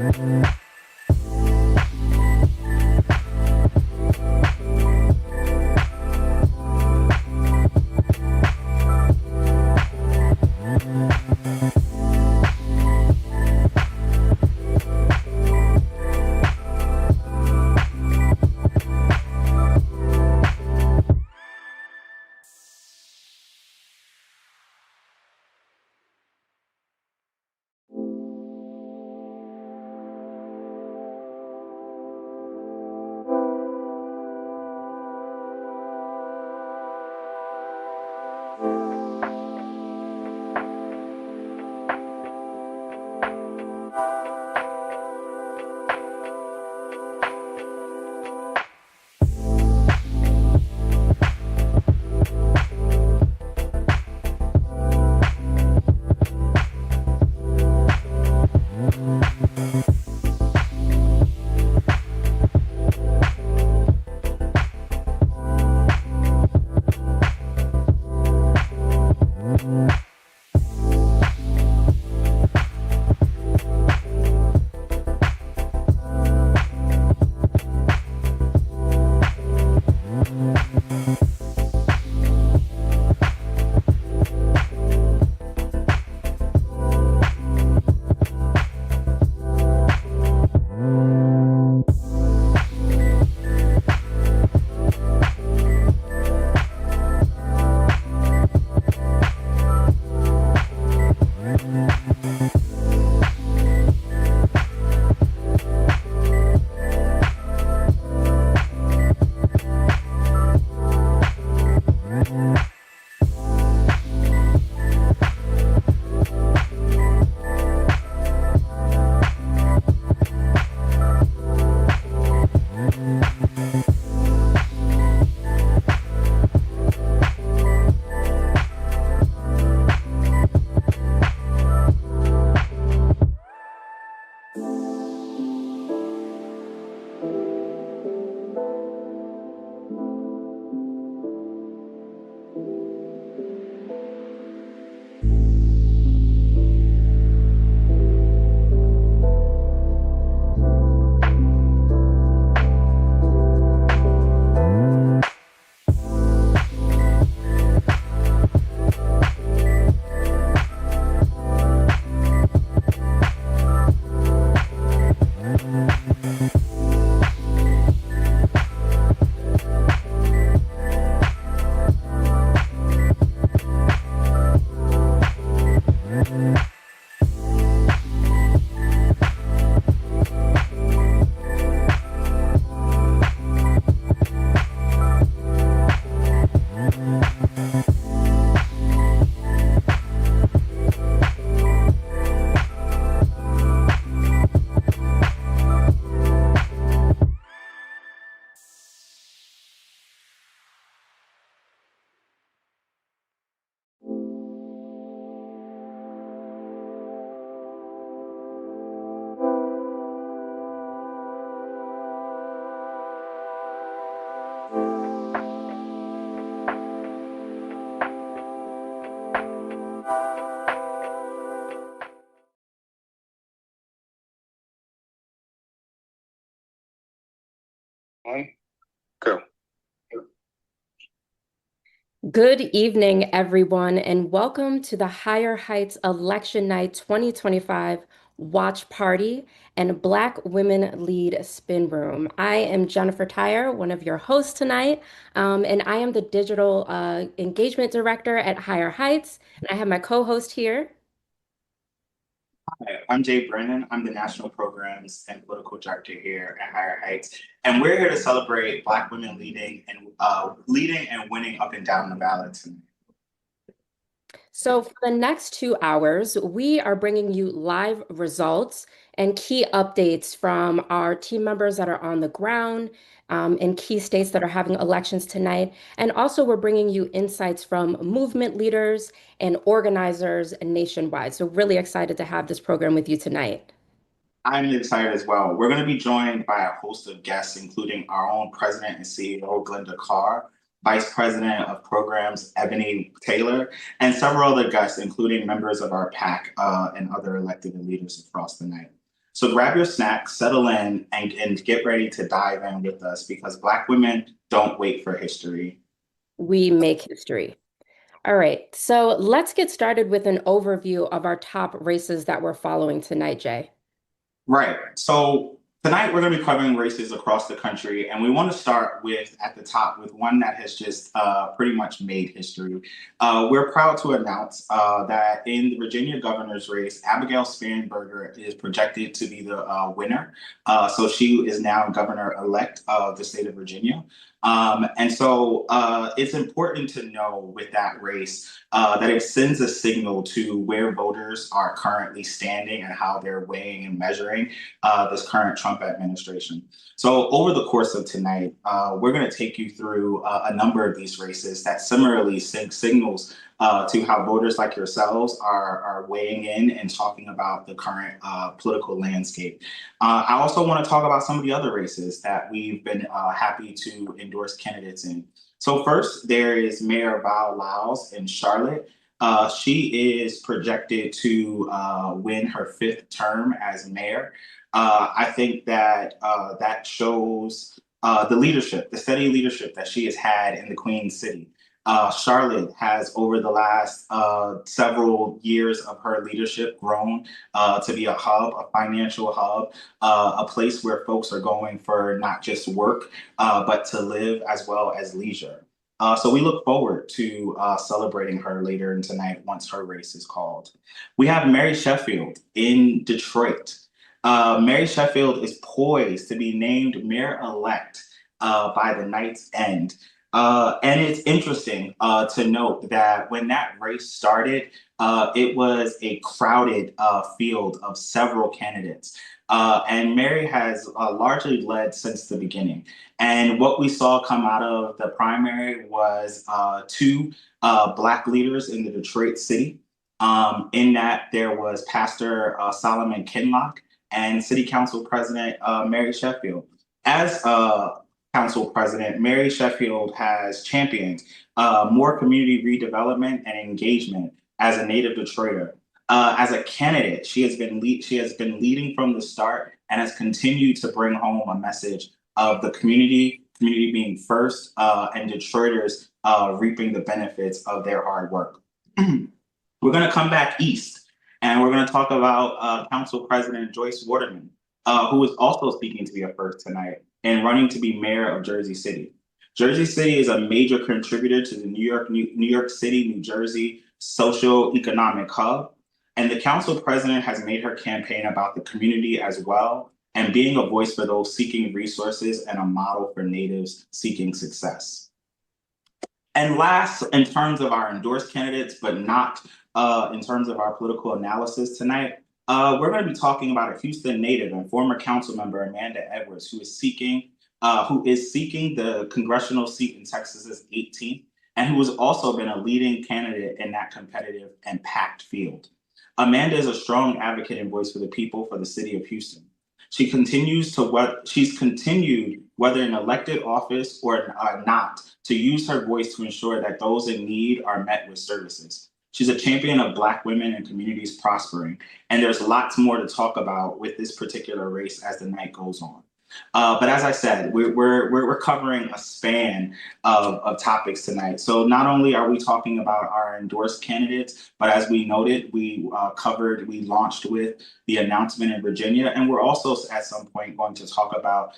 Go. Good evening, everyone, and welcome to the Higher Heights Election Night 2025 Watch Party and Black Women Lead Spin Room. I am Jennifer Tyre, one of your hosts tonight, and I am the Digital Engagement Director at Higher Heights, and I have my co-host here. Hi, I'm Jay Brennan. I'm the National Programs and Political Director here at Higher Heights, and we're here to celebrate Black women leading and winning up and down the ballot tonight. So, for the next 2 hours, we are bringing you live results and key updates from our team members that are on the ground in key states that are having elections tonight. And also, we're bringing you insights from movement leaders and organizers nationwide. So, really excited to have this program with you tonight. I'm excited as well. We're going to be joined by a host of guests, including our own President and CEO, Glenda Carr, Vice President of Programs, Ebony Taylor, and several other guests, including members of our PAC and other elected leaders across the night. So grab your snacks, settle in, and get ready to dive in with us because Black women don't wait for history. We make history. All right, so let's get started with an overview of our top races that we're following tonight, Jay. Right. So tonight we're going to be covering races across the country, and we want to start with at the top with one that has just pretty much made history. We're proud to announce that in the Virginia governor's race, Abigail Spanberger is projected to be the winner. So she is now governor-elect of the state of Virginia. And so it's important to know with that race that it sends a signal to where voters are currently standing and how they're weighing and measuring this current Trump administration. So over the course of tonight, we're going to take you through a number of these races that similarly send signals to how voters like yourselves are weighing in and talking about the current political landscape. I also want to talk about some of the other races that we've been happy to endorse candidates in. So first, there is Mayor Val Lyles in Charlotte. She is projected to win her 5th term as mayor. I think that that shows the leadership, the steady leadership that she has had in the Queen City. Charlotte has, over the last several years of her leadership, grown to be a hub, a financial hub, a place where folks are going for not just work, but to live as well as leisure. So we look forward to celebrating her later in tonight once her race is called. We have Mary Sheffield in Detroit. Mary Sheffield is poised to be named mayor-elect by the night's end. And it's interesting to note that when that race started, it was a crowded field of several candidates. And Mary has largely led since the beginning. And what we saw come out of the primary was 2 Black leaders in the Detroit city. In that there was Pastor Solomon Kinloch and City Council President Mary Sheffield. As Council President, Mary Sheffield has championed more community redevelopment and engagement as a native Detroiter. As a candidate, she has been leading from the start and has continued to bring home a message of the community being first, and Detroiters reaping the benefits of their hard work. We're going to come back east, and we're going to talk about Council President Joyce Waterman, who is also speaking to be a first tonight and running to be mayor of Jersey City. Jersey City is a major contributor to the New York City, New Jersey social economic hub. And the council president has made her campaign about the community as well, and being a voice for those seeking resources and a model for natives seeking success. And last, in terms of our endorsed candidates, but not in terms of our political analysis tonight, we're going to be talking about a Houston native and former council member, Amanda Edwards, who is seeking the congressional seat in Texas's 18th, and who has also been a leading candidate in that competitive and packed field. Amanda is a strong advocate and voice for the people for the city of Houston. She's continued, whether in elected office or not, to use her voice to ensure that those in need are met with services. She's a champion of Black women and communities prospering, and there's lots more to talk about with this particular race as the night goes on. But as I said, we're covering a span of topics tonight. So not only are we talking about our endorsed candidates, but as we noted, we launched with the announcement in Virginia, and we're also at some point going to talk about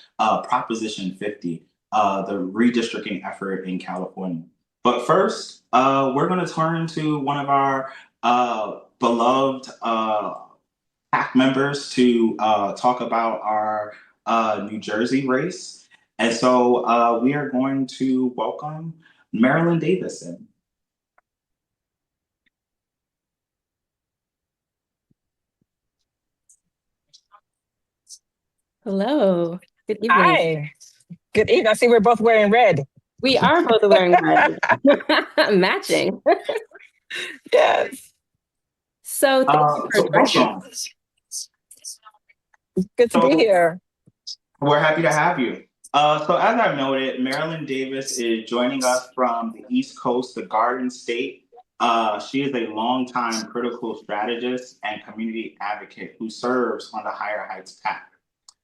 Proposition 50, the redistricting effort in California. But first, we're going to turn to one of our beloved PAC members to talk about our New Jersey race. And so we are going to welcome Marilyn Davison. Hello. Good evening. Hi. Good evening. I see we're both wearing red. We are both wearing red. Matching. Yes. So thank you for welcome. Good to be here. We're happy to have you. So as I've noted, Marilyn Davis is joining us from the East Coast, the Garden State. She is a longtime critical strategist and community advocate who serves on the Higher Heights PAC.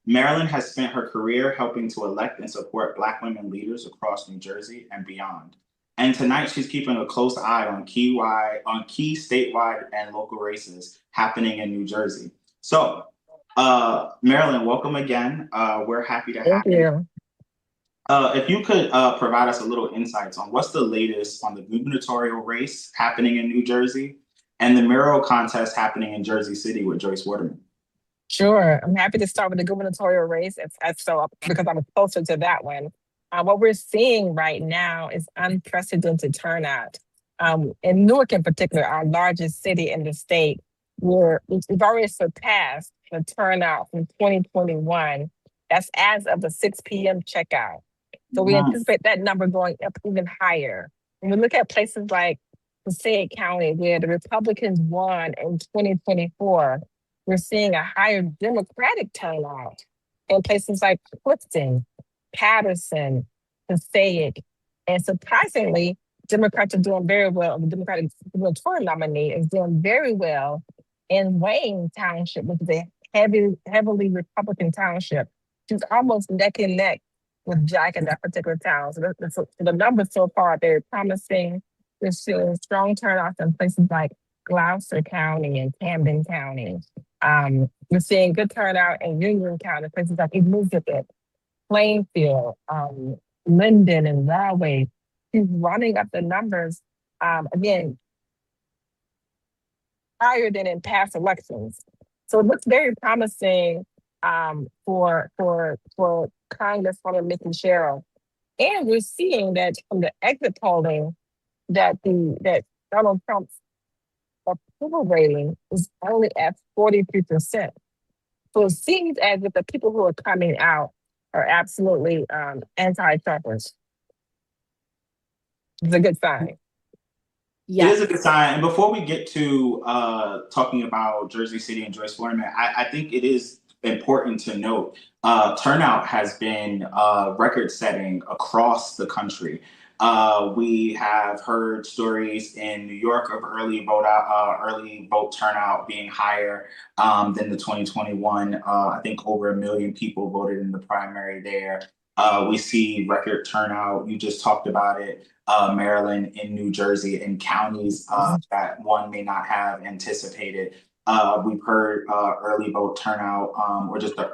Marilyn has spent her career helping to elect and support Black women leaders across New Jersey and beyond. And tonight she's keeping a close eye on key statewide and local races happening in New Jersey. So, Marilyn, welcome again. We're happy to have Thank you. If you could provide us a little insights on what's the latest on the gubernatorial race happening in New Jersey and the mayoral contest happening in Jersey City with Joyce Waterman. Sure. I'm happy to start with the gubernatorial race because I'm closer to that one. What we're seeing right now is unprecedented turnout. In Newark in particular, our largest city in the state, we've already surpassed the turnout from 2021. That's as of the 6 p.m. checkout. So we anticipate that number going up even higher. When we look at places like Passaic County, where the Republicans won in 2024, we're seeing a higher Democratic turnout in places like Clifton, Patterson, Passaic. And surprisingly, Democrats are doing very well. The Democratic gubernatorial nominee is doing very well in Wayne Township, which is a heavily Republican township. She's almost neck and neck with Jack in that particular town. So the numbers so far are very promising. We're seeing strong turnouts in places like Gloucester County and Camden County. We're seeing good turnout in Union County, places like Elizabeth, Plainfield, Linden, and Rahway. She's running up the numbers, again, higher than in past elections. So it looks very promising for Congresswoman Mickey Sherrill. And we're seeing that from the exit polling that Donald Trump's approval rating is only at 43%. So it seems as if the people who are coming out are absolutely anti-Trumpers. It's a good sign. It is a good sign. And before we get to talking about Jersey City and Joyce Waterman, I think it is important to note turnout has been record-setting across the country. We have heard stories in New York of early vote turnout being higher than the 2021. I think over 1 million people voted in the primary there. We see record turnout. You just talked about it, Maryland, in New Jersey, in counties that one may not have anticipated. We've heard early vote turnout, or just the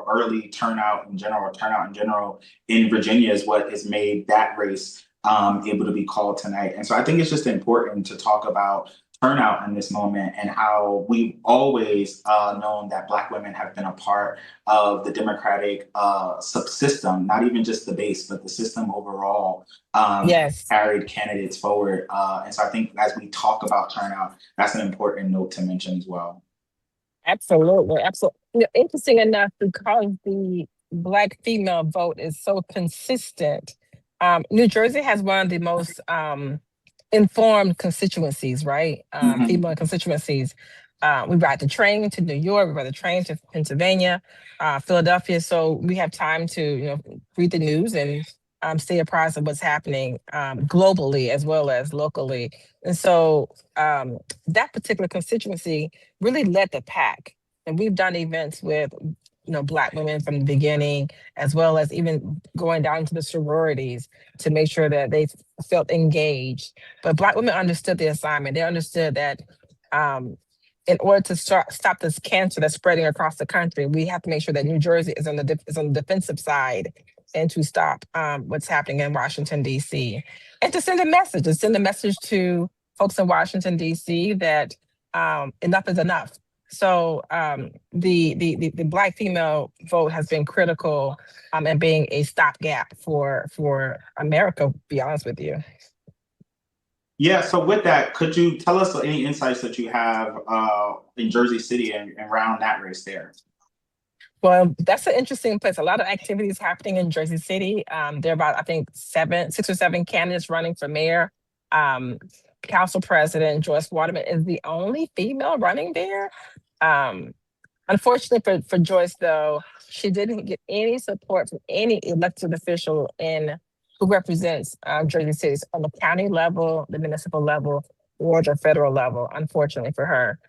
early turnout in general, or turnout in general in Virginia is what has made that race able to be called tonight. And so I think it's just important to talk about turnout in this moment and how we've always known that Black women have been a part of the Democratic subsystem, not even just the base, but the system overall. Yes. Carried candidates forward. And so I think as we talk about turnout, that's an important note to mention as well. Absolutely. Absolutely. You know, interesting enough, because the Black female vote is so consistent, New Jersey has one of the most informed constituencies, right? Female constituencies. We ride the train to New York, we ride the train to Pennsylvania, Philadelphia. So we have time to, read the news and stay apprised of what's happening globally as well as locally. And so that particular constituency really led the pack. And we've done events with Black women from the beginning, as well as even going down to the sororities to make sure that they felt engaged. But Black women understood the assignment. They understood that in order to stop this cancer that's spreading across the country, we have to make sure that New Jersey is on the defensive side and to stop what's happening in Washington, D.C. And to send a message to folks in Washington, D.C. that enough is enough. So the Black female vote has been critical and being a stopgap for America, to be honest with you. Yeah, so with that, could you tell us any insights that you have in Jersey City and around that race there? Well, that's an interesting place. A lot of activities happening in Jersey City. There are about, I think, 6 or 7 candidates running for mayor. Council President Joyce Waterman is the only female running there. Unfortunately for Joyce, though, she didn't get any support from any elected official who represents Jersey City on the county level, the municipal level, towards a federal level, unfortunately for her.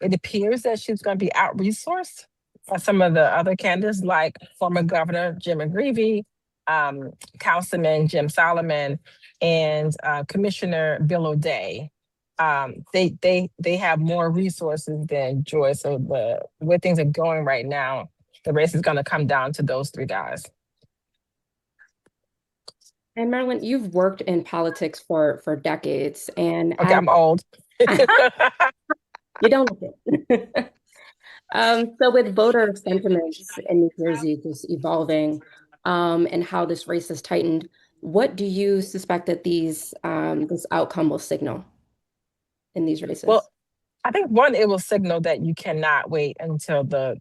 It appears that she's going to be out-resourced by some of the other candidates, like former Governor Jim McGreevey, Councilman Jim Solomon, and Commissioner Bill O'Day. They have more resources than Joy. So the way things are going right now, the race is going to come down to those three guys. And Marilyn, you've worked in politics for decades, and Okay, I'm old. you don't look it. So with voter sentiments in New Jersey just evolving, and how this race has tightened, what do you suspect that this outcome will signal in these races? Well, I think one, it will signal that you cannot wait until the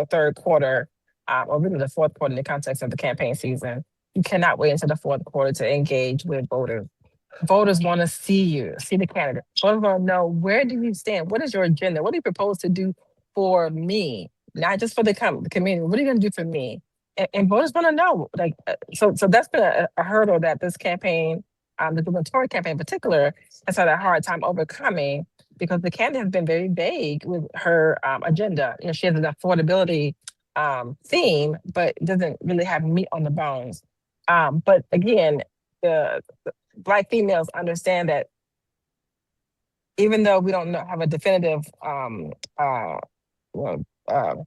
third quarter, or really the fourth quarter in the context of the campaign season. You cannot wait until the fourth quarter to engage with voters. Voters want to see you, see the candidate. Voters want to know, where do you stand? What is your agenda? What do you propose to do for me? Not just for the community. What are you going to do for me? And voters want to know. So that's been a hurdle that this campaign, the gubernatorial campaign in particular, has had a hard time overcoming, because the candidate has been very vague with her agenda. She has an affordability theme, but doesn't really have meat on the bones. But again, the Black females understand that even though we don't have a definitive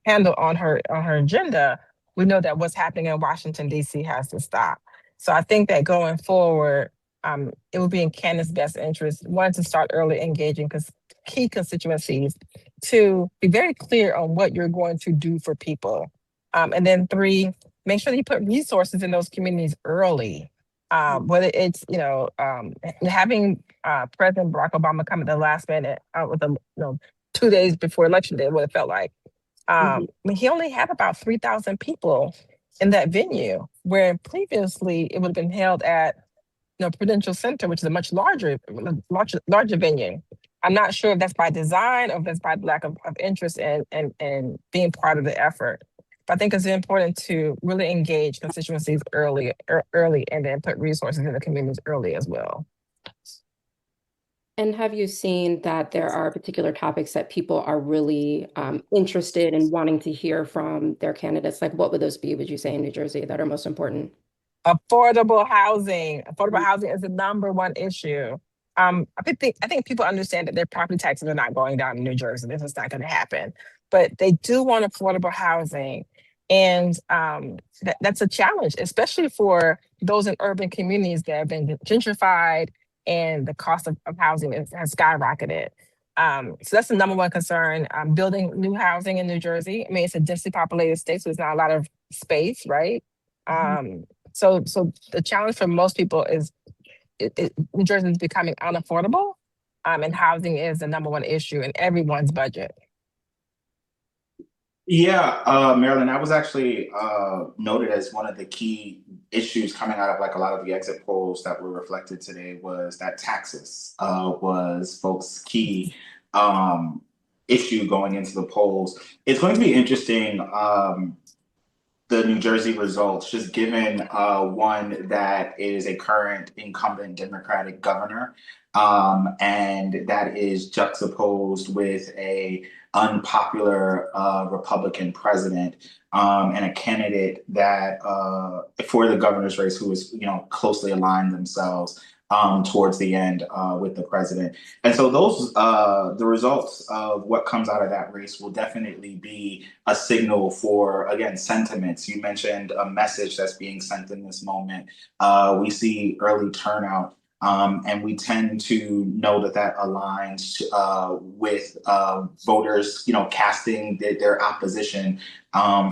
handle on her agenda, we know that what's happening in Washington, D.C. has to stop. So I think that going forward, it would be in Candace's best interest, one, to start early engaging key constituencies, to be very clear on what you're going to do for people. And then three, make sure that you put resources in those communities early. Whether it's, having President Barack Obama come at the last minute with 2 days before election day, what it felt like. I mean, he only had about 3,000 people in that venue, where previously it would have been held at Prudential Center, which is a much larger venue. I'm not sure if that's by design or if that's by lack of interest and being part of the effort. But I think it's important to really engage constituencies early, and then put resources in the communities early as well. And have you seen that there are particular topics that people are really interested in wanting to hear from their candidates? Like, what would those be, would you say, in New Jersey, that are most important? Affordable housing. Affordable housing is the number one issue. I think people understand that their property taxes are not going down in New Jersey. This is not going to happen. But they do want affordable housing. And that's a challenge, especially for those in urban communities that have been gentrified and the cost of housing has skyrocketed. So that's the number one concern. Building new housing in New Jersey. I mean, it's a densely populated state, so there's not a lot of space, right? So the challenge for most people is New Jersey is becoming unaffordable, and housing is the number one issue in everyone's budget. Yeah, Marilyn, that was actually noted as one of the key issues coming out of like a lot of the exit polls that were reflected today, was that taxes was folks' key issue going into the polls. It's going to be interesting, the New Jersey results, just given one that is a current incumbent Democratic governor, and that is juxtaposed with a unpopular Republican president, and a candidate that for the governor's race who is closely aligned themselves towards the end with the president. And so those the results of what comes out of that race will definitely be a signal for, again, sentiments. You mentioned a message that's being sent in this moment. We see early turnout. And we tend to know that aligns with voters, casting their opposition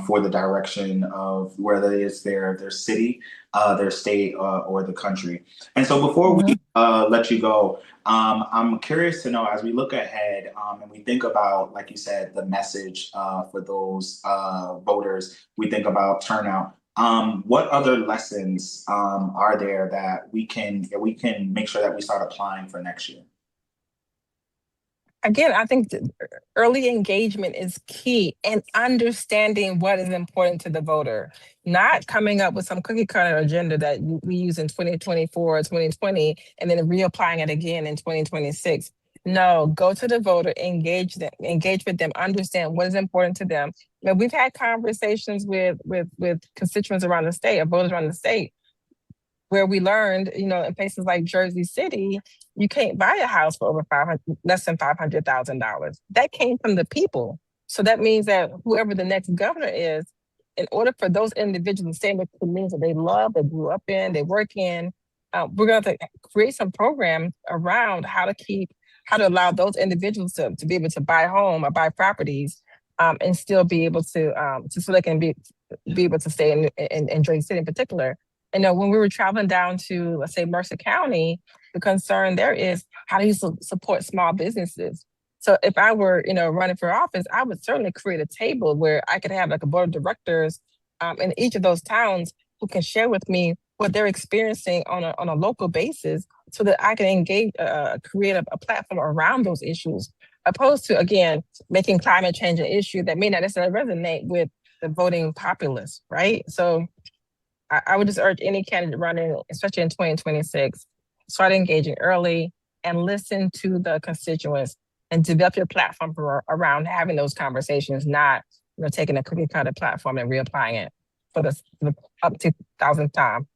for the direction of whether it's their city, their state, or the country. And so before we let you go, I'm curious to know, as we look ahead and we think about, like you said, the message for those voters, we think about turnout. What other lessons are there that we can make sure that we start applying for next year? Again, I think early engagement is key and understanding what is important to the voter, not coming up with some cookie cutter agenda that we use in 2024 or 2020 and then reapplying it again in 2026. No, go to the voter, engage with them, understand what is important to them. Now, we've had conversations with constituents around the state, or voters around the state, where we learned, in places like Jersey City, you can't buy a house for less than $500,000. That came from the people. So that means that whoever the next governor is, in order for those individuals to stay in the communities that they love, they grew up in, they work in, we're going to create some programs around how to allow those individuals to be able to buy a home or buy properties, and still be able so they can be able to stay in Jersey City in particular. And when we were traveling down to, let's say, Mercer County, the concern there is, how do you support small businesses? So if I were, running for office, I would certainly create a table where I could have like a board of directors in each of those towns who can share with me what they're experiencing on a local basis, so that I can engage, create a platform around those issues, opposed to, again, making climate change an issue that may not necessarily resonate with the voting populace, right? So I would just urge any candidate running, especially in 2026, start engaging early and listen to the constituents and develop your platform around having those conversations, not taking a cookie cutter platform and reapplying it for the up to 1000th time.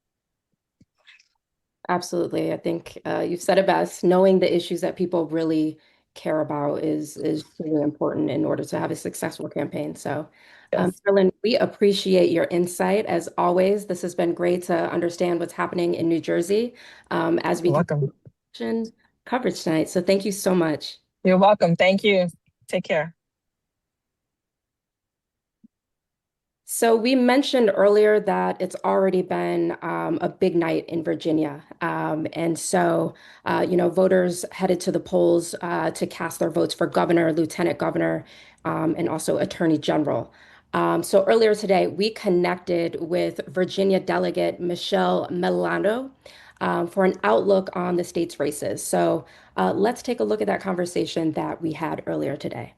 Absolutely. I think you've said it best. Knowing the issues that people really care about is really important in order to have a successful campaign. So, Yes. Carolyn, we appreciate your insight as always. This has been great to understand what's happening in New Jersey as we You're welcome. continue coverage tonight. So thank you so much. You're welcome. Thank you. Take care. So we mentioned earlier that it's already been a big night in Virginia. And so, voters headed to the polls to cast their votes for governor, lieutenant governor, and also attorney general. So earlier today, we connected with Virginia delegate Michelle Milano for an outlook on the state's races. So let's take a look at that conversation that we had earlier today.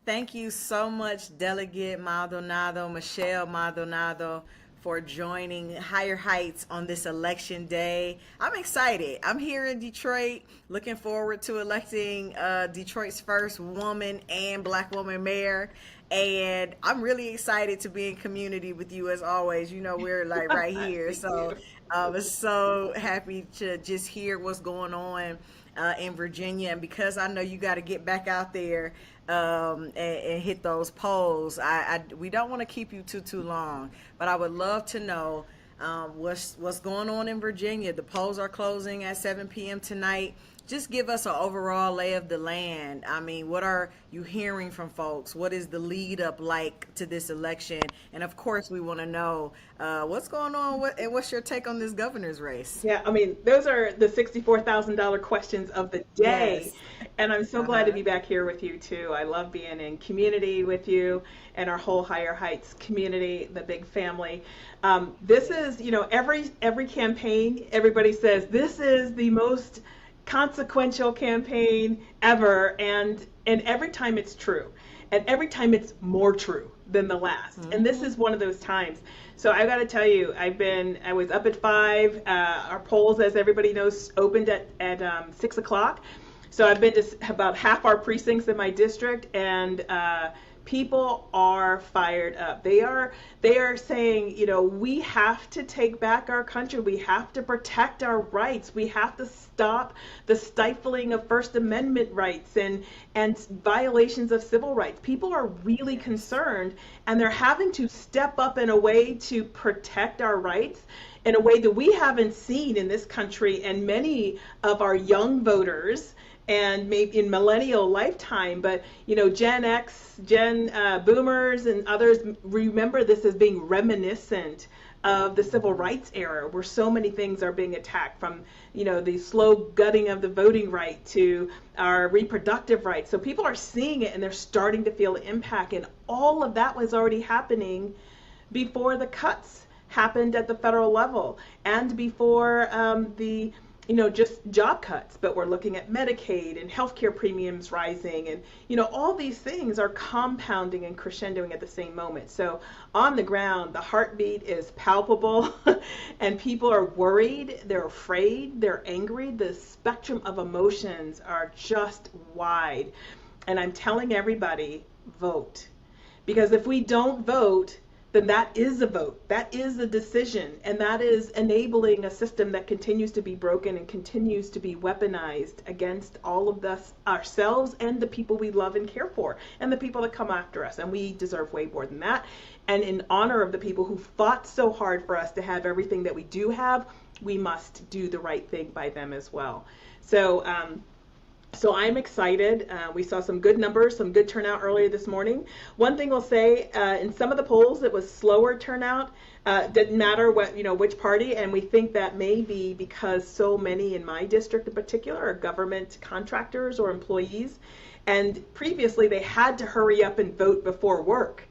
Thank you so much, Delegate Maldonado, Michelle Maldonado, for joining Higher Heights on this election day. I'm excited. I'm here in Detroit, looking forward to electing Detroit's first woman and Black woman mayor. And I'm really excited to be in community with you as always. We're like right here. So I was so happy to just hear what's going on in Virginia. And because I know you got to get back out there and hit those polls, we don't want to keep you too long, but I would love to know what's going on in Virginia. The polls are closing at 7 p.m. tonight. Just give us an overall lay of the land. I mean, what are you hearing from folks? What is the lead up like to this election? And of course, we want to know what's going on and what's your take on this governor's race? Yeah, I mean, those are the $64,000 questions of the day. Yes. And I'm so glad to be back here with you too. I love being in community with you and our whole Higher Heights community, the big family. This is, every campaign, everybody says this is the most consequential campaign ever, and every time it's true, and every time it's more true than the last. And this is one of those times. So I got to tell you, I was up at 5. Our polls, as everybody knows, opened at 6 o'clock. So I've been to about half our precincts in my district, and people are fired up. They are saying, we have to take back our country. We have to protect our rights. We have to stop the stifling of First Amendment rights and violations of civil rights. People are really concerned, and they're having to step up in a way to protect our rights in a way that we haven't seen in this country, and many of our young voters and maybe in millennial lifetime, but Gen X, boomers and others remember this as being reminiscent of the civil rights era, where so many things are being attacked, from the slow gutting of the voting right to our reproductive rights. So people are seeing it, and they're starting to feel the impact, and all of that was already happening before the cuts happened at the federal level, and before the just job cuts, but we're looking at Medicaid and healthcare premiums rising, and all these things are compounding and crescendoing at the same moment. So on the ground, the heartbeat is palpable, and people are worried, they're afraid, they're angry. The spectrum of emotions are just wide, and I'm telling everybody, vote, because if we don't vote, then that is a vote. That is a decision. And that is enabling a system that continues to be broken and continues to be weaponized against all of us, ourselves, and the people we love and care for, and the people that come after us. And we deserve way more than that. And in honor of the people who fought so hard for us to have everything that we do have, we must do the right thing by them as well. So I'm excited. We saw some good numbers, some good turnout earlier this morning. One thing I'll say, in some of the polls, it was slower turnout. Didn't matter which party, and we think that may be because so many in my district in particular are government contractors or employees, and previously they had to hurry up and vote before work,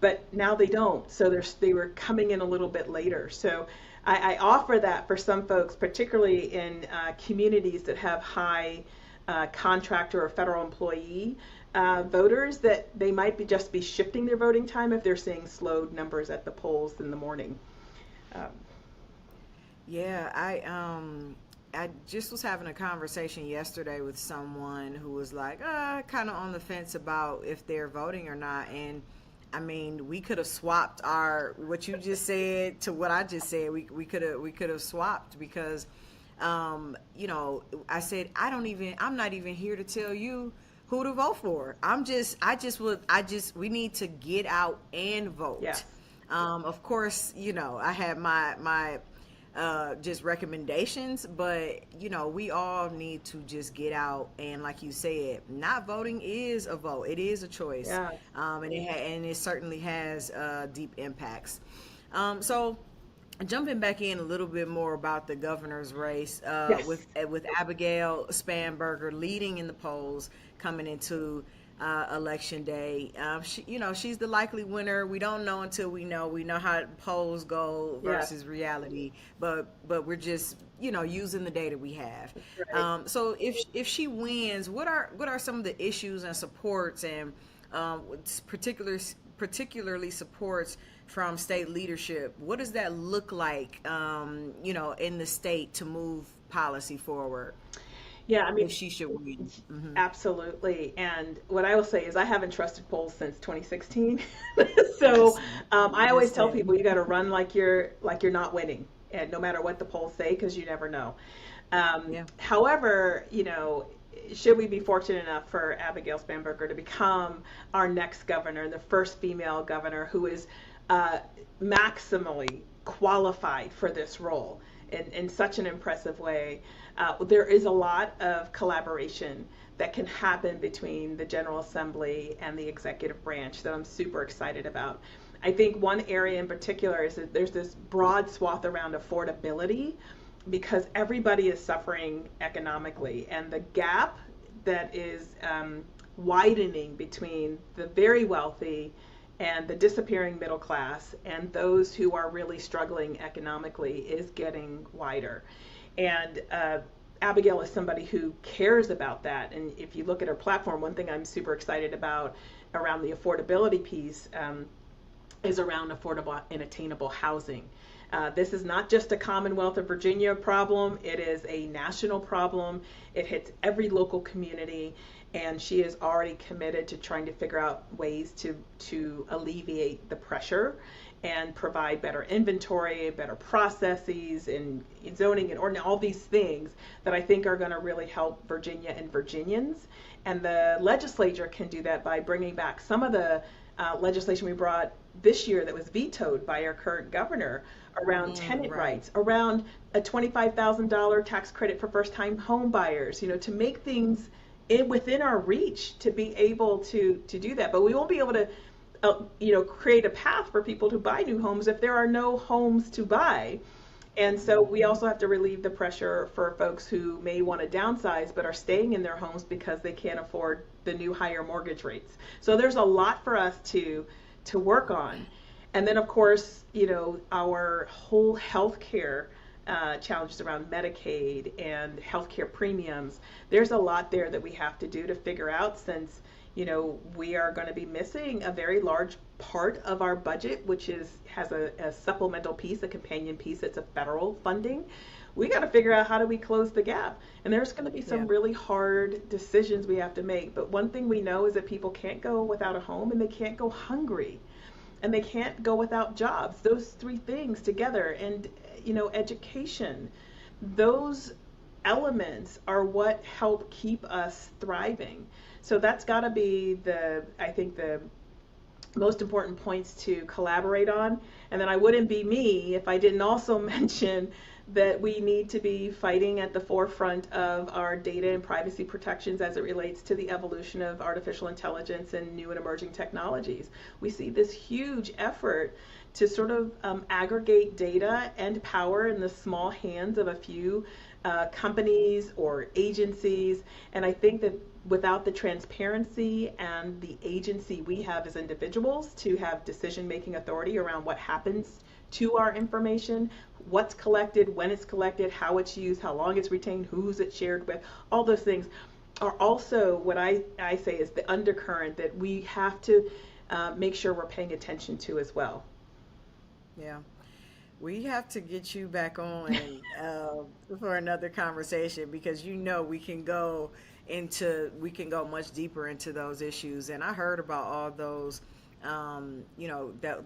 but now they don't. So they were coming in a little bit later. So I offer that for some folks, particularly in communities that have high contractor or federal employee voters, that they might just be shifting their voting time if they're seeing slowed numbers at the polls in the morning. Yeah, I just was having a conversation yesterday with someone who was like, kind of on the fence about if they're voting or not. And I mean, we could have swapped what you just said to what I just said. We could have swapped, because I said, I'm not even here to tell you who to vote for. We need to get out and vote. Yes. Of course, I have my just recommendations, but we all need to just get out, and like you said, not voting is a vote. It is a choice. Yeah. And it certainly has deep impacts. So jumping back in a little bit more about the governor's race, Yes. with Abigail Spanberger leading in the polls coming into election day. She's the likely winner. We don't know until we know. We know how polls go versus reality, but we're just using the data we have. Right. So if she wins, what are some of the issues and supports, and particularly supports from state leadership? What does that look like, in the state to move policy forward? Yeah, I mean, If she should win. Mm-hmm. absolutely. And what I will say is I haven't trusted polls since 2016. So I always tell people you got to run like you're not winning, and no matter what the polls say, because you never know. However, should we be fortunate enough for Abigail Spanberger to become our next governor, the first female governor who is maximally qualified for this role in such an impressive way, there is a lot of collaboration that can happen between the General Assembly and the executive branch that I'm super excited about. I think one area in particular is that there's this broad swath around affordability, because everybody is suffering economically, and the gap that is widening between the very wealthy and the disappearing middle class and those who are really struggling economically is getting wider. And Abigail is somebody who cares about that. And if you look at her platform, one thing I'm super excited about around the affordability piece is around affordable and attainable housing. This is not just a Commonwealth of Virginia problem, it is a national problem. It hits every local community, and she is already committed to trying to figure out ways to alleviate the pressure and provide better inventory, better processes, and zoning and ordinance, all these things that I think are going to really help Virginia and Virginians. And the legislature can do that by bringing back some of the legislation we brought this year that was vetoed by our current governor around tenant rights, around a $25,000 tax credit for first-time home buyers, to make things within our reach to be able to do that. But we won't be able to create a path for people to buy new homes if there are no homes to buy. And so we also have to relieve the pressure for folks who may want to downsize but are staying in their homes because they can't afford the new higher mortgage rates. So there's a lot for us to work on. And then, of course, our whole healthcare challenges around Medicaid and healthcare premiums. There's a lot there that we have to do to figure out, since we are going to be missing a very large part of our budget, which has a supplemental piece, a companion piece that's a federal funding. We got to figure out how do we close the gap. And there's going to be some really hard decisions we have to make. But one thing we know is that people can't go without a home, and they can't go hungry, and they can't go without jobs. Those three things together, and education, those elements are what help keep us thriving. So that's got to be I think the most important points to collaborate on. And then I wouldn't be me if I didn't also mention that we need to be fighting at the forefront of our data and privacy protections as it relates to the evolution of artificial intelligence and new and emerging technologies. We see this huge effort to sort of aggregate data and power in the small hands of a few companies or agencies. And I think that without the transparency and the agency we have as individuals to have decision-making authority around what happens to our information, what's collected, when it's collected, how it's used, how long it's retained, who's it shared with, all those things are also what I say is the undercurrent that we have to make sure we're paying attention to as well. Yeah. We have to get you back on for another conversation, because we can go much deeper into those issues. And I heard about all those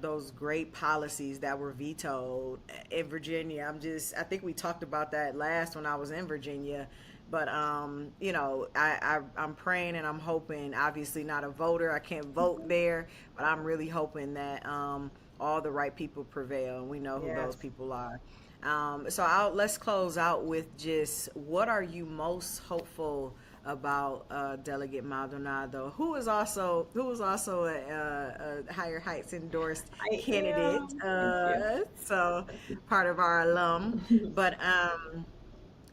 those great policies that were vetoed in Virginia. I think we talked about that last when I was in Virginia. But I'm praying and I'm hoping, obviously not a voter, I can't vote there, but I'm really hoping that all the right people prevail, and we know who those people are. So let's close out with just, what are you most hopeful about Delegate Maldonado, who is also a Higher Heights endorsed candidate, so part of our alum. But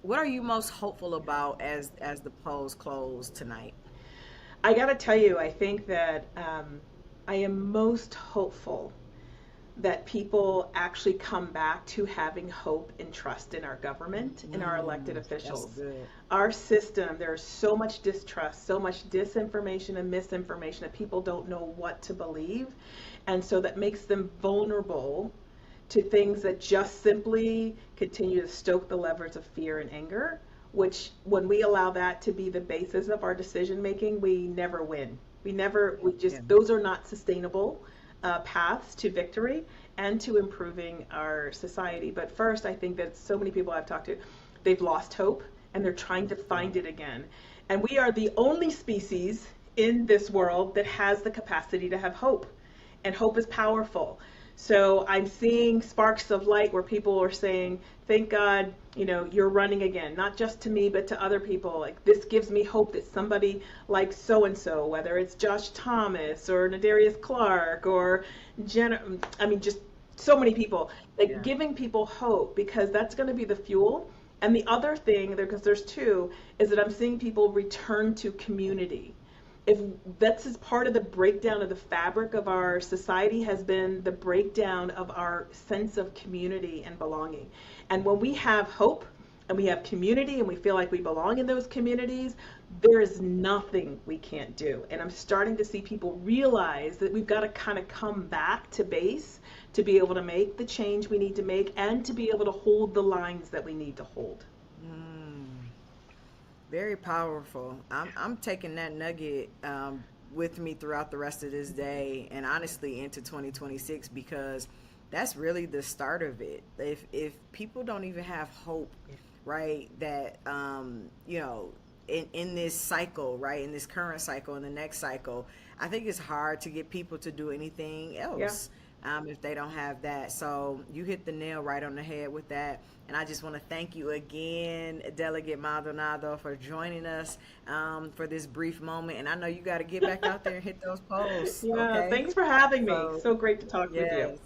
what are you most hopeful about as the polls close tonight? I got to tell you, I think that I am most hopeful that people actually come back to having hope and trust in our government and our elected officials. Our system, there's so much distrust, so much disinformation and misinformation that people don't know what to believe. And so that makes them vulnerable to things that just simply continue to stoke the levers of fear and anger, which when we allow that to be the basis of our decision making, we never win. Those are not sustainable paths to victory and to improving our society. But first, I think that so many people I've talked to, they've lost hope and they're trying to find it again. And we are the only species in this world that has the capacity to have hope. And hope is powerful. So I'm seeing sparks of light where people are saying, thank God, you're running again, not just to me, but to other people. Like, this gives me hope that somebody like so-and-so, whether it's Josh Thomas or Nadarius Clark or just so many people, giving people hope, because that's going to be the fuel. And the other thing, because there's two, is that I'm seeing people return to community. If that's part of the breakdown of the fabric of our society, has been the breakdown of our sense of community and belonging. And when we have hope and we have community and we feel like we belong in those communities, there is nothing we can't do. And I'm starting to see people realize that we've got to kind of come back to base to be able to make the change we need to make and to be able to hold the lines that we need to hold. Very powerful. I'm taking that nugget with me throughout the rest of this day, and honestly into 2026, because that's really the start of it. If people don't even have hope, right, that in this cycle, right, in this current cycle, in the next cycle, I think it's hard to get people to do anything else. If they don't have that. So you hit the nail right on the head with that. And I just want to thank you again, Delegate Maldonado, for joining us for this brief moment. And I know you got to get back out there and hit those polls. Okay? Thanks for having me. So great to talk with you.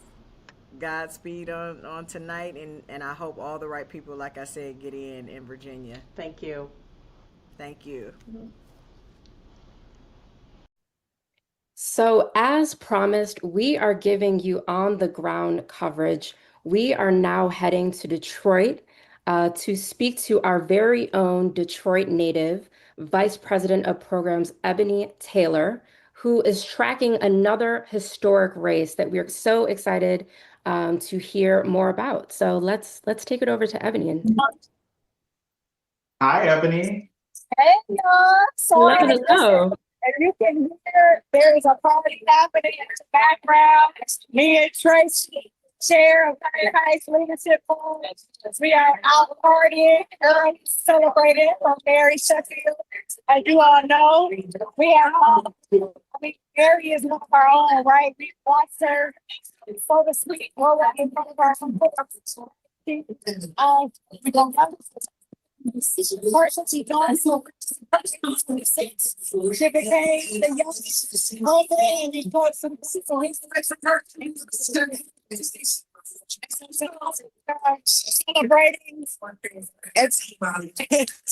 Godspeed on tonight. And I hope all the right people, like I said, get in Virginia. Thank you. Thank you. So, as promised, we are giving you on the ground coverage. We are now heading to Detroit to speak to our very own Detroit native Vice President of Programs, Ebony Taylor, who is tracking another historic race that we're so excited to hear more about. So let's take it over to Ebony. Hi, Ebony. Hey, y'all. So Hello. as you can hear, there is a party happening in the background. Me and Tracy, chair of Higher Heights Leadership Forum. We are out partying, early celebrating from Mary Sheffield. As you all know, we have Mary is one of our own, right? We watched her so the sweet roll up in front of our we don't know. She became the youngest mother and he taught some celebrating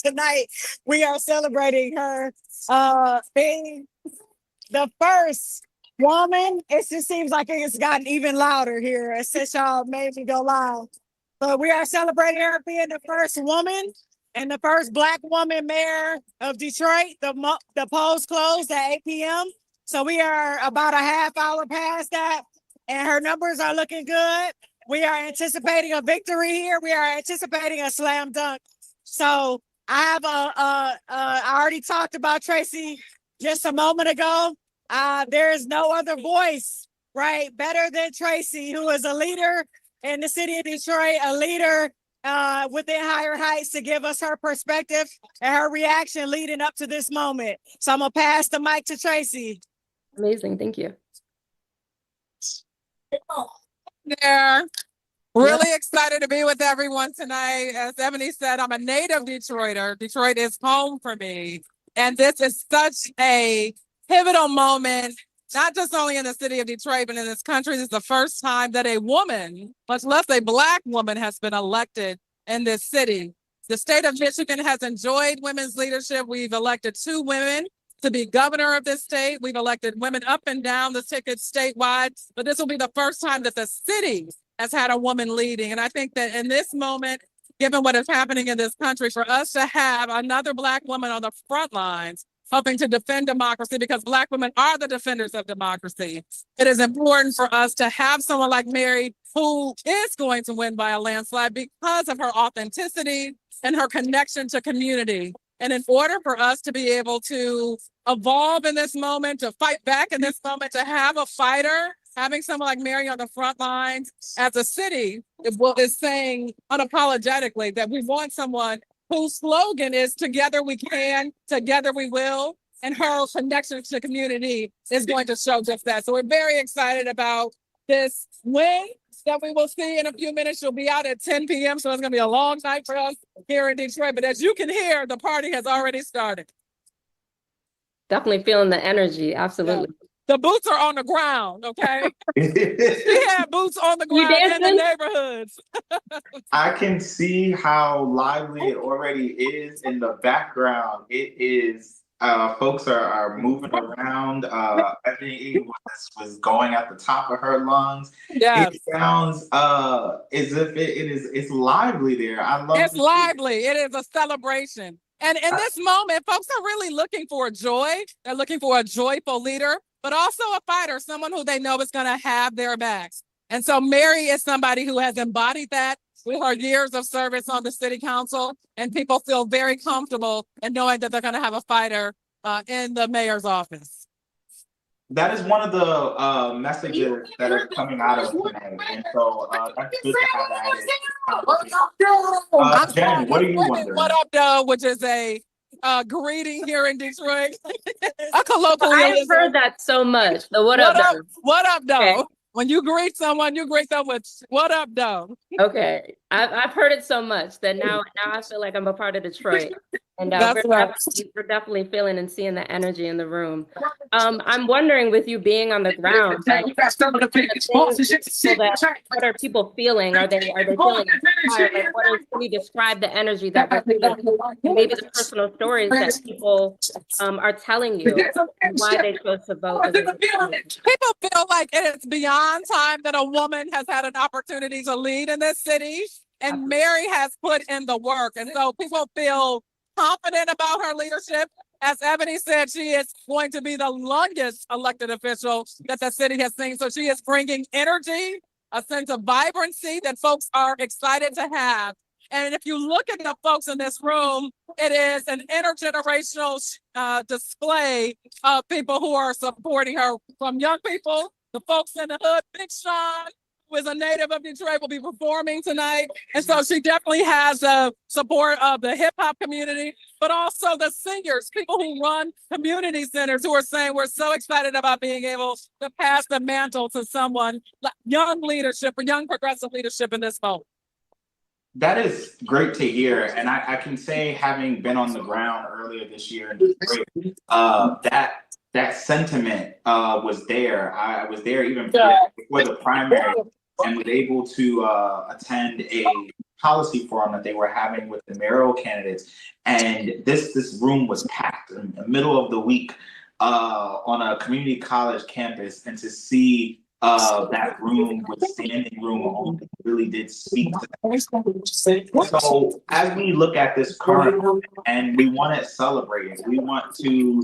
tonight. We are celebrating her being the first woman. It just seems like it's gotten even louder here since y'all made me go loud. But we are celebrating her being the first woman and the first Black woman mayor of Detroit. The polls closed at 8 p.m. So we are about a half hour past that, and her numbers are looking good. We are anticipating a victory here. We are anticipating a slam dunk. So I have I already talked about Tracy just a moment ago. There is no other voice, right, better than Tracy, who is a leader in the city of Detroit, a leader within Higher Heights, to give us her perspective and her reaction leading up to this moment. So I'm gonna pass the mic to Tracy. Amazing, thank you. There. Really excited to be with everyone tonight. As Ebony said, I'm a native Detroiter. Detroit is home for me. And this is such a pivotal moment, not just only in the city of Detroit, but in this country. This is the first time that a woman, much less a Black woman, has been elected in this city. The state of Michigan has enjoyed women's leadership. We've elected 2 women to be governor of this state. We've elected women up and down the ticket statewide, but this will be the first time that the city has had a woman leading. And I think that in this moment, given what is happening in this country, for us to have another Black woman on the front lines helping to defend democracy, because Black women are the defenders of democracy, it is important for us to have someone like Mary, who is going to win by a landslide because of her authenticity and her connection to community. And in order for us to be able to evolve in this moment, to fight back in this moment, to have a fighter, having someone like Mary on the front lines as a city is saying unapologetically that we want someone whose slogan is "Together we can, together we will," and her connection to community is going to show just that. So we're very excited about this win that we will see in a few minutes. She'll be out at 10 p.m., so it's going to be a long night for us here in Detroit. But as you can hear, the party has already started. Definitely feeling the energy, absolutely. Yeah. The boots are on the ground, okay? She had boots on the ground in the neighborhoods. I can see how lively it already is in the background. It is, folks are moving around. Ebony was going at the top of her lungs. Yes. It sounds as if it's lively there. I love it's lively. It is a celebration. And in this moment, folks are really looking for joy. They're looking for a joyful leader, but also a fighter, someone who they know is going to have their backs. And so Mary is somebody who has embodied that with her years of service on the city council, and people feel very comfortable in knowing that they're going to have a fighter in the mayor's office. That is one of the messages that are coming out of tonight, and so that's good to have that. Jen, what are you wondering? What up, though? Which is a greeting here in Detroit. A colloquialism. I've heard that so much. The what up, though? What up, though? Okay. When you greet someone, you greet them with "What up, though?" Okay, I've heard it so much that now I feel like I'm a part of Detroit, and we're definitely feeling and seeing the energy in the room. I'm wondering, with you being on the ground, like, what are people feeling? Are they feeling inspired? Like, can you describe the energy that we're feeling? Maybe the personal stories that people are telling you and why they chose to vote. People feel like it's beyond time that a woman has had an opportunity to lead in this city. And Mary has put in the work. And so people feel confident about her leadership. As Ebony said, she is going to be the longest elected official that the city has seen. So she is bringing energy, a sense of vibrancy that folks are excited to have. And if you look at the folks in this room, it is an intergenerational display of people who are supporting her, from young people, the folks in the hood. Big Sean, who is a native of Detroit, will be performing tonight. And so she definitely has the support of the hip hop community, but also the seniors, people who run community centers, who are saying we're so excited about being able to pass the mantle to someone, young leadership or young progressive leadership in this moment. That is great to hear. And I can say, having been on the ground earlier this year in Detroit, that sentiment was there. I was there even before the primary, and was able to attend a policy forum that they were having with the mayoral candidates. And this room was packed in the middle of the week on a community college campus, and to see that room with standing room only really did speak to that. So as we look at this current moment, and we want to celebrate it, we want to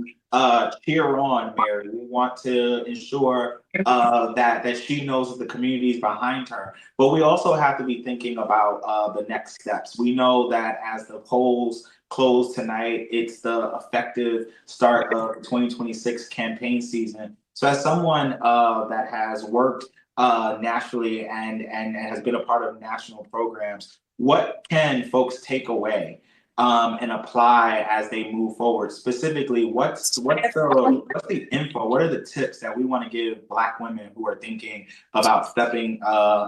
cheer on Mary, we want to ensure that she knows that the community is behind her, but we also have to be thinking about the next steps. We know that as the polls close tonight, it's the effective start of the 2026 campaign season. So as someone that has worked nationally and has been a part of national programs, what can folks take away and apply as they move forward? Specifically, what's the info? What are the tips that we want to give Black women who are thinking about stepping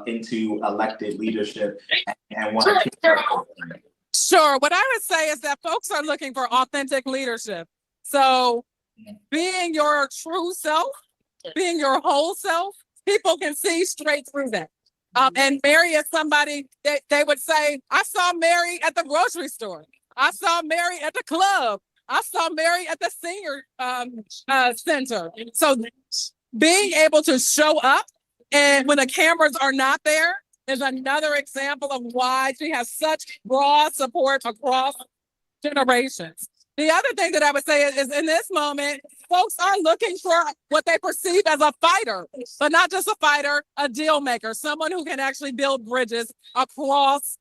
into elected leadership and want to keep their program? Sure. What I would say is that folks are looking for authentic leadership. So being your true self, being your whole self, people can see straight through that. And Mary is somebody that they would say, I saw Mary at the grocery store. I saw Mary at the club. I saw Mary at the senior center. So being able to show up, and when the cameras are not there, is another example of why she has such broad support across generations. The other thing that I would say is in this moment, folks are looking for what they perceive as a fighter, but not just a fighter, a deal maker, someone who can actually build bridges across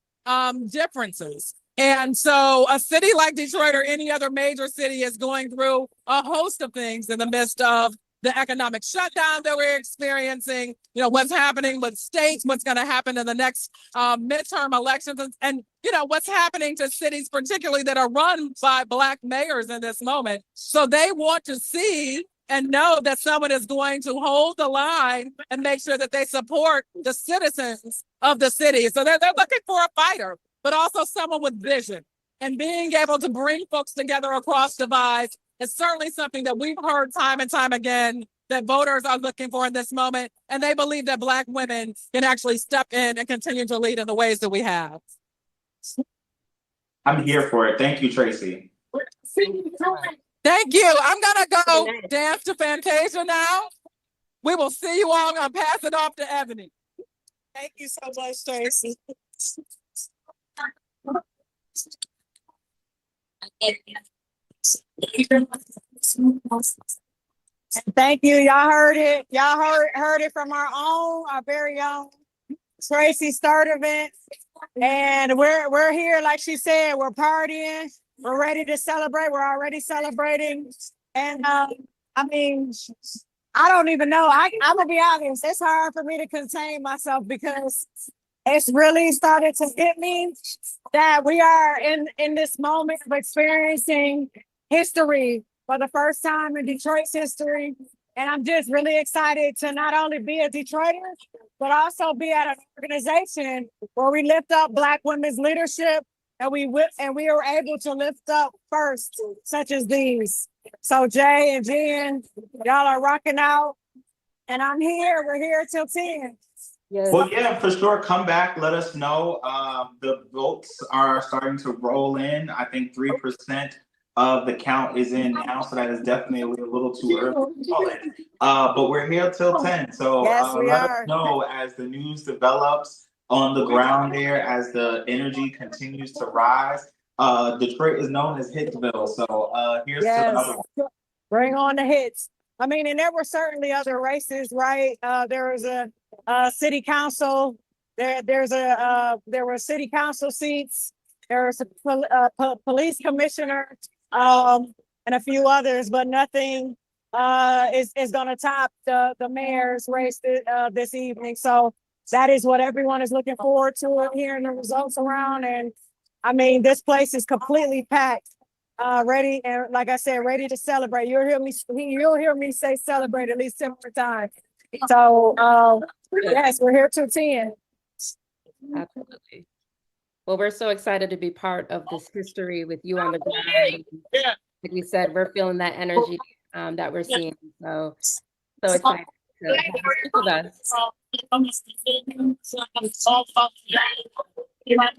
differences. And so a city like Detroit or any other major city is going through a host of things in the midst of the economic shutdown that we're experiencing, you know, what's happening with states, what's going to happen in the next midterm elections, and you know, what's happening to cities, particularly that are run by Black mayors in this moment. So they want to see and know that someone is going to hold the line and make sure that they support the citizens of the city. So they're looking for a fighter, but also someone with vision. And being able to bring folks together across divides is certainly something that we've heard time and time again that voters are looking for in this moment. And they believe that Black women can actually step in and continue to lead in the ways that we have. I'm here for it. Thank you, Tracy. Thank you. I'm going to go dance to Fantasia now. We will see you all. I'm going to pass it off to Ebony. Thank you so much, Tracy. Thank you. Y'all heard it. Y'all heard it from our very own Tracy Sturdivant. And we're here, like she said, we're partying. We're ready to celebrate. We're already celebrating. And I mean, I don't even know. I'm gonna be honest. It's hard for me to contain myself because it's really started to hit me that we are in this moment of experiencing history for the first time in Detroit's history. And I'm just really excited to not only be a Detroiter, but also be at an organization where we lift up Black women's leadership and we were able to lift up first, such as these. So Jay and Jen, y'all are rocking out. And I'm here. We're here till 10. Yes. Well, yeah, for sure. Come back. Let us know. The votes are starting to roll in. I think 3% of the count is in now, so that is definitely a little too early to call it. But we're here till 10. So Yes, we let are. us know as the news develops. on the ground there as the energy continues to rise. Detroit is known as Hitsville, so here's to Yes, another. bring on the hits. I mean, and there were certainly other races, right? There was a city council. There were city council seats. There was a police commissioner, and a few others, but nothing is going to top the mayor's race this evening. So that is what everyone is looking forward to, hearing the results around. And I mean, this place is completely packed, ready, and like I said, ready to celebrate. You'll hear me say celebrate at least 10 more times. So yes, we're here till 10. Absolutely. Well, we're so excited to be part of this history with you on the ground. Like we said, we're feeling that energy that we're seeing. So excited to have you with us.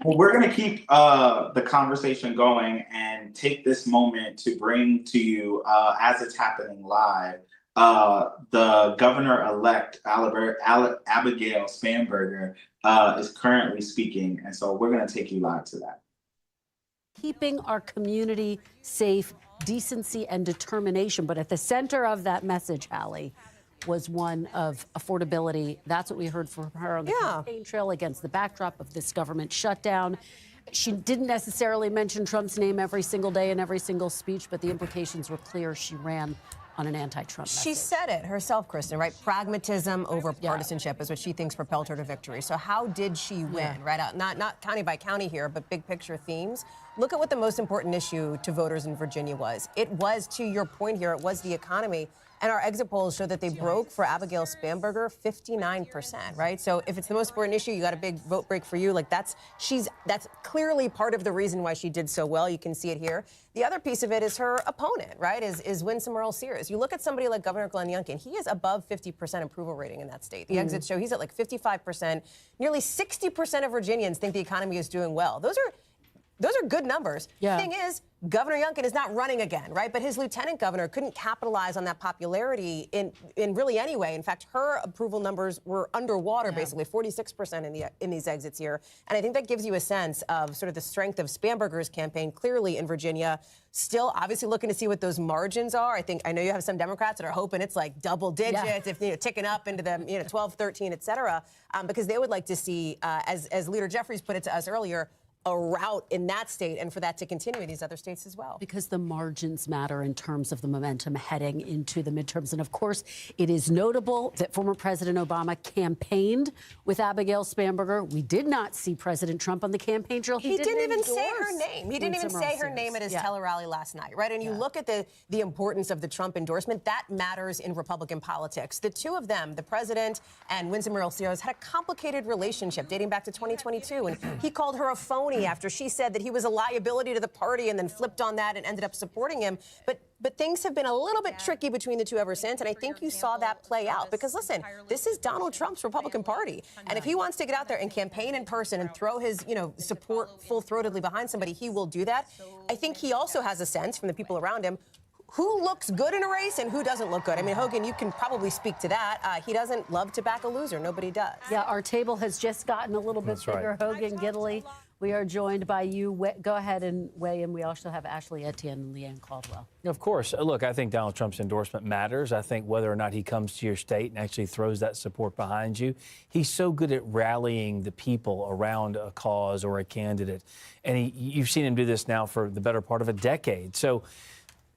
Well, we're going to keep the conversation going and take this moment to bring to you, as it's happening live, the governor-elect Abigail Spanberger is currently speaking. And so we're going to take you live to that. Keeping our community safe, decency, and determination. But at the center of that message, Hallie, was one of affordability. That's what we heard from her on the campaign trail against the backdrop of this government shutdown. She didn't necessarily mention Trump's name every single day in every single speech, but the implications were clear. She ran on an anti-Trump message. She said it herself, Kristen, right? Pragmatism over partisanship is what she thinks propelled her to victory. So how did she win, right? Not county by county here, but big picture themes. Look at what the most important issue to voters in Virginia was. It was, to your point here, it was the economy. And our exit polls show that they broke for Abigail Spanberger 59%, right? So if it's the most important issue, you got a big vote break for you. Like that's clearly part of the reason why she did so well. You can see it here. The other piece of it is her opponent, right? Is Winsome Earle-Sears. You look at somebody like Governor Glenn Youngkin, he is above 50% approval rating in that state. The exits show he's at like 55%. Nearly 60% of Virginians think the economy is doing well. Those are good numbers. Yeah. The thing is, Governor Youngkin is not running again, right? But his lieutenant governor couldn't capitalize on that popularity in really any way. In fact, her approval numbers were underwater, basically 46% in these exits here. And I think that gives you a sense of sort of the strength of Spanberger's campaign, clearly in Virginia. Still, obviously, looking to see what those margins are. I know you have some Democrats that are hoping it's like double digits, if ticking up into the 12, 13, et cetera, because they would like to see, as Leader Jeffries put it to us earlier, a route in that state and for that to continue in these other states as well. Because the margins matter in terms of the momentum heading into the midterms. And of course, it is notable that former President Obama campaigned with Abigail Spanberger. We did not see President Trump on the campaign trail. He didn't even say her name. He didn't even say her name at his tele-rally last night, right? And you look at the importance of the Trump endorsement, that matters in Republican politics. The two of them, the president and Winsome Earle-Sears, had a complicated relationship dating back to 2022. And he called her a phony after she said that he was a liability to the party and then flipped on that and ended up supporting him. But things have been a little bit tricky between the two ever since, and I think you saw that play out. Because listen, this is Donald Trump's Republican Party, and if he wants to get out there and campaign in person and throw his support full-throatedly behind somebody, he will do that. I think he also has a sense from the people around him who looks good in a race and who doesn't look good. I mean, Hogan, you can probably speak to that. He doesn't love to back a loser. Nobody does. Yeah, our table has just gotten a little bit bigger. Right. Hogan Gidley, we are joined by you. Go ahead and weigh in. We also have Ashley Etienne and Leanne Caldwell. Of course. Look, I think Donald Trump's endorsement matters. I think whether or not he comes to your state and actually throws that support behind you, he's so good at rallying the people around a cause or a candidate. And you've seen him do this now for the better part of a decade. So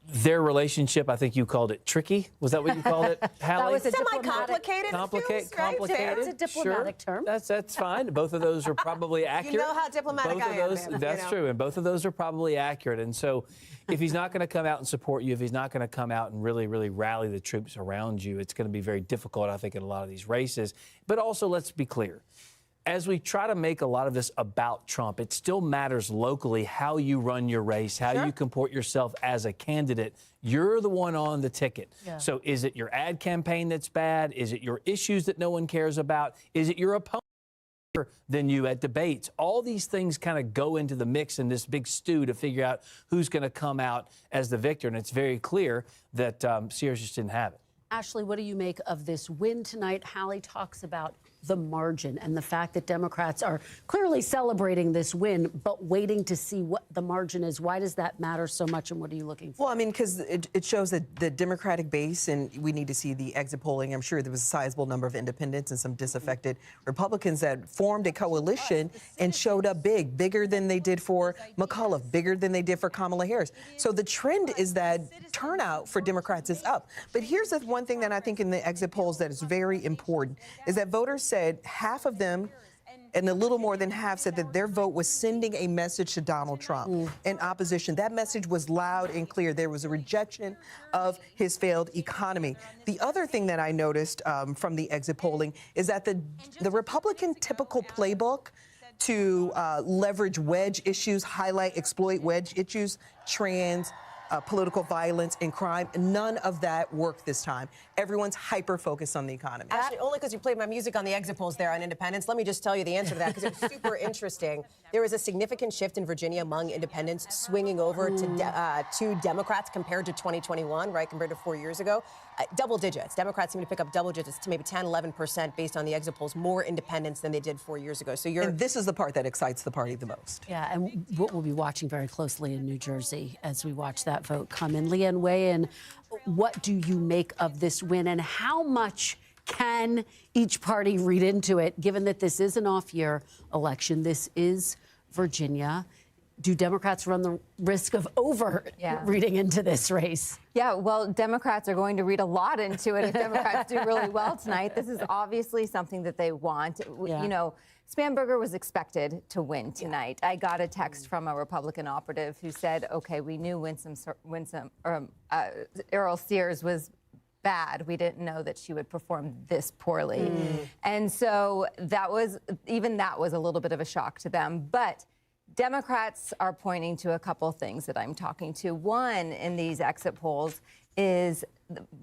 their relationship, I think you called it tricky. Was that what you called it, Hallie? That was a semi-complicated. Complicated. It's a diplomatic term. That's fine. Both of those are probably accurate. You know how diplomatic I am, ma'am, That's true. And both of those are probably accurate. And so if he's not going to come out and support you, if he's not going to come out and really, really rally the troops around you, it's going to be very difficult, I think, in a lot of these races. But also, let's be clear. As we try to make a lot of this about Trump, it still matters locally how you run your race, how you comport yourself as a candidate. You're the one on the ticket. Yeah. So is it your ad campaign that's bad? Is it your issues that no one cares about? Is it your opponent than you at debates? All these things kind of go into the mix in this big stew to figure out who's going to come out as the victor. And it's very clear that Sears just didn't have it. Ashley, what do you make of this win tonight? Hallie talks about the margin and the fact that Democrats are clearly celebrating this win, but waiting to see what the margin is? Why does that matter so much, and what are you looking for? Well, I mean, because it shows that the Democratic base, and we need to see the exit polling. I'm sure there was a sizable number of independents and some disaffected Republicans that formed a coalition and showed up bigger than they did for McAuliffe, bigger than they did for Kamala Harris. So the trend is that turnout for Democrats is up. But here's the one thing that I think in the exit polls that is very important is that voters said half of them, and a little more than half, said that their vote was sending a message to Donald Trump in opposition. That message was loud and clear. There was a rejection of his failed economy. The other thing that I noticed from the exit polling is that the Republican typical playbook to leverage wedge issues, highlight, exploit wedge issues, trans, political violence and crime, none of that worked this time. Everyone's hyper-focused on the economy. Actually, only because you played my music on the exit polls there on independents. Let me just tell you the answer to that, because it's super interesting. There was a significant shift in Virginia among independents swinging over to Democrats compared to 2021, right, compared to 4 years ago. Double digits. Democrats seem to pick up double digits to maybe 10, 11% based on the exit polls, more independents than they did 4 years ago. So And this is the part that excites the party the most. Yeah, and we'll be watching very closely in New Jersey as we watch that vote come in. Leanne, weigh in. What do you make of this win, and how much can each party read into it, given that this is an off-year election? This is Virginia. Do Democrats run the risk of reading into this race? Yeah, well, Democrats are going to read a lot into it if Democrats do really well tonight. This is obviously something that they want. Yeah. You know, Spanberger was expected to win tonight. I got a text from a Republican operative who said, okay, we knew Errol Sears was bad. We didn't know that she would perform this poorly. And so that was a little bit of a shock to them. But Democrats are pointing to a couple things that I'm talking to. One in these exit polls is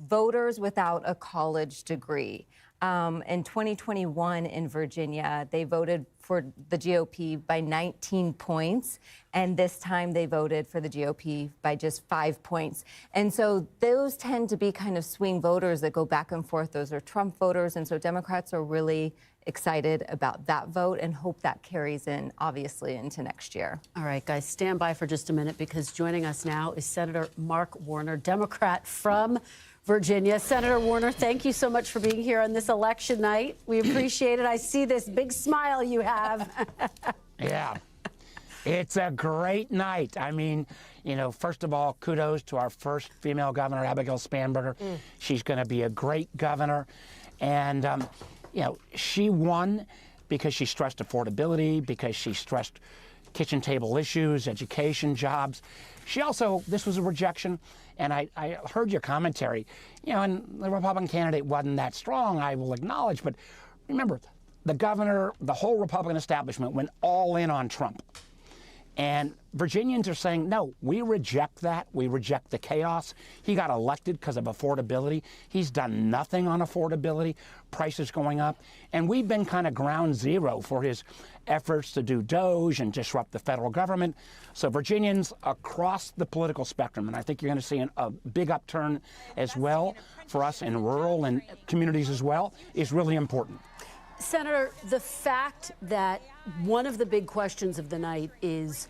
voters without a college degree. In 2021 in Virginia, they voted for the GOP by 19 points, and this time they voted for the GOP by just 5 points. And so those tend to be kind of swing voters that go back and forth. Those are Trump voters, and so Democrats are really excited about that vote and hope that carries in, obviously, into next year. All right, guys, stand by for just a minute, because joining us now is Senator Mark Warner, Democrat from Virginia. Senator Warner, thank you so much for being here on this election night. We appreciate it. I see this big smile you have. Yeah, it's a great night. I mean, you know, first of all, kudos to our first female governor, Abigail Spanberger. She's going to be a great governor. And, you know, she won because she stressed affordability, because she stressed kitchen table issues, education, jobs. She also, this was a rejection, and I heard your commentary, you know, and the Republican candidate wasn't that strong, I will acknowledge, but remember, the governor, the whole Republican establishment went all in on Trump. And Virginians are saying, no, we reject that. We reject the chaos. He got elected because of affordability. He's done nothing on affordability, prices going up. And we've been kind of ground zero for his efforts to do DOGE and disrupt the federal government. So Virginians across the political spectrum, and I think you're going to see a big upturn as well for us in rural and communities as well, is really important. Senator, the fact that one of the big questions of the night is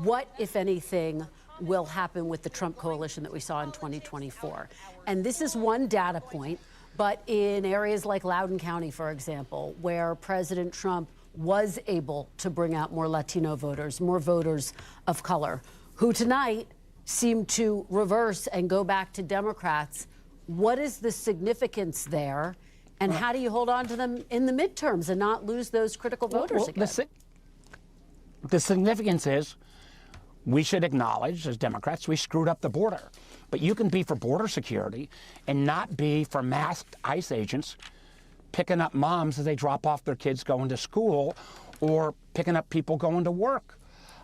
what, if anything, will happen with the Trump coalition that we saw in 2024. And this is one data point, but in areas like Loudoun County, for example, where President Trump was able to bring out more Latino voters, more voters of color, who tonight seem to reverse and go back to Democrats. What is the significance there? And how do you hold on to them in the midterms and not lose those critical voters again? The significance is we should acknowledge, as Democrats, we screwed up the border. But you can be for border security and not be for masked ICE agents picking up moms as they drop off their kids going to school or picking up people going to work.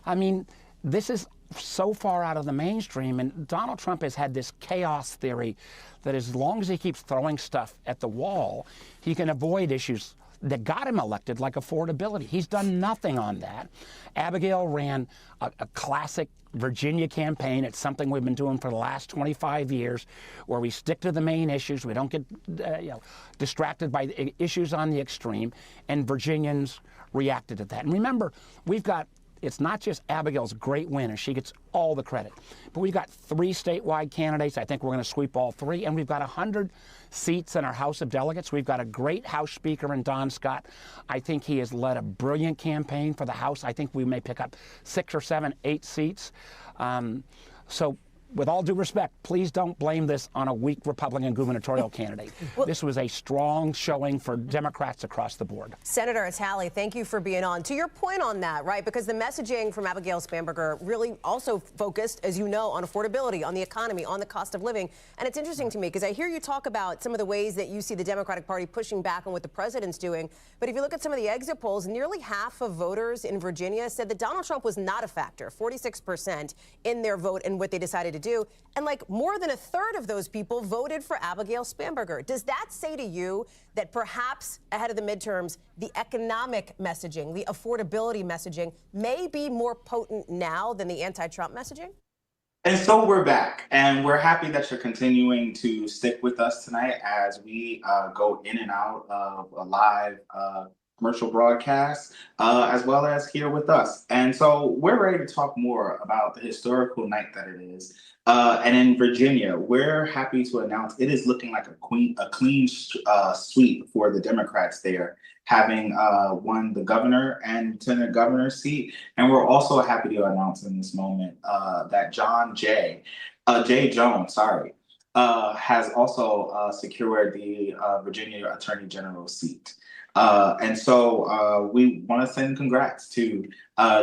I mean, this is so far out of the mainstream. And Donald Trump has had this chaos theory that as long as he keeps throwing stuff at the wall, he can avoid issues that got him elected, like affordability. He's done nothing on that. Abigail ran a classic Virginia campaign. It's something we've been doing for the last 25 years, where we stick to the main issues. We don't get distracted by the issues on the extreme, and Virginians reacted to that. And remember, it's not just Abigail's great win, and she gets all the credit, but we've got 3 statewide candidates. I think we're going to sweep all 3, and we've got 100 seats in our House of Delegates. We've got a great House Speaker in Don Scott. I think he has led a brilliant campaign for the House. I think we may pick up 6 or 7, 8 seats. So with all due respect, please don't blame this on a weak Republican gubernatorial candidate. This was a strong showing for Democrats across the board. Senator Hatali, thank you for being on. To your point on that, right, because the messaging from Abigail Spanberger really also focused, as you know, on affordability, on the economy, on the cost of living. And it's interesting to me because I hear you talk about some of the ways that you see the Democratic Party pushing back on what the president's doing. But if you look at some of the exit polls, nearly half of voters in Virginia said that Donald Trump was not a factor, 46% in their vote and what they decided to do. And like more than a third of those people voted for Abigail Spanberger. Does that say to you that perhaps ahead of the midterms, the economic messaging, the affordability messaging may be more potent now than the anti-Trump messaging? And so we're back, and we're happy that you're continuing to stick with us tonight as we go in and out of a live commercial broadcast, as well as here with us. And so we're ready to talk more about the historical night that it is. And in Virginia, we're happy to announce it is looking like a clean sweep for the Democrats there, having won the governor and lieutenant governor's seat. And we're also happy to announce in this moment that Jay Jones, has also secured the Virginia Attorney General seat. And so we want to send congrats to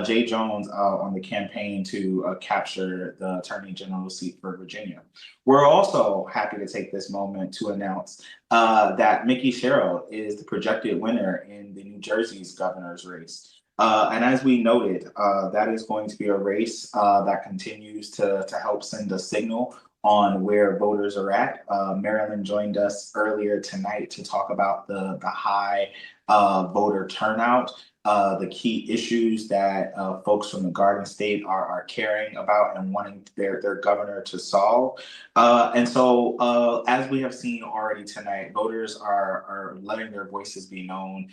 Jay Jones on the campaign to capture the Attorney General seat for Virginia. We're also happy to take this moment to announce that Mikie Sherrill is the projected winner in the New Jersey's governor's race. And as we noted, that is going to be a race that continues to help send a signal on where voters are at. Marilyn joined us earlier tonight to talk about the high voter turnout, the key issues that folks from the Garden State are caring about and wanting their governor to solve. And so as we have seen already tonight, voters are letting their voices be known.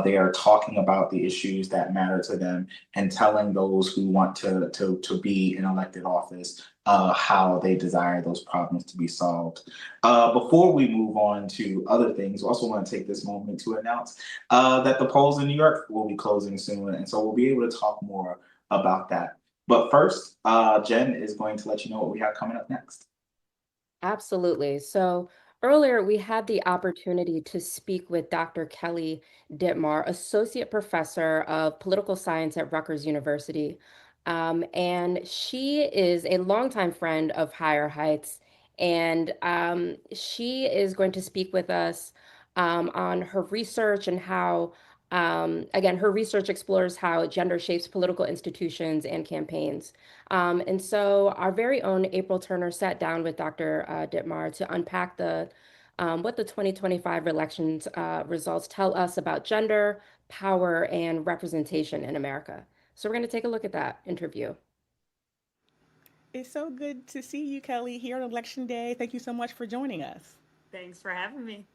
They are talking about the issues that matter to them and telling those who want to be in elected office how they desire those problems to be solved. Before we move on to other things, we also want to take this moment to announce that the polls in New York will be closing soon, and so we'll be able to talk more about that. But first, Jen is going to let you know what we have coming up next. Absolutely. So earlier we had the opportunity to speak with Dr. Kelly Dittmar, Associate Professor of Political Science at Rutgers University. And she is a longtime friend of Higher Heights, and she is going to speak with us on her research and how, again, her research explores how gender shapes political institutions and campaigns. And so our very own April Turner sat down with Dr. Dittmar to unpack what the 2025 elections results tell us about gender, power, and representation in America. So we're going to take a look at that interview. It's so good to see you, Kelly, here on Election Day. Thank you so much for joining us. Thanks for having me.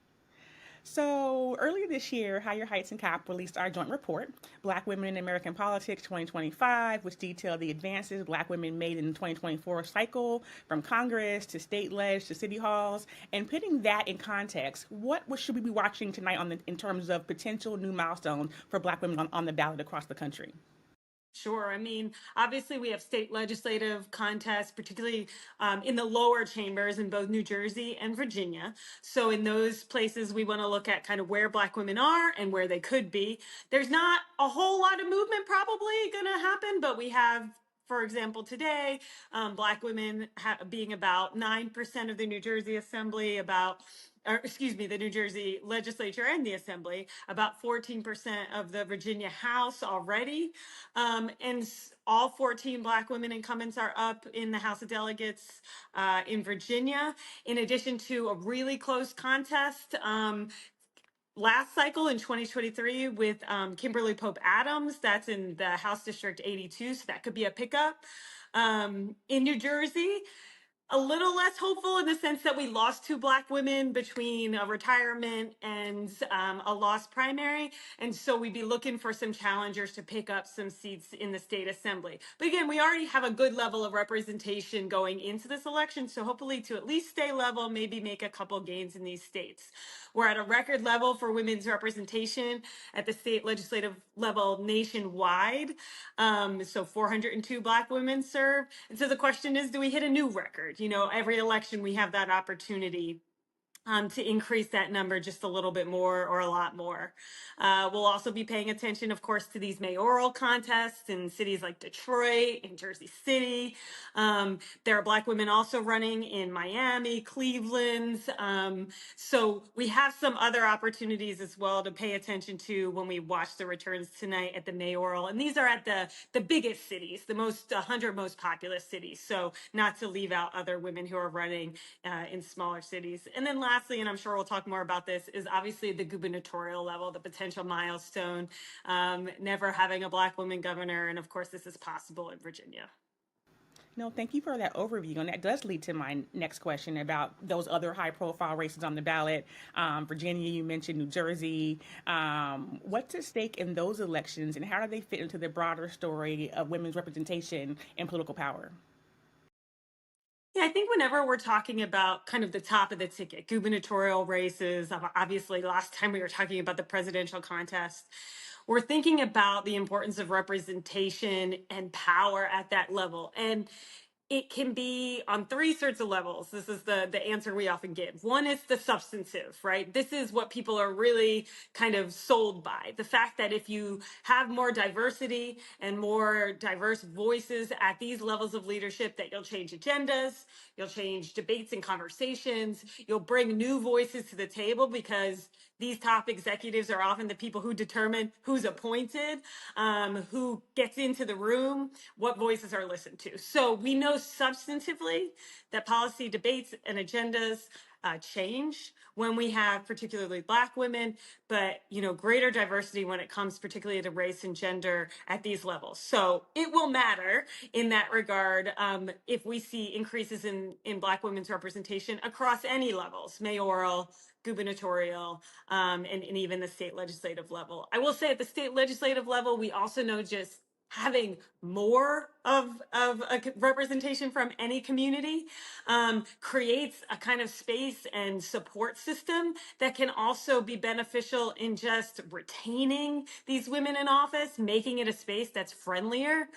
So earlier this year, Higher Heights and COP released our joint report, Black Women in American Politics 2025, which detailed the advances Black women made in the 2024 cycle, from Congress to state ledge to city halls. And putting that in context, what should we be watching tonight in terms of potential new milestones for Black women on the ballot across the country? Sure. I mean, obviously we have state legislative contests, particularly in the lower chambers in both New Jersey and Virginia. So in those places, we want to look at kind of where Black women are and where they could be. There's not a whole lot of movement probably going to happen, but we have, for example, today, Black women being about 9% of the New Jersey Assembly, about or excuse me, the New Jersey legislature and the assembly, about 14% of the Virginia House already. All 14 Black women incumbents are up in the House of Delegates in Virginia, in addition to a really close contest. Last cycle in 2023 with Kimberly Pope Adams, that's in the House District 82, so that could be a pickup. In New Jersey, a little less hopeful in the sense that we lost 2 Black women between a retirement and a lost primary. And so we'd be looking for some challengers to pick up some seats in the state assembly. But again, we already have a good level of representation going into this election. So hopefully to at least stay level, maybe make a couple gains in these states. We're at a record level for women's representation at the state legislative level nationwide. So 402 Black women serve. And so the question is, do we hit a new record? You know, every election we have that opportunity to increase that number just a little bit more or a lot more. We'll also be paying attention, of course, to these mayoral contests in cities like Detroit and Jersey City. There are Black women also running in Miami, Cleveland. So we have some other opportunities as well to pay attention to when we watch the returns tonight at the mayoral. And these are at the biggest cities, the 100 most populous cities. So not to leave out other women who are running in smaller cities. And then lastly, and I'm sure we'll talk more about this, is obviously the gubernatorial level, the potential milestone, never having a Black woman governor. And of course, this is possible in Virginia. No, thank you for that overview. And that does lead to my next question about those other high profile races on the ballot. Virginia, you mentioned New Jersey. What's at stake in those elections and how do they fit into the broader story of women's representation and political power? Yeah, I think whenever we're talking about kind of the top of the ticket, gubernatorial races, obviously last time we were talking about the presidential contest, we're thinking about the importance of representation and power at that level. And it can be on 3 sorts of levels. This is the answer we often give. One is the substantive, right? This is what people are really kind of sold by. The fact that if you have more diversity and more diverse voices at these levels of leadership, that you'll change agendas, you'll change debates and conversations, you'll bring new voices to the table because these top executives are often the people who determine who's appointed, who gets into the room, what voices are listened to. So we know substantively that policy debates and agendas change when we have particularly Black women, but greater diversity when it comes particularly to race and gender at these levels. So it will matter in that regard if we see increases in Black women's representation across any levels, mayoral, gubernatorial, and even the state legislative level. I will say at the state legislative level, we also know just having more of a representation from any community creates a kind of space and support system that can also be beneficial in just retaining these women in office, making it a space that's friendlier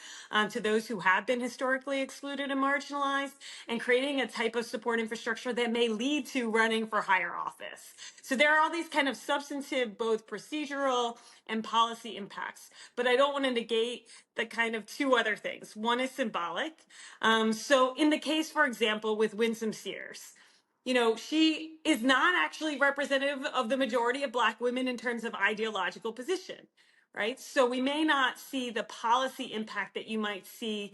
to those who have been historically excluded and marginalized, and creating a type of support infrastructure that may lead to running for higher office. So there are all these kind of substantive, both procedural and policy impacts, but I don't want to negate the kind of 2 other things. One is symbolic. So in the case, for example, with Winsome Sears, she is not actually representative of the majority of Black women in terms of ideological position, right? So we may not see the policy impact that you might see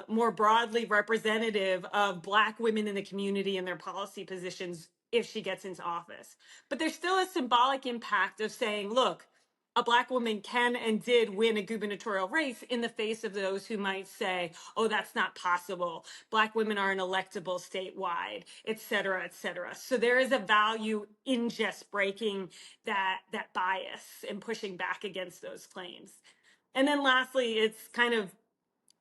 more broadly representative of Black women in the community and their policy positions if she gets into office. But there's still a symbolic impact of saying, look, a Black woman can and did win a gubernatorial race in the face of those who might say, oh, that's not possible. Black women are unelectable statewide, et cetera, et cetera. So there is a value in just breaking that bias and pushing back against those claims. And then lastly, it's kind of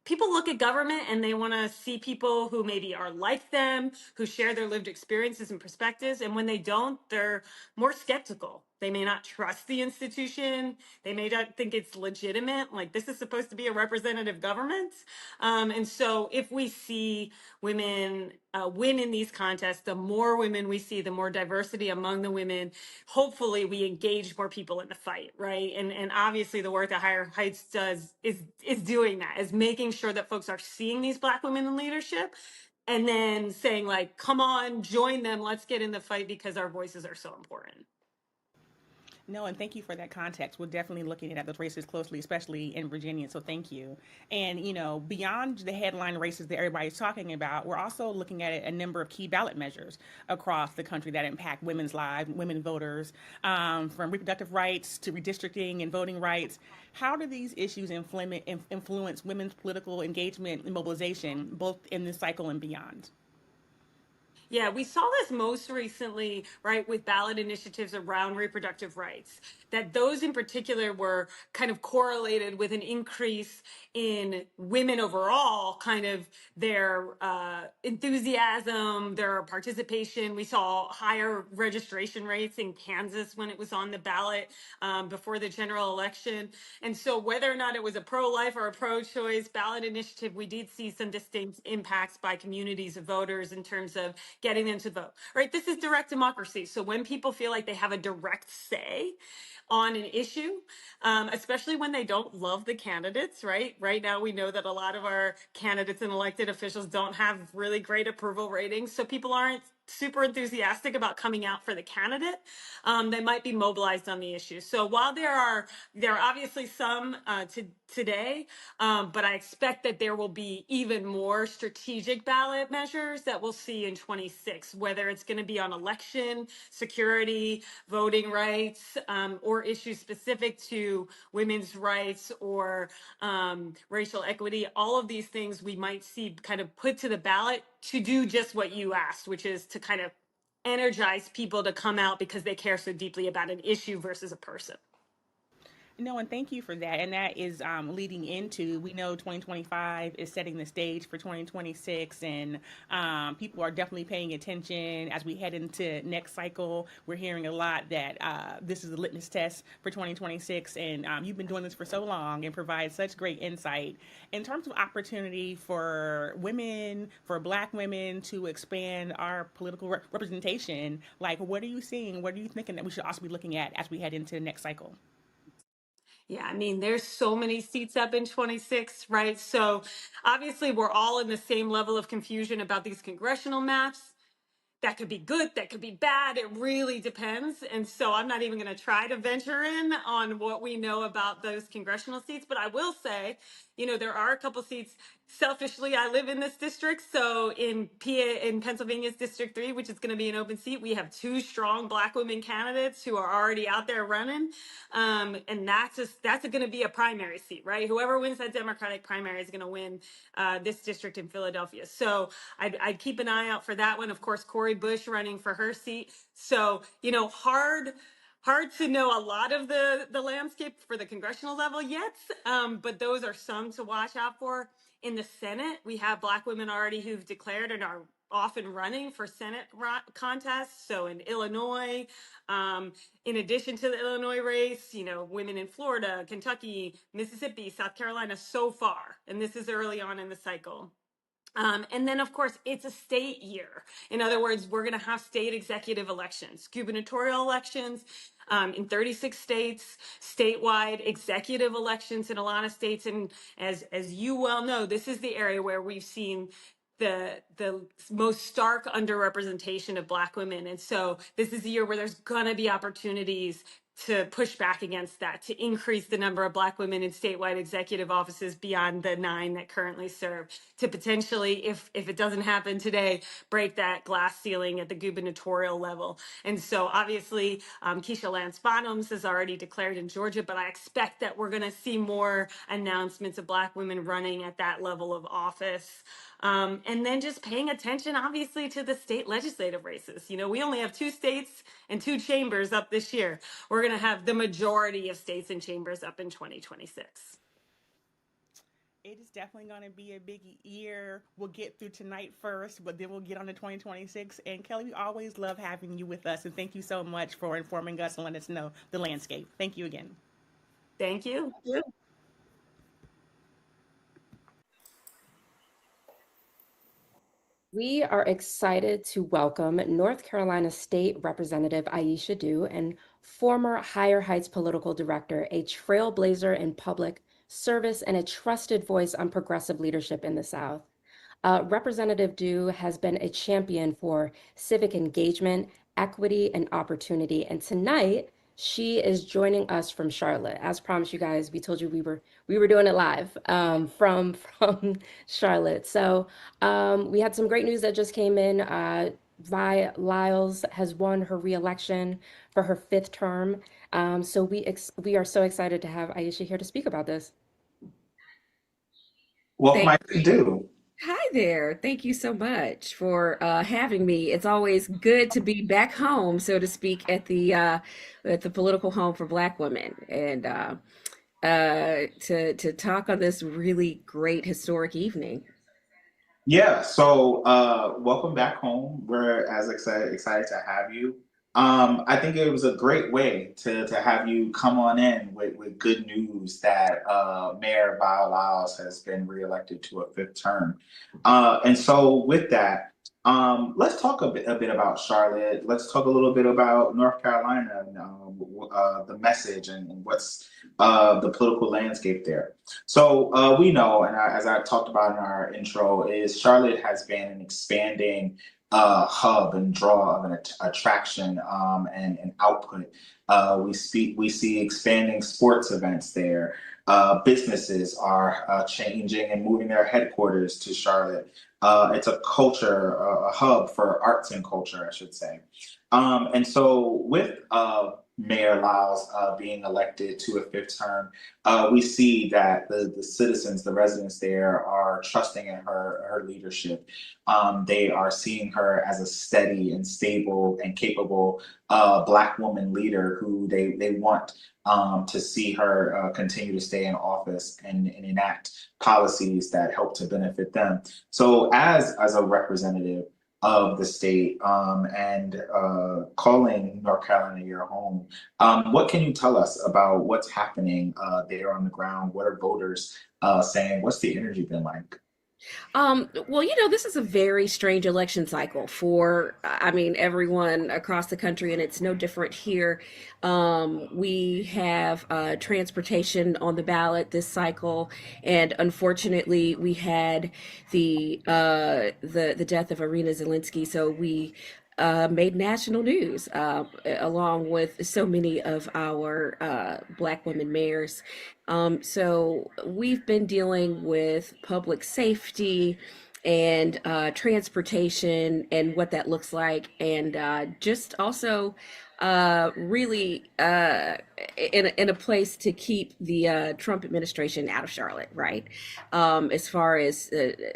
people look at government and they want to see people who maybe are like them, who share their lived experiences and perspectives. And when they don't, they're more skeptical. They may not trust the institution. They may not think it's legitimate. Like, this is supposed to be a representative government. And so if we see women win in these contests, the more women we see, the more diversity among the women, hopefully we engage more people in the fight, right? And obviously the work that Higher Heights does is doing that, is making sure that folks are seeing these Black women in leadership and then saying like, come on, join them, let's get in the fight because our voices are so important. No, and thank you for that context. We're definitely looking at those races closely, especially in Virginia. So thank you. And, you know, beyond the headline races that everybody's talking about, we're also looking at a number of key ballot measures across the country that impact women's lives, women voters, from reproductive rights to redistricting and voting rights. How do these issues influence women's political engagement and mobilization, both in this cycle and beyond? Yeah, we saw this most recently, right, with ballot initiatives around reproductive rights, that those in particular were kind of correlated with an increase in women overall, kind of their enthusiasm, their participation. We saw higher registration rates in Kansas when it was on the ballot before the general election. And so whether or not it was a pro-life or a pro-choice ballot initiative, we did see some distinct impacts by communities of voters in terms of getting them to vote, right? This is direct democracy. So when people feel like they have a direct say on an issue, especially when they don't love the candidates, right? Right now, we know that a lot of our candidates and elected officials don't have really great approval ratings. So people aren't super enthusiastic about coming out for the candidate. They might be mobilized on the issue. So while there are obviously some today, but I expect that there will be even more strategic ballot measures that we'll see in 26, whether it's going to be on election, security, voting rights, or issues specific to women's rights or racial equity. All of these things we might see kind of put to the ballot to do just what you asked, which is to kind of energize people to come out because they care so deeply about an issue versus a person. No, and thank you for that. And that is leading into, we know 2025 is setting the stage for 2026, and people are definitely paying attention as we head into next cycle. We're hearing a lot that this is a litmus test for 2026, and you've been doing this for so long and provide such great insight. In terms of opportunity for women, for Black women to expand our political representation, like what are you seeing? What are you thinking that we should also be looking at as we head into the next cycle? Yeah, I mean, there's so many seats up in 26, right? So obviously, we're all in the same level of confusion about these congressional maps. That could be good, that could be bad. It really depends. And so I'm not even going to try to venture in on what we know about those congressional seats. But I will say, you know, there are a couple seats. Selfishly, I live in this district. So in Pennsylvania's District 3, which is going to be an open seat, we have 2 strong Black women candidates who are already out there running. And that's going to be a primary seat, right? Whoever wins that Democratic primary is going to win this district in Philadelphia. So I'd keep an eye out for that one. Of course, Cori Bush running for her seat. So, you know, hard to know a lot of the landscape for the congressional level yet, but those are some to watch out for. In the Senate, we have Black women already who've declared and are often running for Senate contests. So in Illinois, in addition to the Illinois race, you know, women in Florida, Kentucky, Mississippi, South Carolina so far, and this is early on in the cycle. And then, of course, it's a state year. In other words, we're going to have state executive elections, gubernatorial elections in 36 states, statewide executive elections in a lot of states. And as you well know, this is the area where we've seen the most stark underrepresentation of Black women. And so this is a year where there's going to be opportunities to push back against that, to increase the number of Black women in statewide executive offices beyond the 9 that currently serve, to potentially, if it doesn't happen today, break that glass ceiling at the gubernatorial level. And so obviously, Keisha Lance Bottoms has already declared in Georgia, but I expect that we're gonna see more announcements of Black women running at that level of office. And then just paying attention, obviously, to the state legislative races. You know, we only have 2 states and 2 chambers up this year. We're going to have the majority of states and chambers up in 2026. It is definitely going to be a big year. We'll get through tonight first, but then we'll get on to 2026. And Kelly, we always love having you with us. And thank you so much for informing us and letting us know the landscape. Thank you again. Thank you. We are excited to welcome North Carolina State Representative Aisha Dew and former Higher Heights Political Director, a trailblazer in public service and a trusted voice on progressive leadership in the South. Representative Dew has been a champion for civic engagement, equity, and opportunity. And tonight, she is joining us from Charlotte. As promised, you guys, we told you we were doing it live from Charlotte. So we had some great news that just came in. Vi Lyles has won her reelection for her 5th term. So we are so excited to have Aisha here to speak about this. Welcome, Aisha Dew. Hi there. Thank you so much for having me. It's always good to be back home, so to speak, at the political home for Black women, and to talk on this really great historic evening. Yeah, so welcome back home. We're as excited to have you. I think it was a great way to have you come on in with good news that Mayor Vi Lyles has been reelected to a 5th term. And so with that, let's talk a bit about Charlotte. Let's talk a little bit about North Carolina and the message and what's the political landscape there. So we know, and as I talked about in our intro, is Charlotte has been an expanding hub and draw of an attraction and output. We see expanding sports events there. Businesses are changing and moving their headquarters to Charlotte. It's a culture, a hub for arts and culture, I should say. And so with Mayor Lyles being elected to a 5th term, we see that the citizens, the residents there are trusting in her leadership. They are seeing her as a steady and stable and capable Black woman leader who they want to see her continue to stay in office and enact policies that help to benefit them. So as a representative of the state and calling North Carolina your home, what can you tell us about what's happening there on the ground? What are voters saying? What's the energy been like? Well, this is a very strange election cycle for, everyone across the country, and it's no different here. We have transportation on the ballot this cycle, and unfortunately, we had the death of Irina Zelensky, so we made national news along with so many of our Black women mayors. So we've been dealing with public safety and transportation and what that looks like, and just also really in a place to keep the Trump administration out of Charlotte, right? As far as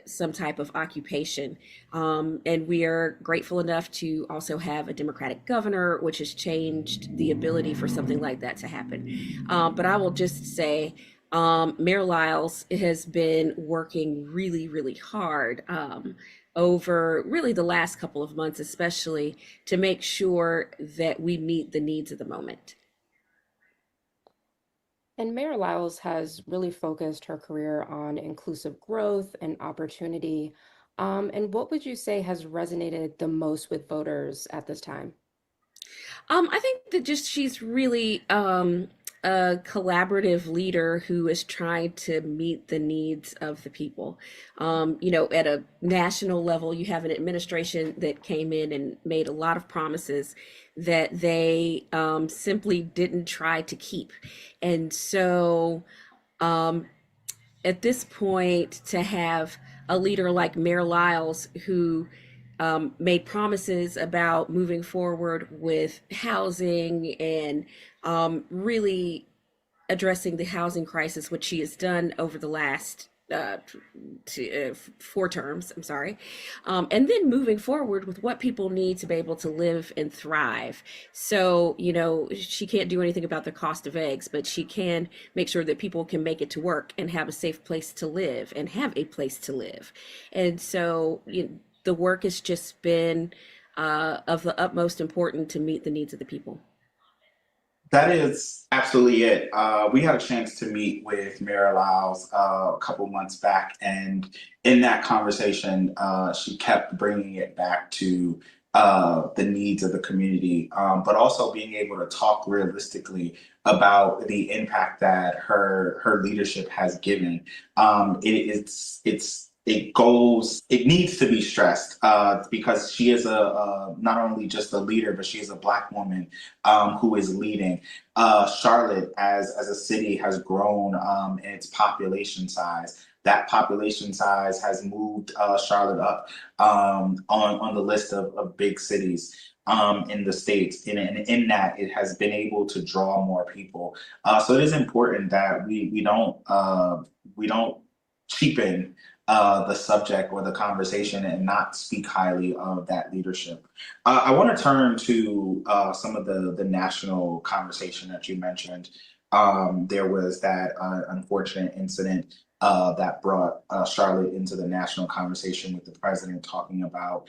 some type of occupation. And we are grateful enough to also have a Democratic governor, which has changed the ability for something like that to happen. But I will just say, Mayor Lyles has been working really, really hard over really the last couple of months, especially to make sure that we meet the needs of the moment. And Mayor Lyles has really focused her career on inclusive growth and opportunity. And what would you say has resonated the most with voters at this time? I think that just she's really a collaborative leader who is trying to meet the needs of the people. At a national level, you have an administration that came in and made a lot of promises that they simply didn't try to keep. And so at this point, to have a leader like Mayor Lyles who made promises about moving forward with housing and really addressing the housing crisis, which she has done over the last 4 terms, and then moving forward with what people need to be able to live and thrive. So, she can't do anything about the cost of eggs, but she can make sure that people can make it to work and have a safe place to live and have a place to live. And so, the work has just been of the utmost importance to meet the needs of the people. That is absolutely it. We had a chance to meet with Mayor Lyles a couple months back, and in that conversation, she kept bringing it back to the needs of the community, but also being able to talk realistically about the impact that her leadership has given. It's it needs to be stressed because she is not only just a leader, but she is a Black woman who is leading. Charlotte, as a city, has grown in its population size. That population size has moved Charlotte up on the list of big cities in the States. And in that, it has been able to draw more people. So it is important that we don't cheapen the subject or the conversation and not speak highly of that leadership. I want to turn to some of the national conversation that you mentioned. There was that unfortunate incident that brought Charlotte into the national conversation with the president talking about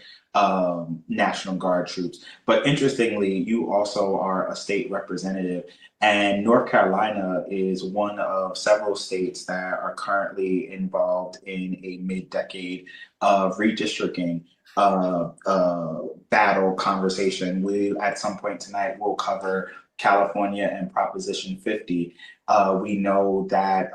National Guard troops. But interestingly, you also are a state representative, and North Carolina is one of several states that are currently involved in a mid-decade redistricting battle conversation. We, at some point tonight, will cover California and Proposition 50. We know that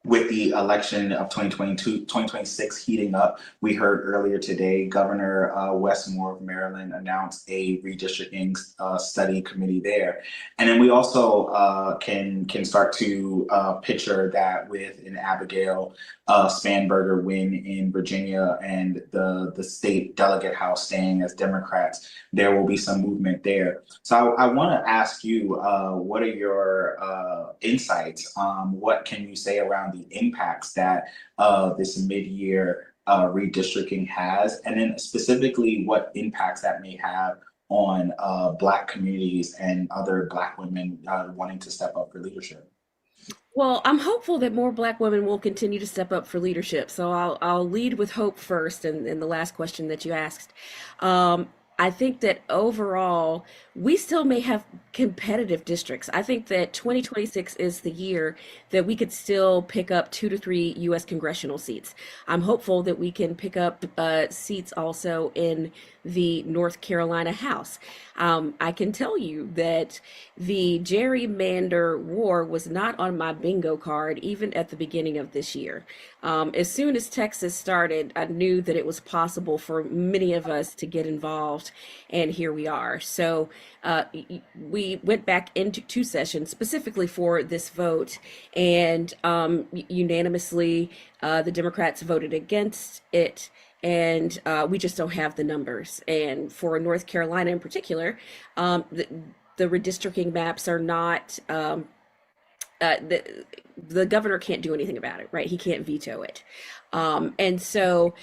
with the election of 2026 heating up, we heard earlier today, Governor Wes Moore of Maryland announced a redistricting study committee there. And then we also can start to picture that with an Abigail Spanberger win in Virginia and the state delegate house staying as Democrats, there will be some movement there. So I want to ask you, what are your insights? What can you say around the impacts that this mid-year redistricting has, and then specifically what impacts that may have on Black communities and other Black women wanting to step up for leadership? Well, I'm hopeful that more Black women will continue to step up for leadership. So I'll lead with hope first, and the last question that you asked. I think that overall, we still may have competitive districts. I think that 2026 is the year that we could still pick up 2 to 3 U.S. congressional seats. I'm hopeful that we can pick up seats also in the North Carolina House. I can tell you that the gerrymander war was not on my bingo card even at the beginning of this year. As soon as Texas started, I knew that it was possible for many of us to get involved, and here we are. So we went back into 2 sessions specifically for this vote, and unanimously the Democrats voted against it. And we just don't have the numbers. And for North Carolina in particular, the redistricting maps are not, the governor can't do anything about it, right? He can't veto it. And so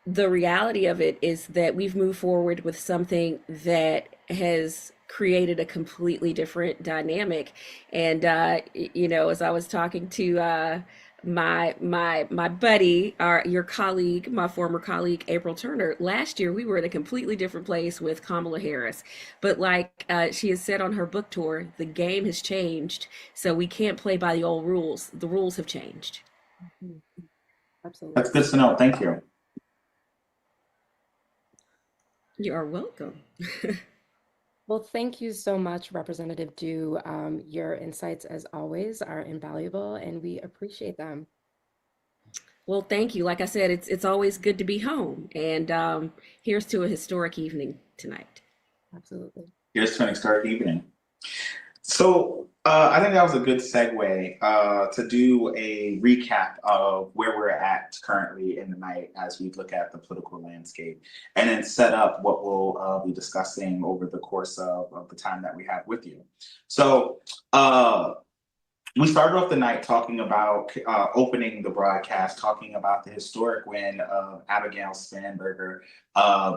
the reality of it is that we've moved forward with something that has created a completely different dynamic. And, as I was talking to my buddy, your colleague, my former colleague, April Turner, last year we were in a completely different place with Kamala Harris. But like she has said on her book tour, the game has changed. So we can't play by the old rules. The rules have changed. Absolutely. That's good to know. Thank you. You are welcome. Well, thank you so much, Representative Dew. Your insights, as always, are invaluable, and we appreciate them. Well, thank you. Like I said, it's always good to be home, and here's to a historic evening tonight. Absolutely. Here's to an historic evening. So I think that was a good segue to do a recap of where we're at currently in the night as we look at the political landscape, and then set up what we'll be discussing over the course of the time that we have with you. So we started off the night talking about opening the broadcast, talking about the historic win of Abigail Spanberger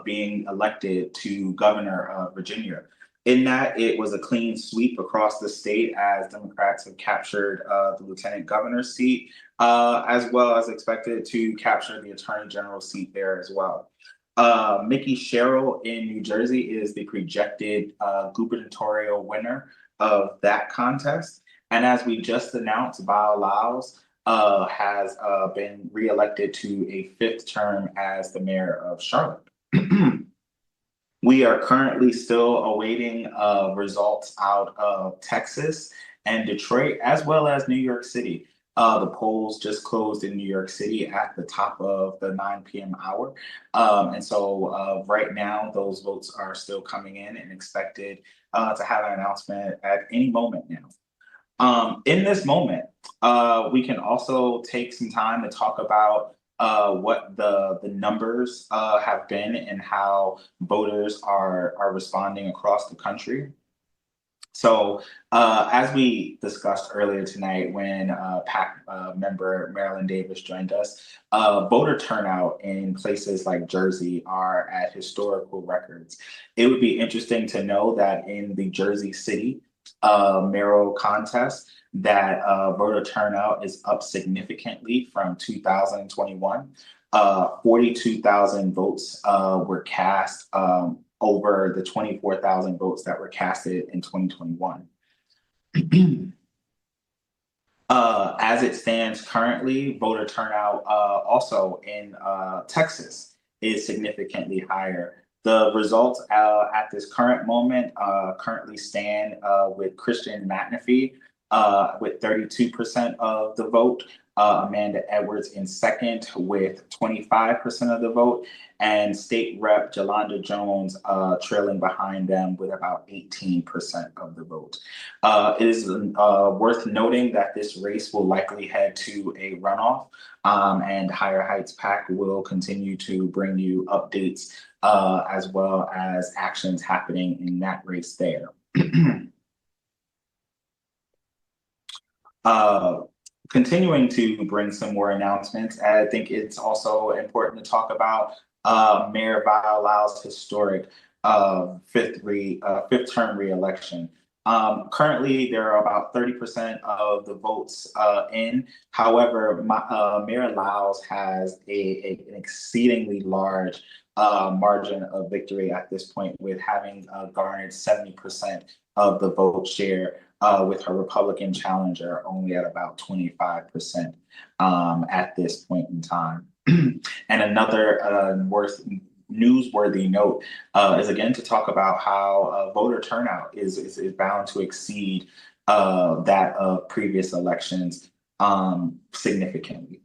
being elected to governor of Virginia. In that, it was a clean sweep across the state as Democrats have captured the lieutenant governor's seat, as well as expected to capture the attorney general seat there as well. Mikie Sherrill in New Jersey is the projected gubernatorial winner of that contest. And as we just announced, Bao Laos has been reelected to a 5th term as the mayor of Charlotte. We are currently still awaiting results out of Texas and Detroit, as well as New York City. The polls just closed in New York City at the top of the 9 p.m. hour. And so right now, those votes are still coming in and expected to have an announcement at any moment now. In this moment, we can also take some time to talk about what the numbers have been and how voters are responding across the country. So as we discussed earlier tonight when PAC member Marilyn Davis joined us, voter turnout in places like Jersey are at historical records. It would be interesting to know that in the Jersey City mayoral contest, that voter turnout is up significantly from 2021. 42,000 votes were cast over the 24,000 votes that were casted in 2021. As it stands currently, voter turnout also in Texas is significantly higher. The results at this current moment currently stand with Christian McAfee with 32% of the vote, Amanda Edwards in second with 25% of the vote, and State Rep Jolanda Jones trailing behind them with about 18% of the vote. It is worth noting that this race will likely head to a runoff, and Higher Heights PAC will continue to bring you updates as well as actions happening in that race there. Continuing to bring some more announcements, I think it's also important to talk about Mayor Bialal's historic fifth term re-election. Currently, there are about 30% of the votes in. However, Mayor Lyles has an exceedingly large margin of victory at this point, with having garnered 70% of the vote share, with her Republican challenger only at about 25% at this point in time. And another newsworthy note is again to talk about how voter turnout is bound to exceed that of previous elections significantly.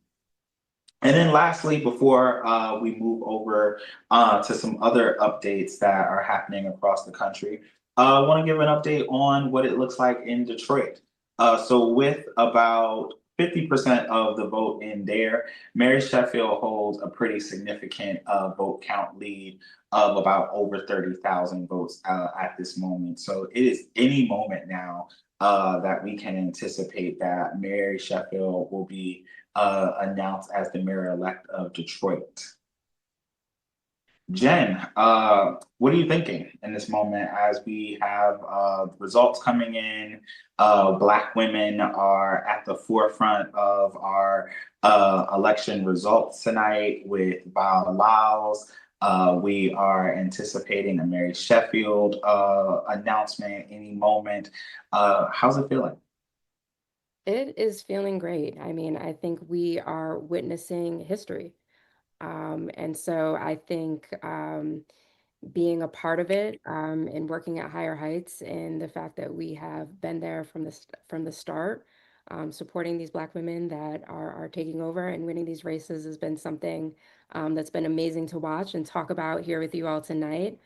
And then lastly, before we move over to some other updates that are happening across the country, I want to give an update on what it looks like in Detroit. So with about 50% of the vote in there, Mary Sheffield holds a pretty significant vote count lead of about over 30,000 votes at this moment. So it is any moment now that we can anticipate that Mary Sheffield will be announced as the mayor-elect of Detroit. Jen, what are you thinking in this moment as we have results coming in? Black women are at the forefront of our election results tonight with Val Lyles. We are anticipating a Mary Sheffield announcement any moment. How's it feeling? It is feeling great. I mean, I think we are witnessing history. And so I think being a part of it and working at Higher Heights, and the fact that we have been there from the start, supporting these Black women that are taking over and winning these races, has been something that's been amazing to watch and talk about here with you all tonight.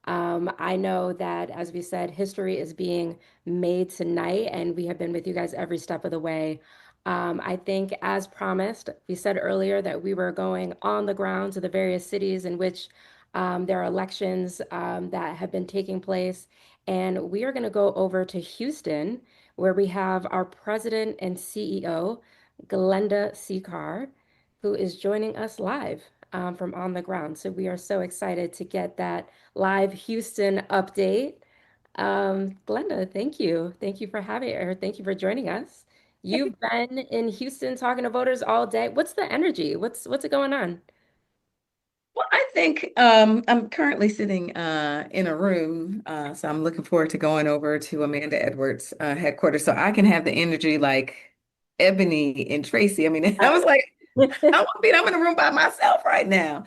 I know that, as we said, history is being made tonight, and we have been with you guys every step of the way. I think, as promised, we said earlier that we were going on the ground to the various cities in which there are elections that have been taking place. And we are going to go over to Houston, where we have our president and CEO, Glenda Seacard, who is joining us live from on the ground. So we are so excited to get that live Houston update. Glenda, thank you. Thank you for having her. Thank you for joining us. You've been in Houston talking to voters all day. What's the energy? What's it going on? Well, I think I'm currently sitting in a room, so I'm looking forward to going over to Amanda Edwards' headquarters, so I can have the energy like Ebony and Tracy. I mean, I was like, I'm in a room by myself right now.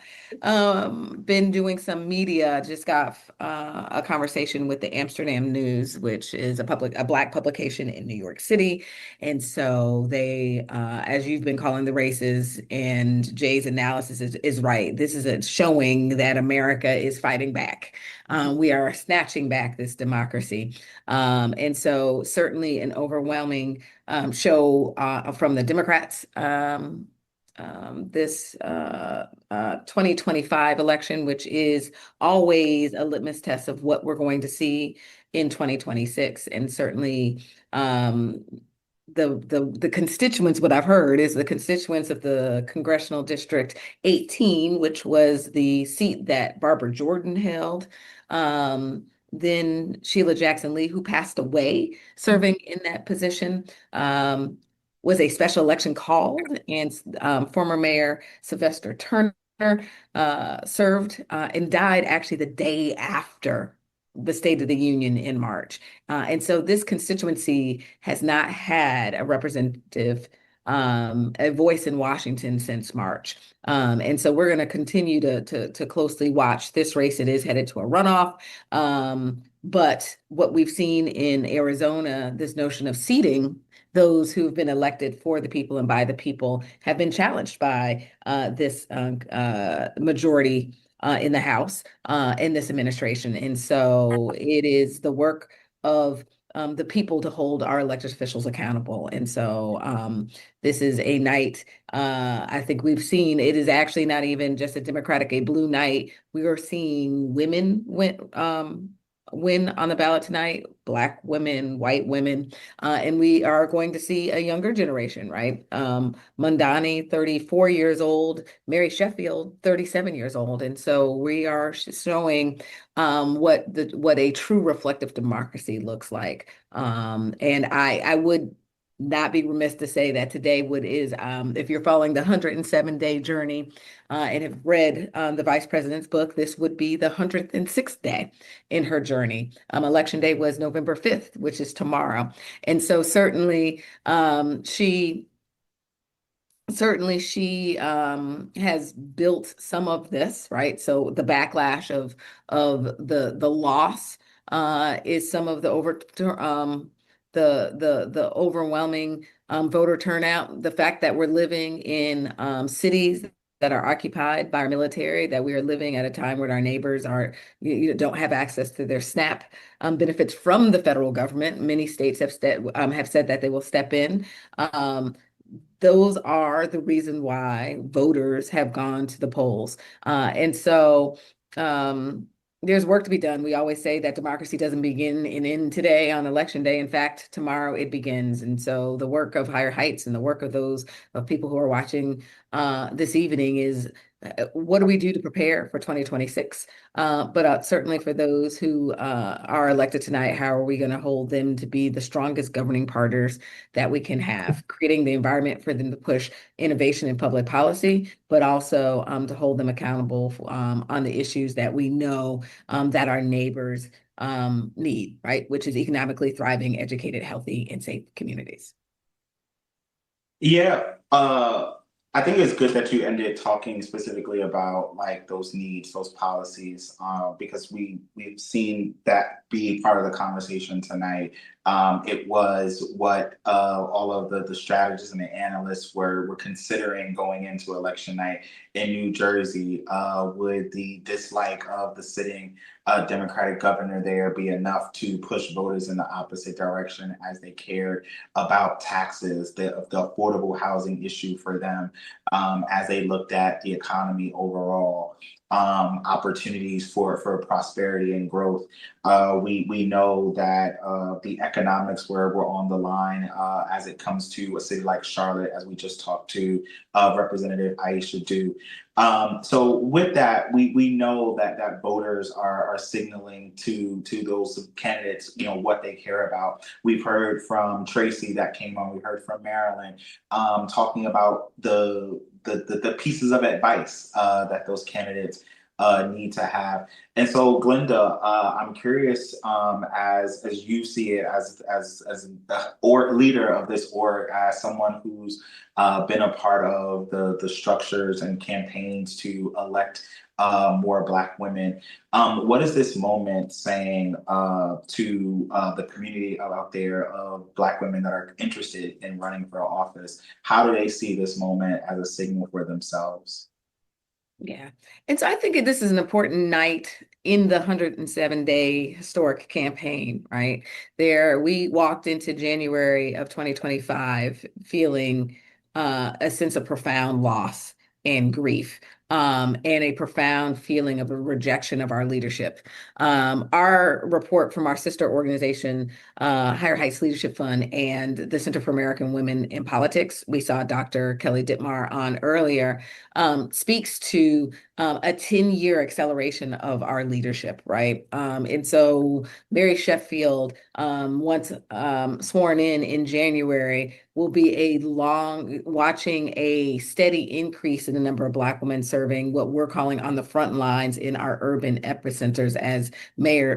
Been doing some media. Just got a conversation with the Amsterdam News, which is a Black publication in New York City, and so they, as you've been calling the races, and Jay's analysis is right. This is showing that America is fighting back. We are snatching back this democracy, and so certainly an overwhelming show from the Democrats. This 2025 election, which is always a litmus test of what we're going to see in 2026. And certainly the constituents, what I've heard is the constituents of the Congressional District 18, which was the seat that Barbara Jordan held. Then Sheila Jackson Lee, who passed away serving in that position, was a special election called, and former Mayor Sylvester Turner served and died actually the day after the State of the Union in March. And so this constituency has not had a representative, a voice in Washington since March. And so we're going to continue to closely watch this race. It is headed to a runoff. But what we've seen in Arizona, this notion of seating those who've been elected for the people and by the people, have been challenged by this majority in the House in this administration. And so it is the work of the people to hold our elected officials accountable. And so this is a night, I think we've seen, it is actually not even just a Democratic, a blue night. We are seeing women win on the ballot tonight, Black women, white women, and we are going to see a younger generation, right? Mondani, 34 years old, Mary Sheffield, 37 years old. And so we are showing what a true reflective democracy looks like. And I would not be remiss to say that today is, if you're following the 107-day journey and have read the Vice President's book, this would be the 106th day in her journey. Election Day was November 5th, which is tomorrow. And so certainly she has built some of this, right? So the backlash of the loss is some of the overwhelming voter turnout, the fact that we're living in cities that are occupied by our military, that we are living at a time where our neighbors don't have access to their SNAP benefits from the federal government. Many states have said that they will step in. Those are the reason why voters have gone to the polls. And so there's work to be done. We always say that democracy doesn't begin and end today on election day. In fact, tomorrow it begins. And so the work of Higher Heights and the work of people who are watching this evening is, what do we do to prepare for 2026? But certainly for those who are elected tonight, how are we going to hold them to be the strongest governing partners that we can have, creating the environment for them to push innovation in public policy, but also to hold them accountable on the issues that we know that our neighbors need, right? Which is economically thriving, educated, healthy, and safe communities. Yeah, I think it's good that you ended talking specifically about like those needs, those policies, because we've seen that be part of the conversation tonight. It was what all of the strategists and the analysts were considering going into election night in New Jersey. Would the dislike of the sitting Democratic governor there be enough to push voters in the opposite direction as they cared about taxes, the affordable housing issue for them, as they looked at the economy overall, opportunities for prosperity and growth? We know that the economics were on the line as it comes to a city like Charlotte, as we just talked to Representative Aisha Due. So with that, we know that voters are signaling to those candidates, what they care about. We've heard from Tracy that came on. We heard from Marilyn talking about the pieces of advice that those candidates need to have. And so, Glenda, I'm curious, as you see it, as the org leader of this org, as someone who's been a part of the structures and campaigns to elect more Black women. What is this moment saying to the community out there of Black women that are interested in running for office? How do they see this moment as a signal for themselves? Yeah. And so I think this is an important night in the 107-day historic campaign, right? We walked into January of 2025 feeling a sense of profound loss and grief, and a profound feeling of a rejection of our leadership. Our report from our sister organization, Higher Heights Leadership Fund and the Center for American Women in Politics, we saw Dr. Kelly Dittmar on earlier, speaks to a 10-year acceleration of our leadership, right? And so Mary Sheffield, once sworn in January, will be watching a steady increase in the number of Black women serving what we're calling on the front lines in our urban epicenters as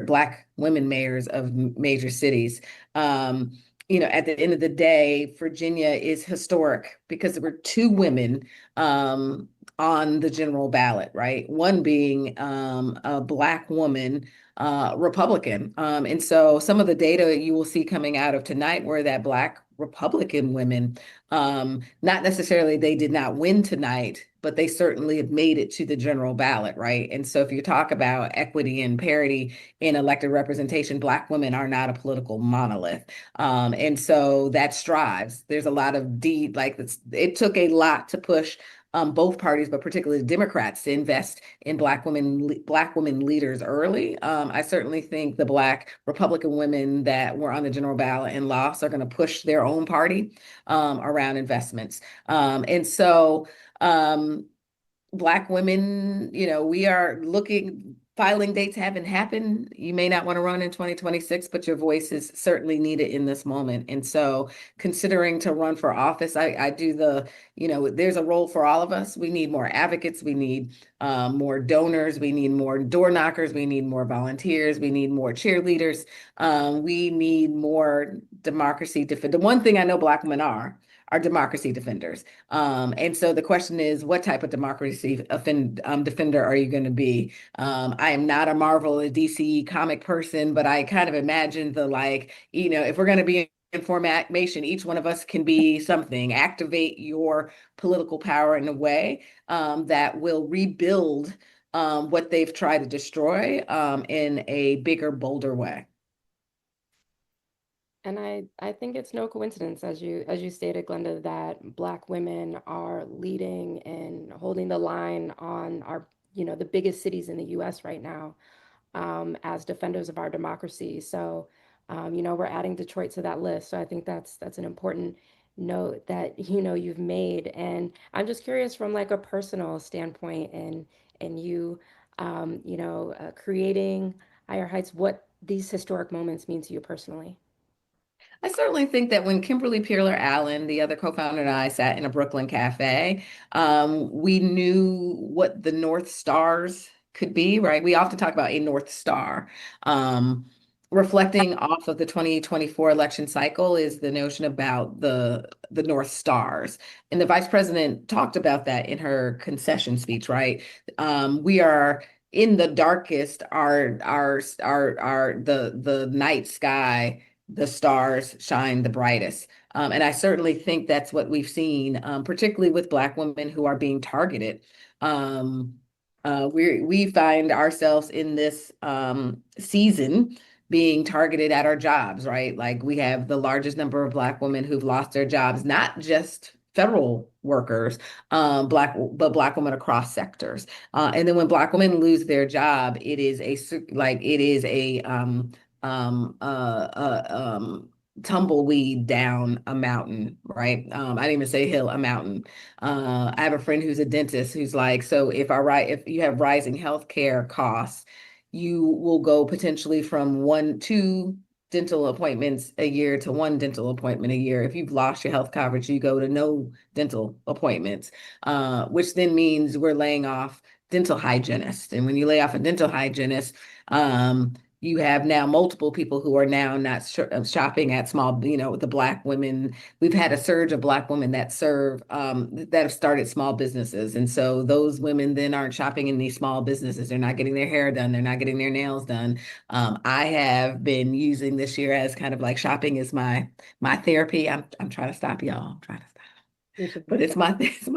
Black women mayors of major cities. At the end of the day, Virginia is historic because there were 2 women on the general ballot, right? One being a Black woman Republican. And so some of the data you will see coming out of tonight were that Black Republican women, not necessarily they did not win tonight, but they certainly have made it to the general ballot, right? And so if you talk about equity and parity in elected representation, Black women are not a political monolith. And so that strives. There's a lot of it took a lot to push both parties, but particularly Democrats, to invest in Black women leaders early. I certainly think the Black Republican women that were on the general ballot and lost are going to push their own party around investments. And so Black women, we are filing dates haven't happened. You may not want to run in 2026, but your voice is certainly needed in this moment. And so considering to run for office, I do there's a role for all of us. We need more advocates. We need more donors. We need more door knockers. We need more volunteers. We need more cheerleaders. We need more democracy defenders. The one thing I know Black women are democracy defenders. And so the question is, what type of democracy defender are you going to be? I am not a Marvel or DC comic person, but I kind of imagine if we're going to be in formation, each one of us can be something. Activate your political power in a way that will rebuild what they've tried to destroy in a bigger, bolder way. And I think it's no coincidence, as you stated, Glenda, that Black women are leading and holding the line on our, the biggest cities in the U.S. right now, as defenders of our democracy. So, we're adding Detroit to that list. So I think that's an important note that you've made. And I'm just curious from like a personal standpoint, and you, creating Higher Heights, what these historic moments mean to you personally. I certainly think that when Kimberly Peeler Allen, the other co-founder, and I sat in a Brooklyn cafe, we knew what the North Stars could be, right? We often talk about a North Star. Reflecting off of the 2024 election cycle is the notion about the North Stars. And the vice president talked about that in her concession speech, right? We are in the darkest, the night sky, the stars shine the brightest. And I certainly think that's what we've seen, particularly with Black women who are being targeted. We find ourselves in this season being targeted at our jobs, right? Like we have the largest number of Black women who've lost their jobs, not just federal workers, but Black women across sectors. And then when Black women lose their job, it is a tumbleweed down a mountain, right? I didn't even say hill, a mountain. I have a friend who's a dentist who's like, so if you have rising healthcare costs, you will go potentially from 2 dental appointments a year to 1 dental appointment a year. If you've lost your health coverage, you go to no dental appointments, which then means we're laying off dental hygienist. And when you lay off a dental hygienist, you have now multiple people who are now not shopping at small, you know, the Black women. We've had a surge of Black women that serve, that have started small businesses. And so those women then aren't shopping in these small businesses. They're not getting their hair done. They're not getting their nails done. I have been using this year as kind of like shopping is my therapy. I'm trying to stop y'all. I'm trying to stop. But it's my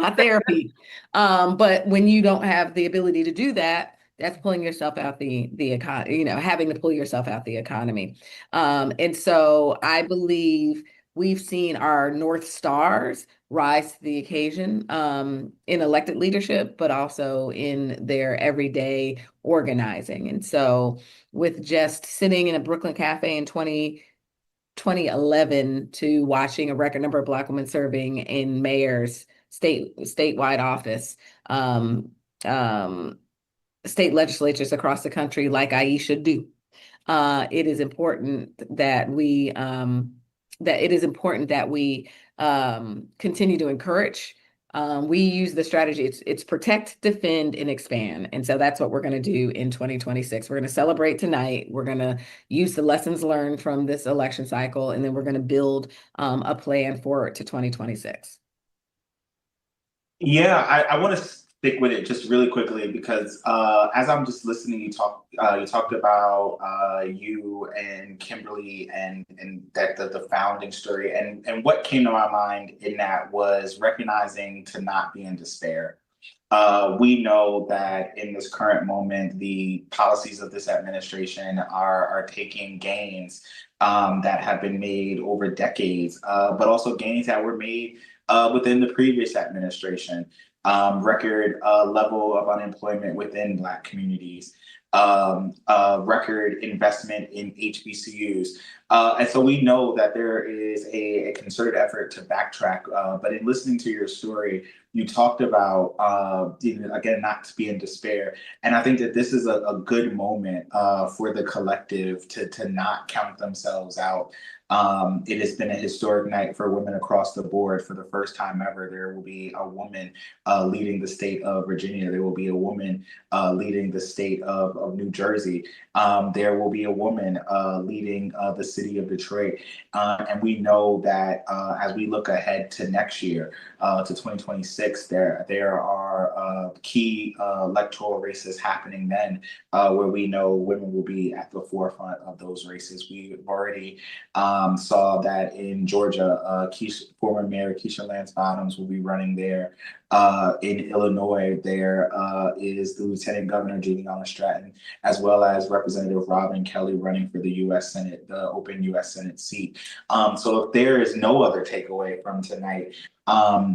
therapy. But when you don't have the ability to do that, that's pulling yourself out the economy, you know, having to pull yourself out the economy. And so I believe we've seen our North Stars rise to the occasion in elected leadership, but also in their everyday organizing. And so with just sitting in a Brooklyn cafe in 2011 to watching a record number of Black women serving in mayor's statewide office, state legislatures across the country like Aisha do. It is important that we continue to encourage. We use the strategy, it's protect, defend, and expand. And so that's what we're going to do in 2026. We're going to celebrate tonight. We're going to use the lessons learned from this election cycle, and then we're going to build a plan forward to 2026. Yeah, I want to stick with it just really quickly because as I'm just listening, you talked about you and Kimberly and that the founding story, and what came to my mind in that was recognizing to not be in despair. We know that in this current moment, the policies of this administration are taking gains that have been made over decades, but also gains that were made within the previous administration. Record level of unemployment within Black communities, record investment in HBCUs. And so we know that there is a concerted effort to backtrack, but in listening to your story, you talked about, again, not to be in despair. And I think that this is a good moment for the collective to not count themselves out. It has been a historic night for women across the board. For the first time ever, there will be a woman leading the state of Virginia. There will be a woman leading the state of New Jersey. There will be a woman leading the city of Detroit. And we know that as we look ahead to next year, to 2026, there are key electoral races happening then, where we know women will be at the forefront of those races. We've already saw that in Georgia, former Mayor Keisha Lance Bottoms will be running there. In Illinois, there is the Lieutenant Governor Juliana Stratton, as well as Representative Robin Kelly running for the U.S. Senate, the open U.S. Senate seat. So if there is no other takeaway from tonight,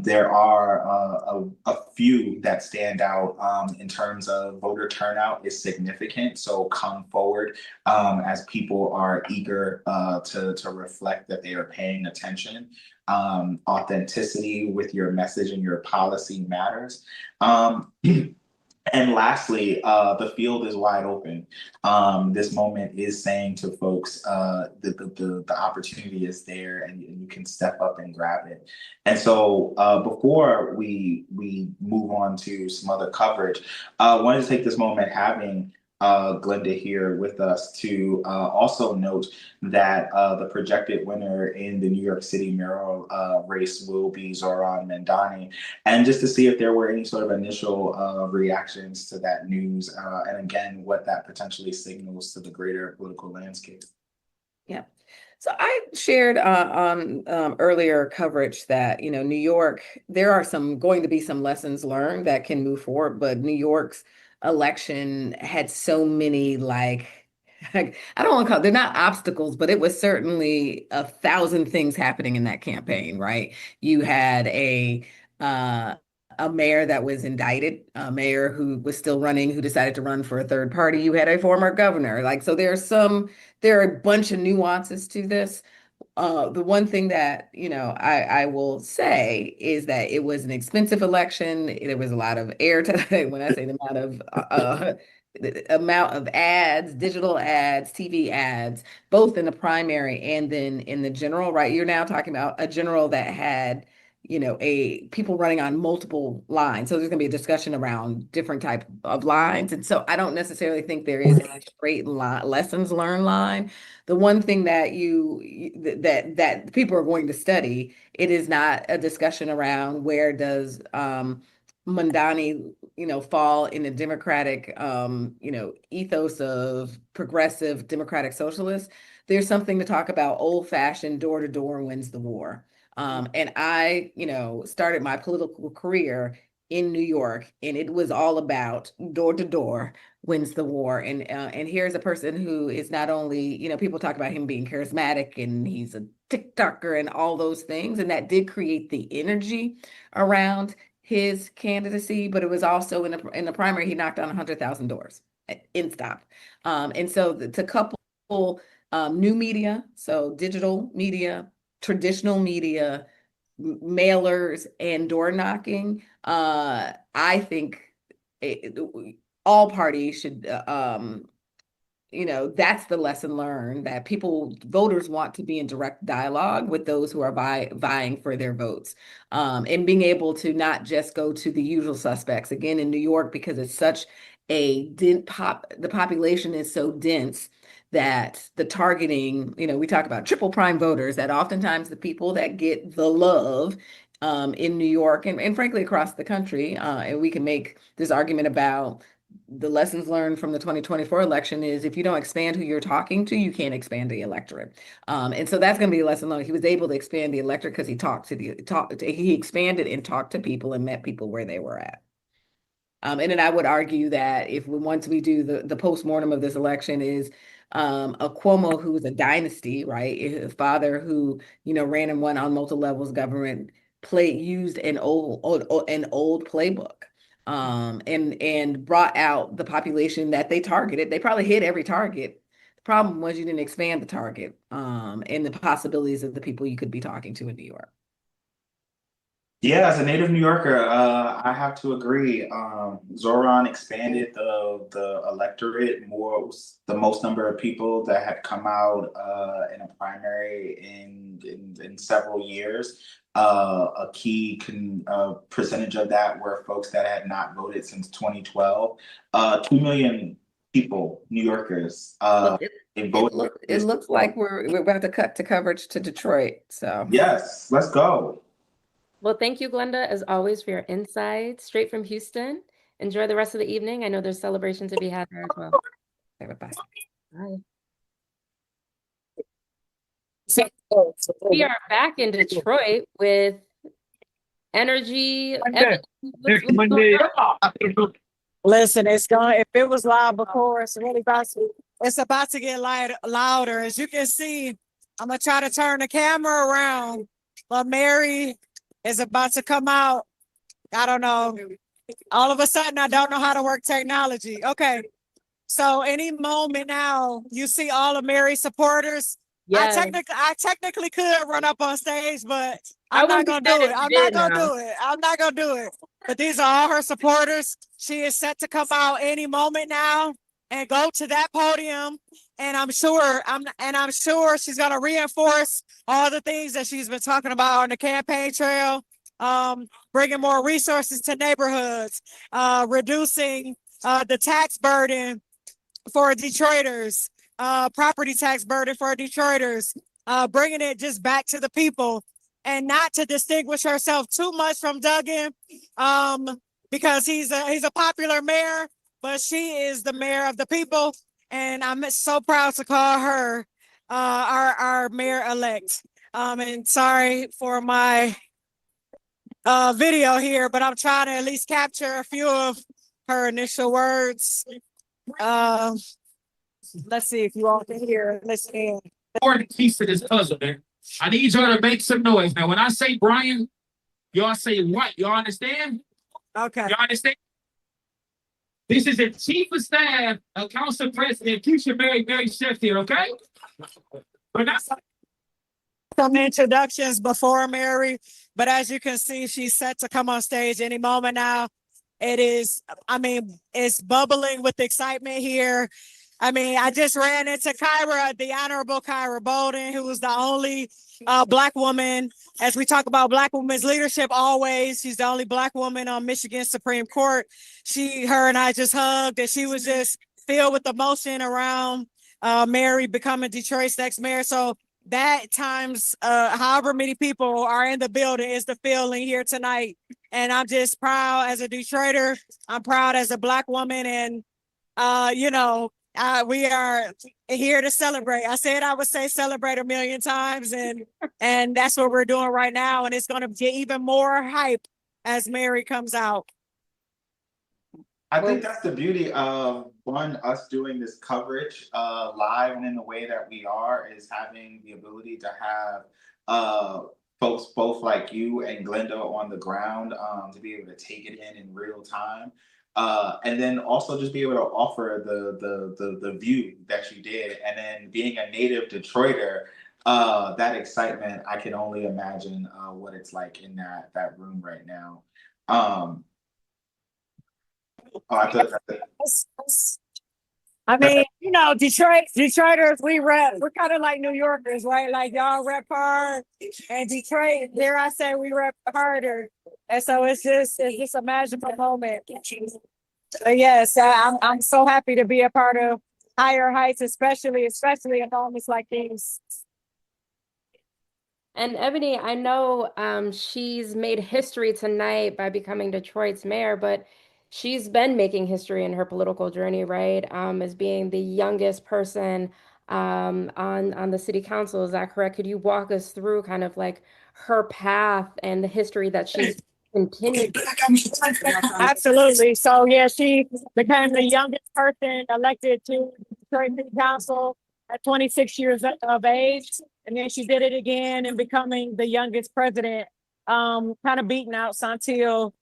there are a few that stand out in terms of voter turnout is significant. So come forward as people are eager to reflect that they are paying attention. Authenticity with your message and your policy matters. And lastly, the field is wide open. This moment is saying to folks, the opportunity is there, and you can step up and grab it. And so before we move on to some other coverage, I wanted to take this moment having Glenda here with us to also note that the projected winner in the New York City mayoral race will be Zohran Mamdani, and just to see if there were any sort of initial reactions to that news, and again, what that potentially signals to the greater political landscape. Yeah. So I shared on earlier coverage that, you know, New York, there are going to be some lessons learned that can move forward, but New York's election had so many, like, I don't want to call it, they're not obstacles, but it was certainly 1,000 things happening in that campaign, right? You had a mayor that was indicted, a mayor who was still running, who decided to run for a third party. You had a former governor. Like, so there are a bunch of nuances to this. The one thing that, you know, I will say is that it was an expensive election. There was a lot of airtime. When I say the amount of ads, digital ads, TV ads, both in the primary and then in the general, right? You're now talking about a general that had, people running on multiple lines. So there's going to be a discussion around different type of lines. And so I don't necessarily think there is a straight lessons learned line. The one thing that that people are going to study, it is not a discussion around where does Mamdani, fall in the Democratic, ethos of progressive Democratic socialists. There's something to talk about old-fashioned door-to-door wins the war. And I, started my political career in New York, and it was all about door to door wins the war. And here's a person who is not only, people talk about him being charismatic and he's a TikToker and all those things, and that did create the energy around his candidacy, but it was also in the primary, he knocked on 100,000 doors in stop. And so to couple new media, so digital media, traditional media, mailers, and door knocking, I think all parties should, that's the lesson learned, that voters want to be in direct dialogue with those who are vying for their votes, and being able to not just go to the usual suspects. Again, in New York, because it's such the population is so dense, that the targeting, we talk about triple prime voters, that oftentimes the people that get the love in New York and frankly across the country, and we can make this argument about the lessons learned from the 2024 election, is if you don't expand who you're talking to, you can't expand the electorate. And so that's going to be a lesson learned. He was able to expand the electorate because he expanded and talked to people and met people where they were at. And then I would argue that once we do the postmortem of this election is a Cuomo who was a dynasty, right? A father who, ran and won on multiple levels of government, used an old playbook, and brought out the population that they targeted. They probably hit every target. The problem was you didn't expand the target, and the possibilities of the people you could be talking to in New York. Yeah, as a native New Yorker, I have to agree. Zoran expanded the electorate the most number of people that had come out in a primary in several years. A key percentage of that were folks that had not voted since 2012. 2 million people, New Yorkers. It looks like we're about to cut to coverage to Detroit. So yes, let's go. Well, thank you, Glenda, as always, for your insights straight from Houston. Enjoy the rest of the evening. I know there's celebrations to be had there as well. Bye. Bye. We are back in Detroit with energy. Listen, if it was loud before, it's about to get louder. As you can see, I'm gonna try to turn the camera around, but Mary is about to come out. I don't know. All of a sudden, I don't know how to work technology. Okay. So any moment now, you see all of Mary's supporters. Yes. I technically could run up on stage, but I'm not gonna do it. I'm not gonna do it. But these are all her supporters. She is set to come out any moment now and go to that podium. And I'm sure she's gonna reinforce all the things that she's been talking about on the campaign trail, bringing more resources to neighborhoods, reducing the tax burden for Detroiters, property tax burden for Detroiters, bringing it just back to the people, and not to distinguish herself too much from Duggan, because he's a popular mayor, but she is the mayor of the people. And I'm so proud to call her our mayor-elect. And sorry for my video here, but I'm trying to at least capture a few of her initial words. Let's see if you all can hear. Let's hear. Important piece to this puzzle, man. I need y'all to make some noise. Now, when I say Brian, y'all say what? Y'all understand? Okay. Y'all understand? This is the Chief of Staff of Council President Keisha Mary Sheffield, okay? But that's some introductions before Mary, but as you can see, she's set to come on stage any moment now. It's bubbling with excitement here. I just ran into the Honorable Kyra Bolden, who was the only Black woman. As we talk about Black women's leadership, always, she's the only Black woman on Michigan Supreme Court. Her and I just hugged, and she was just filled with emotion around Mary becoming Detroit's next mayor. So that times however many people are in the building is the feeling here tonight. And I'm just proud as a Detroiter. I'm proud as a Black woman, and we are here to celebrate. I said I would say celebrate a million times, and that's what we're doing right now. And it's going to get even more hype as Mary comes out. I think that's the beauty of us doing this coverage live and in the way that we are, is having the ability to have folks both like you and Glenda on the ground to be able to take it in real time. And then also just be able to offer the view that you did. And then being a native Detroiter, that excitement, I can only imagine what it's like in that room right now. I mean, Detroiters, we're kind of like New Yorkers, right? Like y'all rep hard, and Detroit, dare I say, we rep harder. And so it's just a magical moment. But yes, I'm so happy to be a part of Higher Heights, especially in moments like these. And Ebony, I know she's made history tonight by becoming Detroit's mayor, but she's been making history in her political journey, right? As being the youngest person on the city council. Is that correct? Could you walk us through kind of like her path and the history that she's continued? Absolutely. So yeah, she became the youngest person elected to Detroit City Council at 26 years of age. And then she did it again in becoming the youngest president, kind of beating out Santil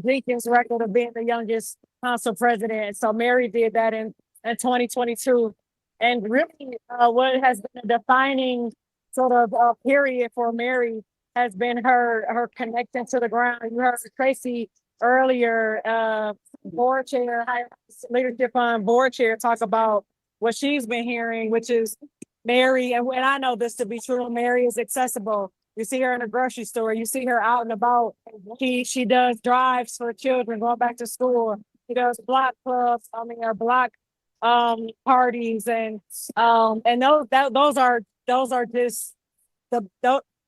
Jenkins' record of being the youngest council president. So Mary did that in 2022. And really what has been a defining sort of period for Mary has been her connection to the ground. You heard Tracy earlier, board chair, Higher Leadership Fund board chair, talk about what she's been hearing, which is Mary, and I know this to be true, Mary is accessible. You see her in a grocery store, you see her out and about. She does drives for children going back to school. She does block clubs, or block parties, and those are just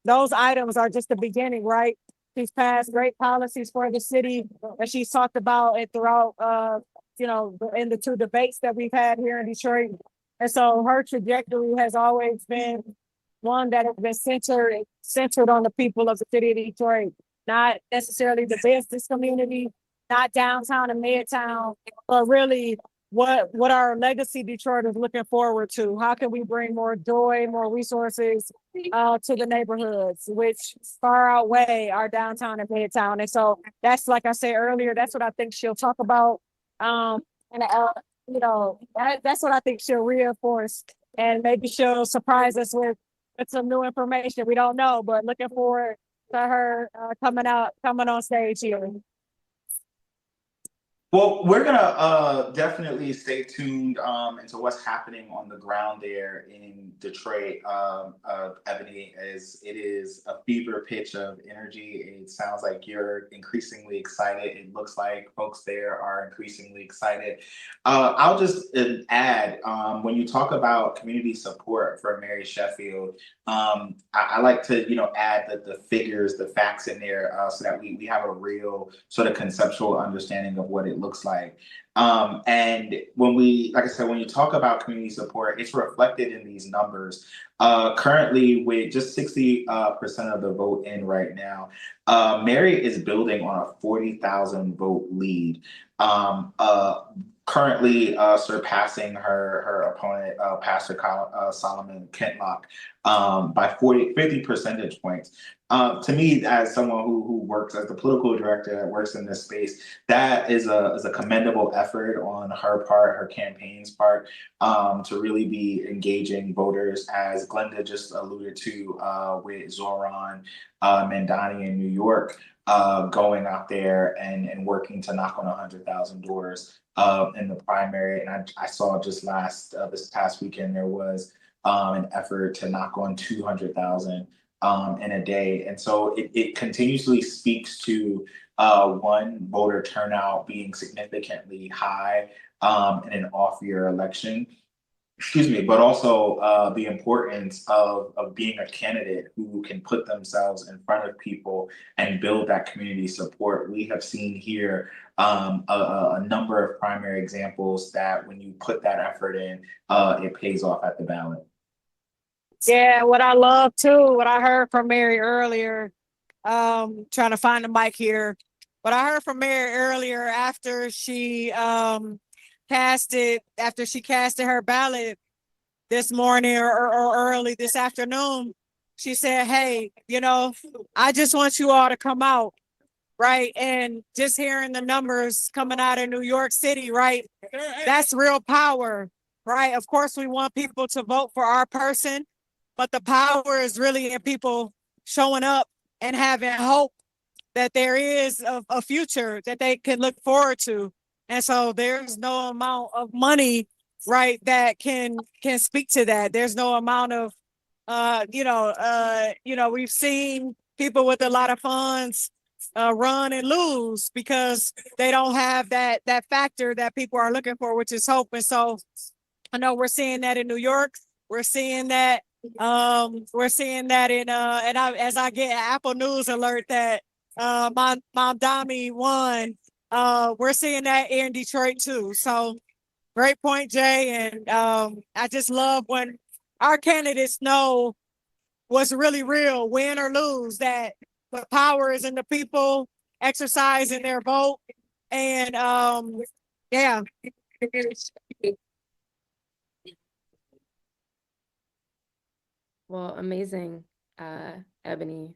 those items are just the beginning, right? She's passed great policies for the city that she's talked about it throughout in the two debates that we've had here in Detroit. And so her trajectory has always been one that has been centered on the people of the city of Detroit, not necessarily the business community, not downtown and midtown, but really what our legacy Detroit is looking forward to. How can we bring more joy, more resources to the neighborhoods, which far outweigh our downtown and midtown. And so that's, like I said earlier, that's what I think she'll talk about. That's what I think she'll reinforce, and maybe she'll surprise us with some new information. We don't know, but looking forward to her coming on stage here. Well, we're gonna definitely stay tuned into what's happening on the ground there in Detroit. Ebony, it is a fever pitch of energy. It sounds like you're increasingly excited. It looks like folks there are increasingly excited. I'll just add, when you talk about community support for Mary Sheffield, I like to add the figures, the facts in there, so that we have a real sort of conceptual understanding of what it looks like. And when like I said, when you talk about community support, it's reflected in these numbers. Currently, with just 60% of the vote in right now, Mary is building on a 40,000 vote lead. Currently surpassing her opponent, Pastor Solomon Kentlock, by 50 percentage points. To me, as someone who works as the political director that works in this space, that is a commendable effort on her part, her campaign's part, to really be engaging voters, as Glenda just alluded to with Zoran Mandani in New York, going out there and working to knock on 100,000 doors in the primary. And I saw just this past weekend, there was an effort to knock on 200,000 in a day. And so it continuously speaks to one, voter turnout being significantly high in an off-year election. Excuse me, but also the importance of being a candidate who can put themselves in front of people and build that community support. We have seen here a number of primary examples that when you put that effort in, it pays off at the ballot. Yeah, what I love too, what I heard from Mary earlier, trying to find the mic here. What I heard from Mary earlier after she casted her ballot this morning or early this afternoon, she said, hey, I just want you all to come out, right? And just hearing the numbers coming out of New York City, right? That's real power, right? Of course, we want people to vote for our person, but the power is really in people showing up and having hope that there is a future that they can look forward to. And so there's no amount of money, right, that can speak to that. There's no amount of, we've seen people with a lot of funds run and lose because they don't have that factor that people are looking for, which is hope. And so I know we're seeing that in New York. We're seeing that in as I get an Apple News alert that Mamdani won, we're seeing that in Detroit too. So great point, Jay. And I just love when our candidates know what's really real, win or lose, that the power is in the people exercising their vote. And yeah. Well, amazing, Ebony.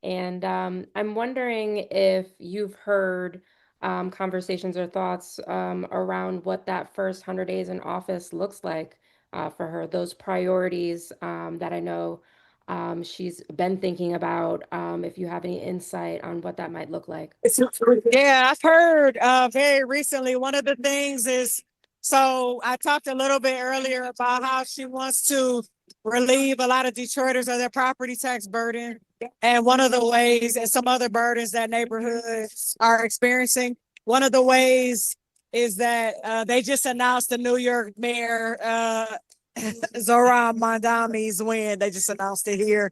And I'm wondering if you've heard conversations or thoughts around what that first 100 days in office looks like for her, those priorities that I know she's been thinking about, if you have any insight on what that might look like. Yeah, I've heard very recently, one of the things is, so I talked a little bit earlier about how she wants to relieve a lot of Detroiters of their property tax burden. And one of the ways, and some other burdens that neighborhoods are experiencing, one of the ways is that they just announced the New York mayor, Zohran Mamdani's win. They just announced it here.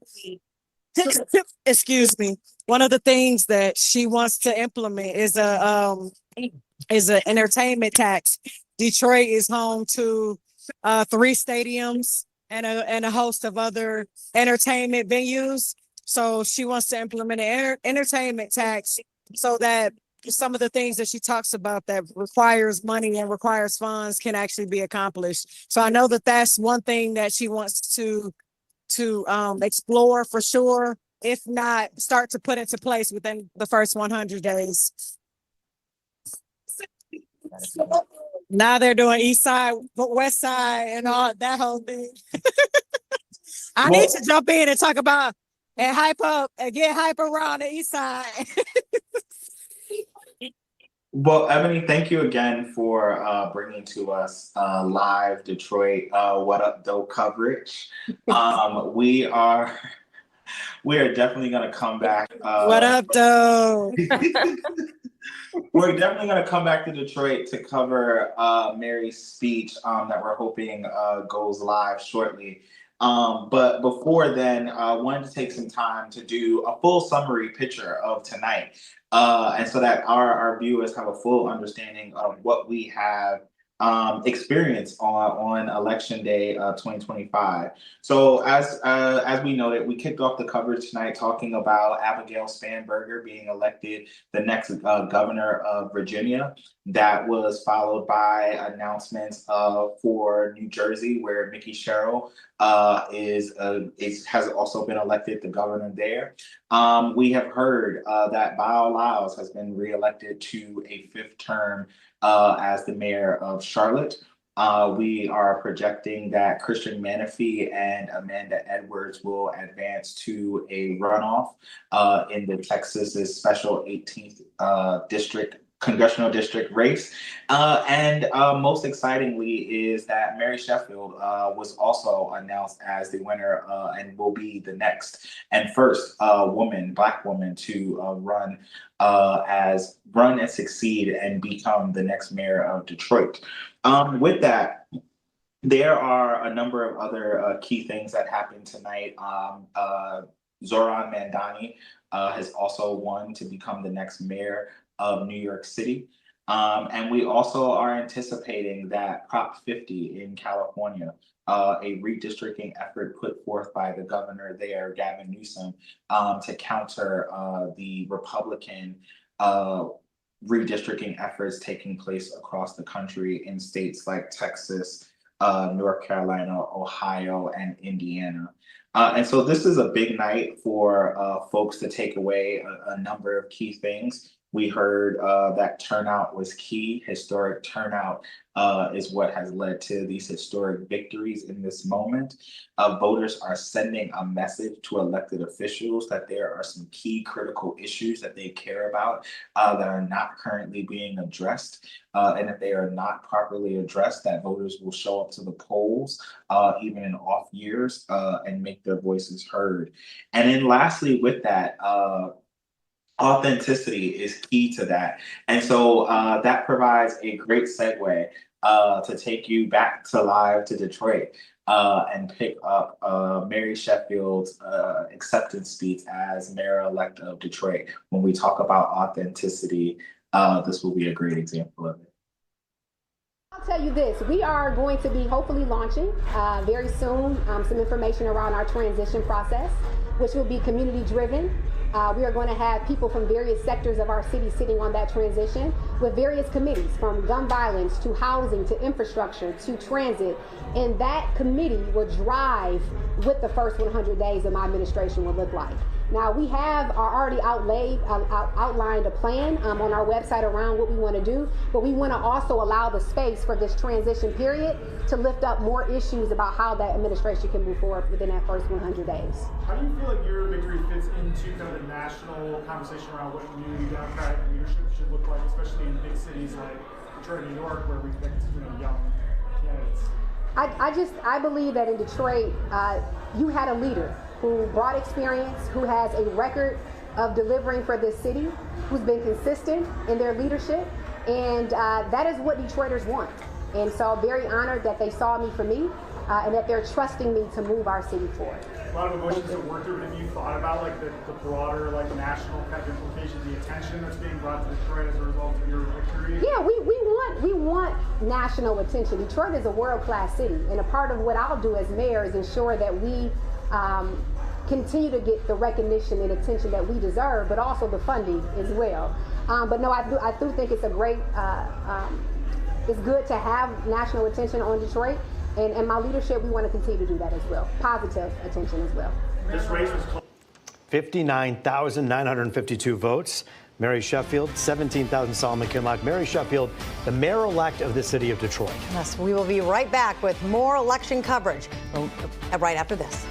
Excuse me. One of the things that she wants to implement is an entertainment tax. Detroit is home to 3 stadiums and a host of other entertainment venues. So she wants to implement an entertainment tax so that some of the things that she talks about that requires money and requires funds can actually be accomplished. So I know that that's one thing that she wants to explore for sure, if not start to put into place within the first 100 days. Now they're doing East Side, West Side, and all that whole thing. I need to jump in and talk about and hype up and get hype around the East Side. Well, Ebony, thank you again for bringing to us live Detroit What Up Doe coverage. We are definitely going to come back. What up, Doe? We're definitely going to come back to Detroit to cover Mary's speech that we're hoping goes live shortly. But before then, I wanted to take some time to do a full summary picture of tonight. And so that our viewers have a full understanding of what we have experienced on Election Day 2025. So as we noted, we kicked off the coverage tonight talking about Abigail Spanberger being elected the next governor of Virginia. That was followed by announcements for New Jersey, where Mikie Sherrill has also been elected the governor there. We have heard that Beau Lyles has been reelected to a 5th term as the mayor of Charlotte. We are projecting that Christian Menifee and Amanda Edwards will advance to a runoff in the Texas's special 18th district congressional district race. And most excitingly is that Mary Sheffield was also announced as the winner and will be the next and first Black woman to run and succeed and become the next mayor of Detroit. With that, there are a number of other key things that happened tonight. Zohran Mamdani has also won to become the next mayor of New York City. And we also are anticipating that Prop 50 in California, a redistricting effort put forth by the governor there, Gavin Newsom, to counter the Republican redistricting efforts taking place across the country in states like Texas, North Carolina, Ohio, and Indiana. And so this is a big night for folks to take away a number of key things. We heard that turnout was key. Historic turnout is what has led to these historic victories in this moment. Voters are sending a message to elected officials that there are some key critical issues that they care about that are not currently being addressed. And if they are not properly addressed, that voters will show up to the polls, even in off years, and make their voices heard. And then lastly, with that, authenticity is key to that. And so that provides a great segue to take you back to live to Detroit and pick up Mary Sheffield's acceptance speech as mayor-elect of Detroit. When we talk about authenticity, this will be a great example of it. I'll tell you this, we are going to be hopefully launching very soon some information around our transition process, which will be community driven. We are going to have people from various sectors of our city sitting on that transition with various committees, from gun violence to housing to infrastructure to transit. And that committee will drive what the first 100 days of my administration will look like. Now, we have already outlined a plan on our website around what we want to do, but we want to also allow the space for this transition period to lift up more issues about how that administration can move forward within that first 100 days. How do you feel like your victory fits into kind of the national conversation around what new Democratic leadership should look like, especially in big cities like Detroit, New York, where we picked young candidates? I believe that in Detroit, you had a leader who brought experience, who has a record of delivering for this city, who's been consistent in their leadership, and that is what Detroiters want. And so I'm very honored that they saw me for me, and that they're trusting me to move our city forward. A lot of emotions to work through, but have you thought about like the broader national kind of implications, the attention that's being brought to Detroit as a result of your victory? Yeah, we want national attention. Detroit is a world-class city, and a part of what I'll do as mayor is ensure that we continue to get the recognition and attention that we deserve, but also the funding as well. But no, I do think it's a great, it's good to have national attention on Detroit, and my leadership, we want to continue to do that as well. Positive attention as well. This race was close. 59,952 votes. Mary Sheffield, 17,000 Solomon Kinloch. Mary Sheffield, the mayor-elect of the city of Detroit. Yes, we will be right back with more election coverage right after this.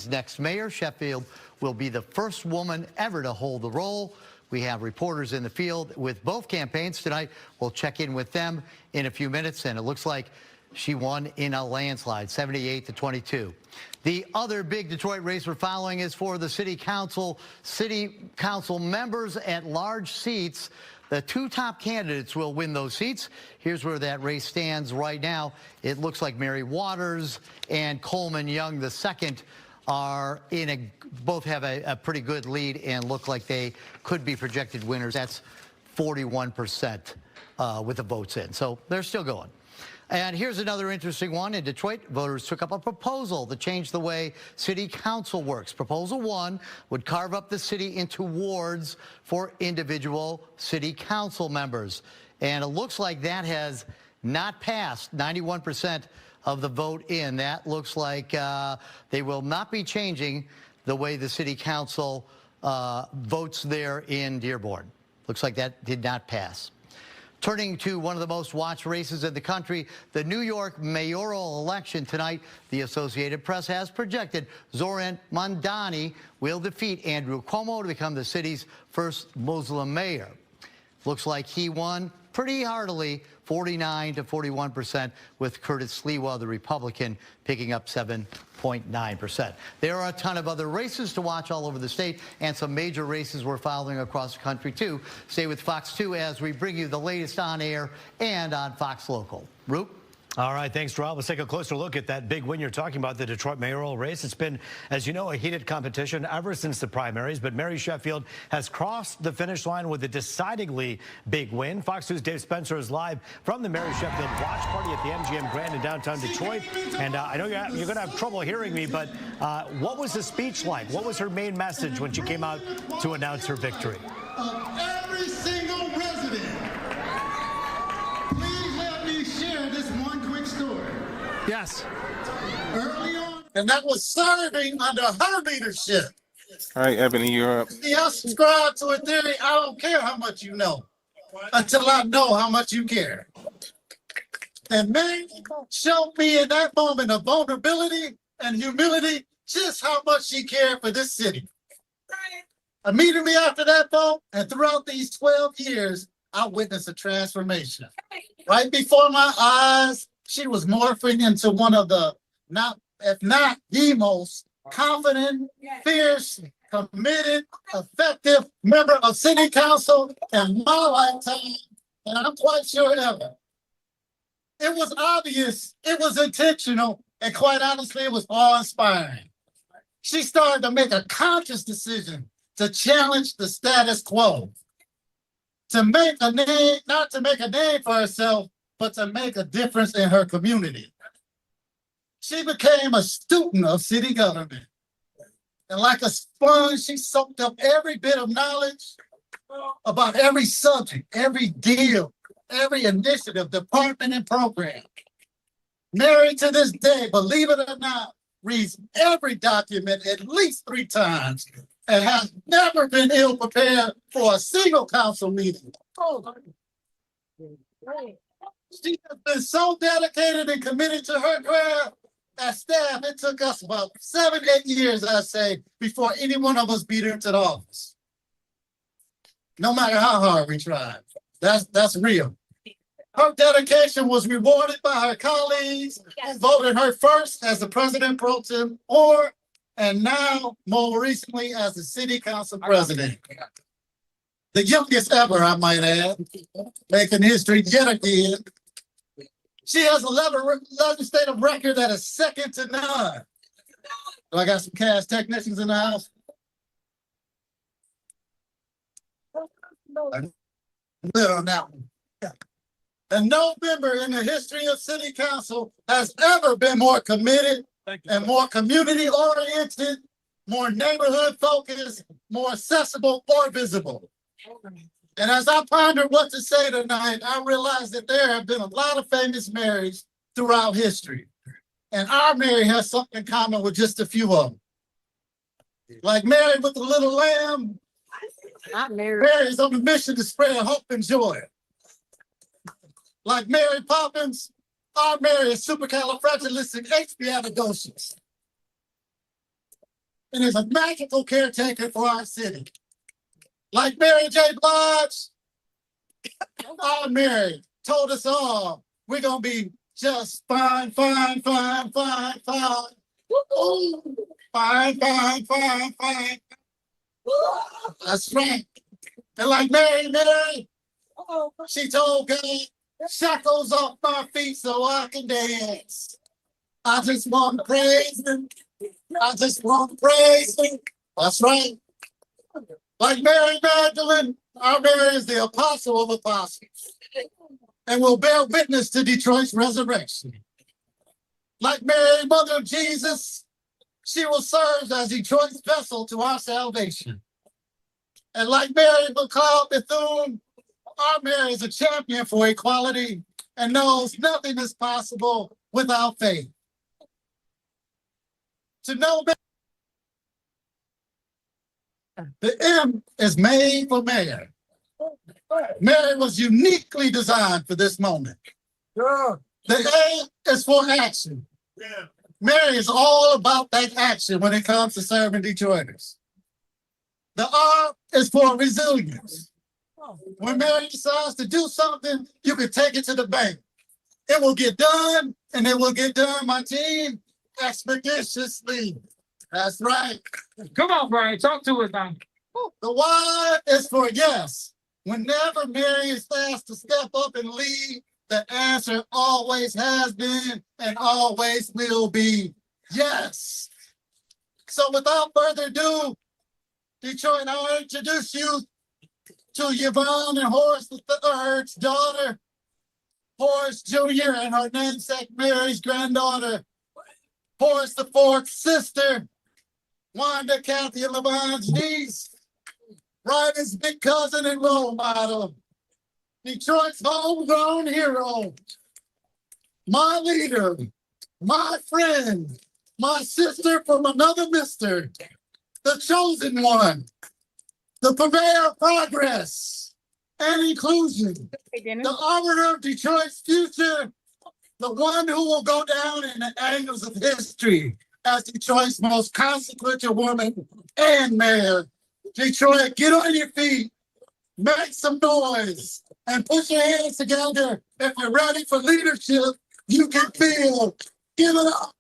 Next mayor, Sheffield will be the first woman ever to hold the role. We have reporters in the field with both campaigns tonight. We'll check in with them in a few minutes, and it looks like she won in a landslide, 78-22. The other big Detroit race we're following is for the city council members at large seats. The two top candidates will win those seats. Here's where that race stands right now. It looks like Mary Waters and Coleman Young II are both have a pretty good lead and look like they could be projected winners. That's 41% with the votes in. So they're still going. And here's another interesting one. In Detroit, voters took up a proposal to change the way city council works. Proposal 1 would carve up the city into wards for individual city council members. And it looks like that has not passed. 91% of the vote in. That looks like they will not be changing the way the city council votes there in Dearborn. Looks like that did not pass. Turning to one of the most watched races in the country, the New York mayoral election tonight, the Associated Press has projected Zohran Mamdani will defeat Andrew Cuomo to become the city's first Muslim mayor. Looks like he won pretty heartily, 49-41%, with Curtis Sliwa, the Republican, picking up 7.9%. There are a ton of other races to watch all over the state and some major races we're following across the country, too. Stay with Fox 2 as we bring you the latest on air and on Fox Local. Roop? All right, thanks, Rob. Let's take a closer look at that big win you're talking about, the Detroit mayoral race. It's been, as you know, a heated competition ever since the primaries, but Mary Sheffield has crossed the finish line with a decidedly big win. Fox 2's Dave Spencer is live from the Mary Sheffield watch party at the MGM Grand in downtown Detroit. And I know you're going to have trouble hearing me, but what was the speech like? What was her main message when she came out to announce her victory? Every single resident. Please let me share this one quick story. Yes. Early on, and that was serving under her leadership. All right, Ebony, you're up. See, I subscribe to a theory. I don't care how much you know until I know how much you care. And Mary showed me in that moment of vulnerability and humility just how much she cared for this city. Immediately after that vote, and throughout these 12 years, I witnessed a transformation. Right before my eyes, she was morphing into one of the, if not the most confident, fierce, committed, effective member of city council in my lifetime, and I'm quite sure ever. It was obvious, it was intentional, and quite honestly, it was awe-inspiring. She started to make a conscious decision to challenge the status quo, to make a name, not to make a name for herself, but to make a difference in her community. She became a student of city government. And like a sponge, she soaked up every bit of knowledge about every subject, every deal, every initiative, department, and program. Mary, to this day, believe it or not, reads every document at least 3 times and has never been ill prepared for a single council meeting. She has been so dedicated and committed to her craft. As staff, it took us about 7-8 years, I say, before any one of us beat her to the office. No matter how hard we tried. That's real. Her dedication was rewarded by her colleagues who voted her first as the president pro tempore, and now, more recently, as the city council president. The youngest ever, I might add, making history yet again. She has a legislative record that is second to none. Do I got some cast technicians in the house? Good on that one. And no member in the history of city council has ever been more committed and more community oriented, more neighborhood focused, more accessible or visible. And as I pondered what to say tonight, I realized that there have been a lot of famous Marys throughout history. And our Mary has something in common with just a few of them. Like Mary with the little lamb, Mary's on a mission to spread hope and joy. Like Mary Poppins, our Mary is supercalifragilisticexpialidocious. and is a magical caretaker for our city. Like Mary J. Blige, our Mary told us all we're gonna be just fine, fine, fine, fine, fine. Ooh, fine, fine, fine, fine. That's right. And like Mary, she told God, shackles off my feet so I can dance. I just want to praise him. I just want to praise him. That's right. Like Mary Magdalene, our Mary is the apostle of apostles and will bear witness to Detroit's resurrection. Like Mary, mother of Jesus, she will serve as Detroit's vessel to our salvation. And like Mary McLeod Bethune, our Mary is a champion for equality and knows nothing is possible without faith. To know the M is made for Mary. Mary was uniquely designed for this moment. The A is for action. Mary is all about that action when it comes to serving Detroiters. The R is for resilience. When Mary decides to do something, you can take it to the bank. It will get done, and it will get done, my team, expeditiously. That's right. Come on, Brian, talk to us now. The Y is for yes. Whenever Mary is asked to step up and lead, the answer always has been and always will be yes. So without further ado, Detroit, I'll introduce you to Yvonne and Horace III's daughter, Horace Jr. and her namesake Mary's granddaughter, Horace IV's sister, Wanda Kathy and Lavon's niece, Ryder's big cousin and role model, Detroit's homegrown hero, my leader, my friend, my sister from another mister, the chosen one, the purveyor of progress and inclusion, the arbiter of Detroit's future, the one who will go down in the annals of history as Detroit's most consequential woman and mayor. Detroit, get on your feet, make some noise, and put your hands together. If you're ready for leadership, you can feel. Give it up.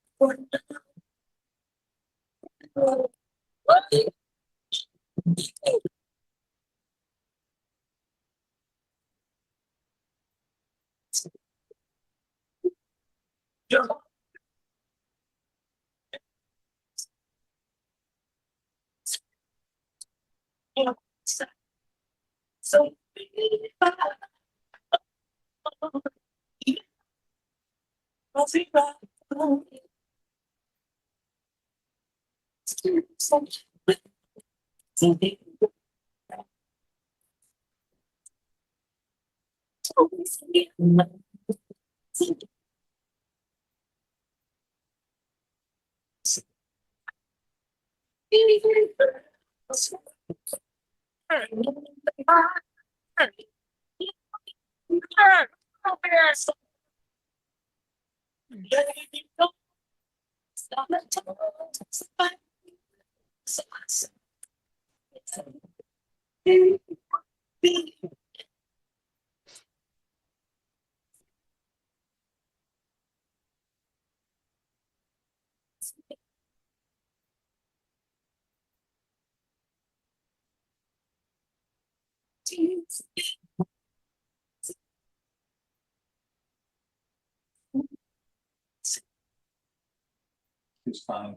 It's fine.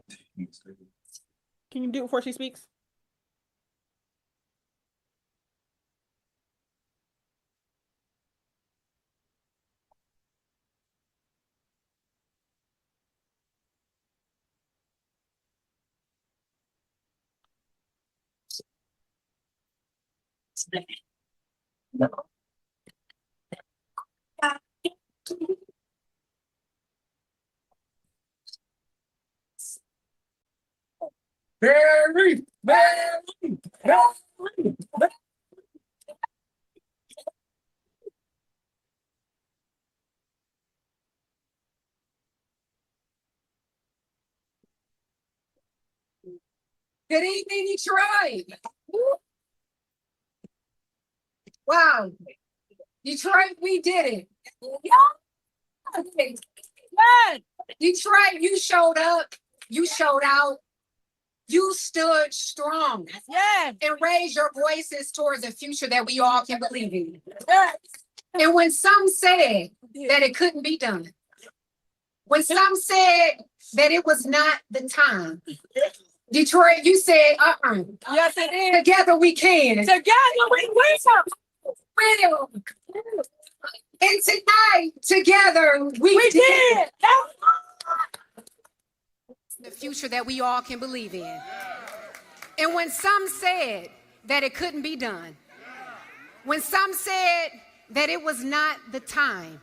Can you do it before she speaks? Very, very, very. Good evening, Detroit. Wow. Detroit, we did it. Yeah. Detroit, you showed up. You showed out. You stood strong. Yes. And raised your voices towards a future that we all can believe in. Yes. And when some said that it couldn't be done, when some said that it was not the time, Detroit, you said, Yes, it is. together we can. Together we will. And tonight, together, we did. The future that we all can believe in. And when some said that it couldn't be done, when some said that it was not the time,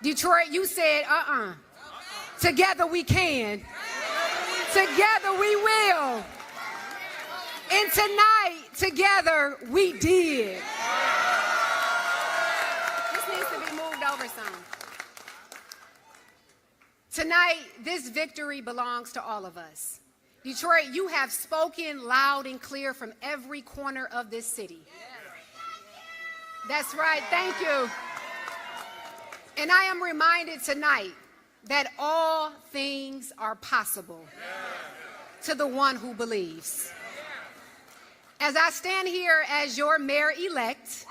Detroit, you said, together we can. Together we will. And tonight, together, we did. This needs to be moved over some. Tonight, this victory belongs to all of us. Detroit, you have spoken loud and clear from every corner of this city. That's right, thank you. And I am reminded tonight that all things are possible to the one who believes. As I stand here as your mayor-elect,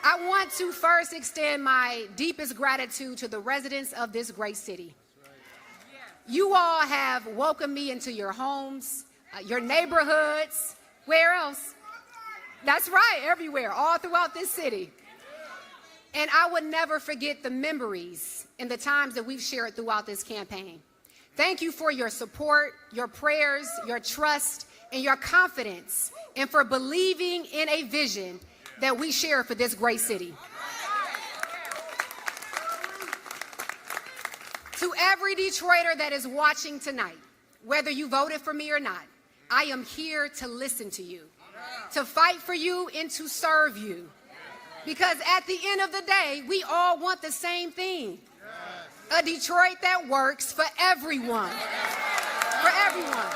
I want to first extend my deepest gratitude to the residents of this great city. You all have welcomed me into your homes, your neighborhoods. Where else? That's right, everywhere, all throughout this city. And I would never forget the memories and the times that we've shared throughout this campaign. Thank you for your support, your prayers, your trust, and your confidence, and for believing in a vision that we share for this great city. To every Detroiter that is watching tonight, whether you voted for me or not, I am here to listen to you, to fight for you, and to serve you. Because at the end of the day, we all want the same thing. A Detroit that works for everyone. For everyone.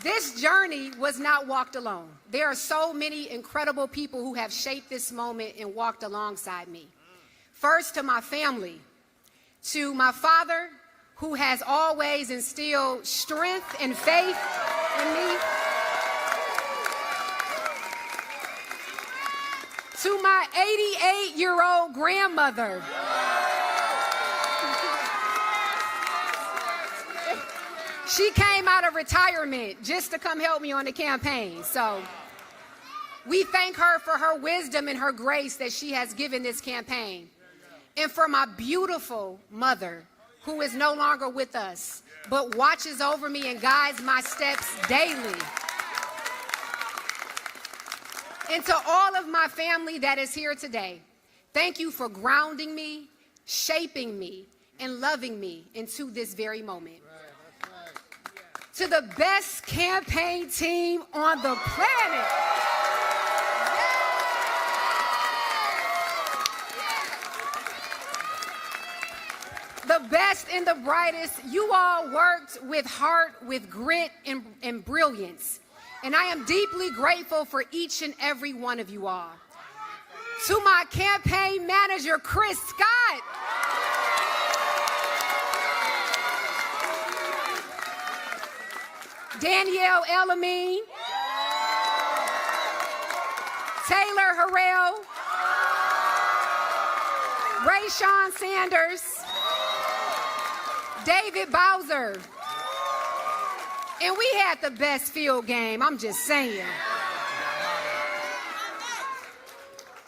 This journey was not walked alone. There are so many incredible people who have shaped this moment and walked alongside me. First, to my family, to my father, who has always instilled strength and faith in me. To my 88-year-old grandmother. She came out of retirement just to come help me on the campaign. So we thank her for her wisdom and her grace that she has given this campaign. And for my beautiful mother, who is no longer with us, but watches over me and guides my steps daily. And to all of my family that is here today, thank you for grounding me, shaping me, and loving me into this very moment. To the best campaign team on the planet. The best and the brightest, you all worked with heart, with grit, and brilliance. And I am deeply grateful for each and every one of you all. To my campaign manager, Chris Scott. Danielle Elamine. Taylor Harrell. Rayshawn Sanders. David Bowser. And we had the best field game, I'm just saying.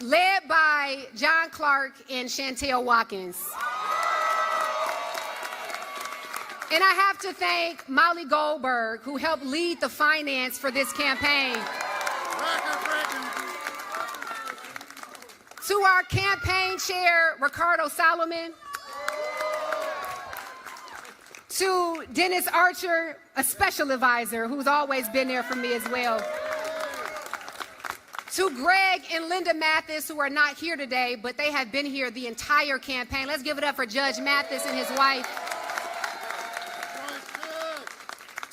Led by John Clark and Chantel Watkins. And I have to thank Molly Goldberg, who helped lead the finance for this campaign. To our campaign chair, Ricardo Solomon. To Dennis Archer, a special advisor who's always been there for me as well. To Greg and Linda Mathis, who are not here today, but they have been here the entire campaign. Let's give it up for Judge Mathis and his wife.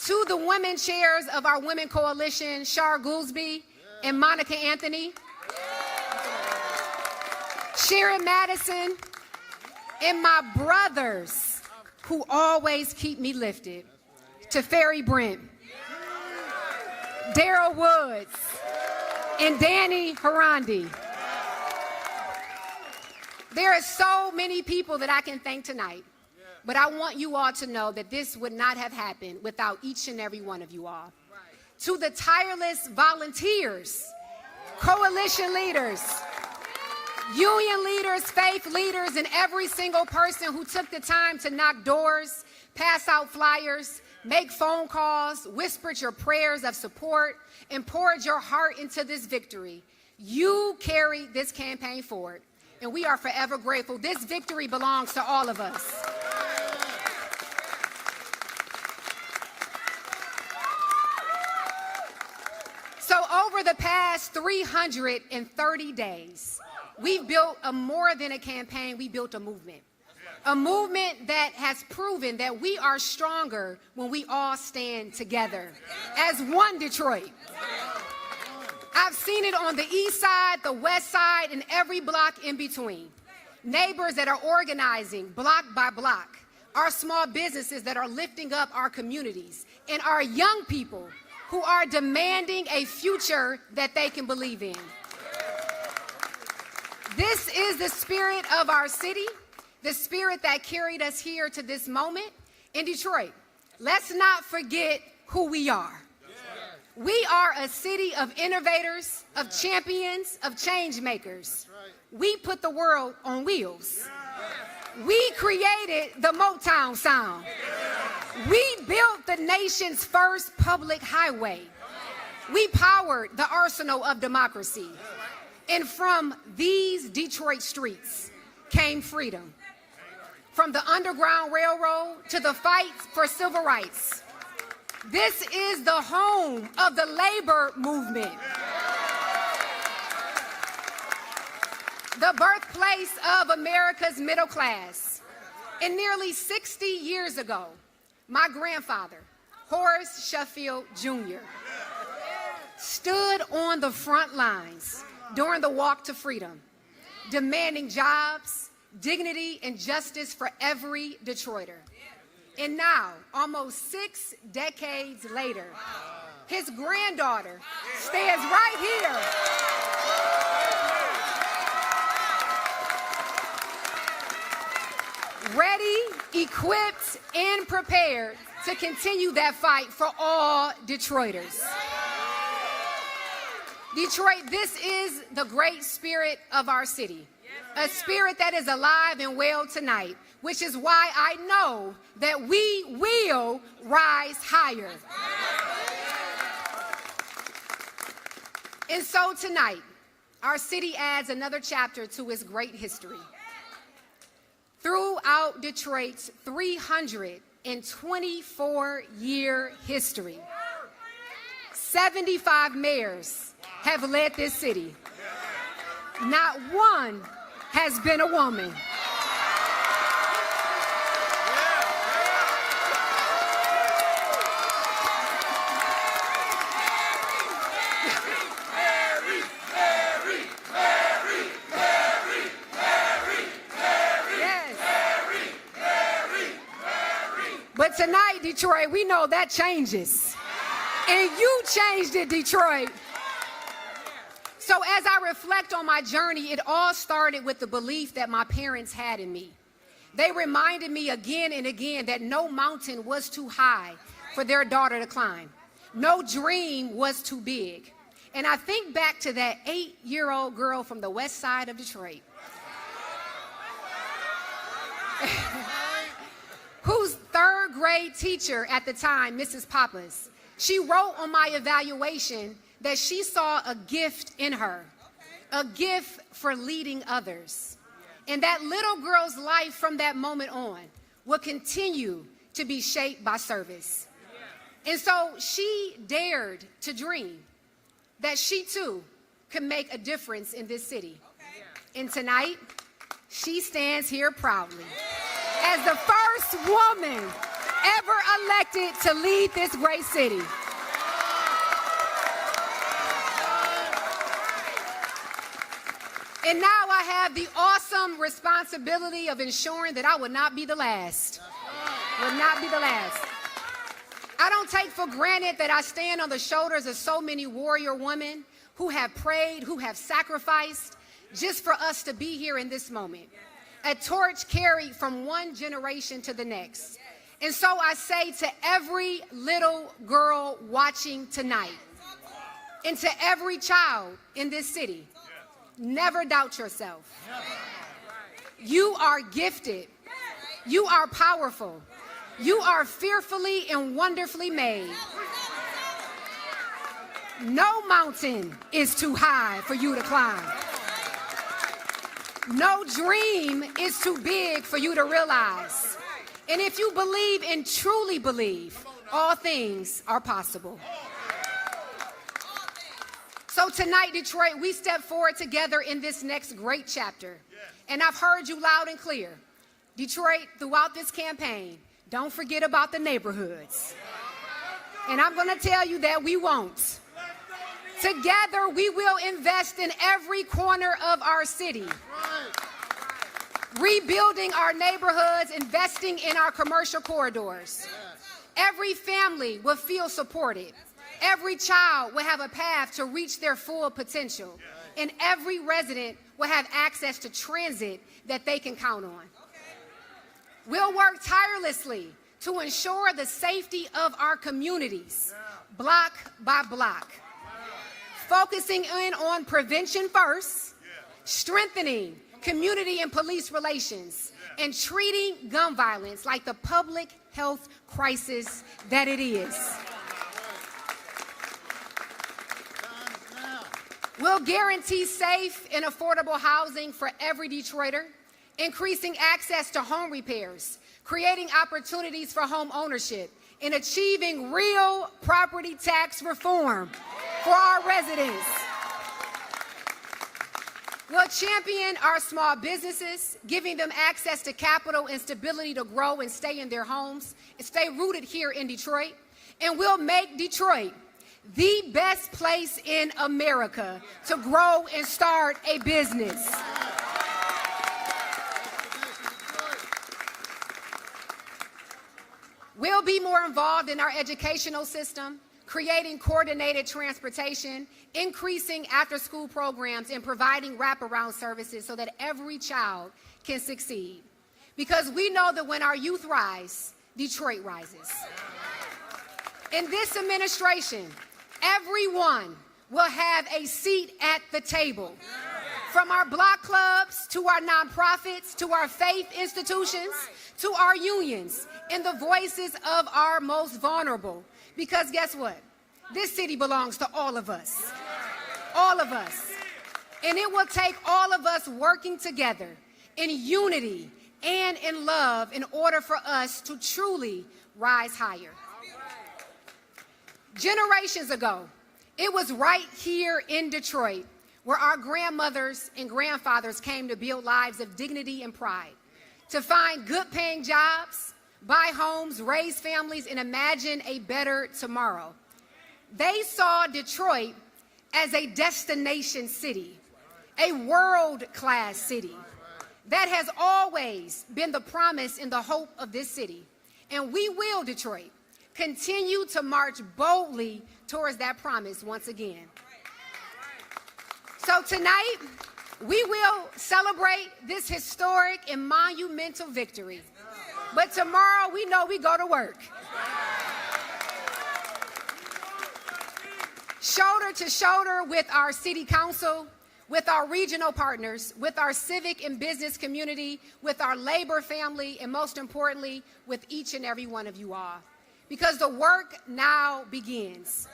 To the women chairs of our Women Coalition, Shar Goolsby and Monica Anthony. Sharon Madison, and my brothers who always keep me lifted. To Ferry Brent, Daryl Woods, and Danny Harandi. There are so many people that I can thank tonight, but I want you all to know that this would not have happened without each and every one of you all. To the tireless volunteers, coalition leaders, union leaders, faith leaders, and every single person who took the time to knock doors, pass out flyers, make phone calls, whispered your prayers of support, and poured your heart into this victory. You carried this campaign forward, and we are forever grateful. This victory belongs to all of us. So over the past 330 days, we've built more than a campaign, we built a movement. A movement that has proven that we are stronger when we all stand together as one Detroit. I've seen it on the east side, the west side, and every block in between. Neighbors that are organizing block by block. Our small businesses that are lifting up our communities. And our young people who are demanding a future that they can believe in. This is the spirit of our city, the spirit that carried us here to this moment in Detroit. Let's not forget who we are. We are a city of innovators, of champions, of change makers. We put the world on wheels. We created the Motown sound. We built the nation's first public highway. We powered the arsenal of democracy. And from these Detroit streets came freedom. From the Underground Railroad to the fight for civil rights. This is the home of the labor movement. The birthplace of America's middle class. And nearly 60 years ago, my grandfather, Horace Sheffield Jr., stood on the front lines during the Walk to Freedom, demanding jobs, dignity, and justice for every Detroiter. And now, almost 6 decades later, his granddaughter stands right here. Ready, equipped, and prepared to continue that fight for all Detroiters. Detroit, this is the great spirit of our city, a spirit that is alive and well tonight, which is why I know that we will rise higher. And so tonight, our city adds another chapter to its great history. Throughout Detroit's 324-year history, 75 mayors have led this city. Not one has been a woman. But tonight, Detroit, we know that changes. And you changed it, Detroit. So as I reflect on my journey, it all started with the belief that my parents had in me. They reminded me again and again that no mountain was too high for their daughter to climb. No dream was too big. And I think back to that 8-year-old girl from the west side of Detroit, whose 3rd grade teacher at the time, Mrs. Pappas, she wrote on my evaluation that she saw a gift in her, a gift for leading others. And that little girl's life from that moment on will continue to be shaped by service. And so she dared to dream that she too can make a difference in this city. And tonight, she stands here proudly as the first woman ever elected to lead this great city. And now I have the awesome responsibility of ensuring that I would not be the last. Would not be the last. I don't take for granted that I stand on the shoulders of so many warrior women who have prayed, who have sacrificed, just for us to be here in this moment. A torch carried from one generation to the next. And so I say to every little girl watching tonight, and to every child in this city, never doubt yourself. You are gifted. You are powerful. You are fearfully and wonderfully made. No mountain is too high for you to climb. No dream is too big for you to realize. And if you believe and truly believe, all things are possible. So tonight, Detroit, we step forward together in this next great chapter. And I've heard you loud and clear. Detroit, throughout this campaign, don't forget about the neighborhoods. And I'm going to tell you that we won't. Together, we will invest in every corner of our city. Rebuilding our neighborhoods, investing in our commercial corridors. Every family will feel supported. Every child will have a path to reach their full potential. And every resident will have access to transit that they can count on. We'll work tirelessly to ensure the safety of our communities, block by block. Focusing in on prevention first, strengthening community and police relations, and treating gun violence like the public health crisis that it is. We'll guarantee safe and affordable housing for every Detroiter, increasing access to home repairs, creating opportunities for home ownership, and achieving real property tax reform for our residents. We'll champion our small businesses, giving them access to capital and stability to grow and stay in their homes and stay rooted here in Detroit. And we'll make Detroit the best place in America to grow and start a business. We'll be more involved in our educational system, creating coordinated transportation, increasing after-school programs, and providing wraparound services so that every child can succeed. Because we know that when our youth rise, Detroit rises. In this administration, everyone will have a seat at the table. From our block clubs, to our nonprofits, to our faith institutions, to our unions, and the voices of our most vulnerable. Because guess what? This city belongs to all of us. All of us. And it will take all of us working together in unity and in love in order for us to truly rise higher. Generations ago, it was right here in Detroit where our grandmothers and grandfathers came to build lives of dignity and pride, to find good-paying jobs, buy homes, raise families, and imagine a better tomorrow. They saw Detroit as a destination city, a world-class city. That has always been the promise and the hope of this city. And we will, Detroit, continue to march boldly towards that promise once again. So tonight, we will celebrate this historic and monumental victory. But tomorrow, we know we go to work. Shoulder to shoulder with our city council, with our regional partners, with our civic and business community, with our labor family, and most importantly, with each and every one of you all. Because the work now begins.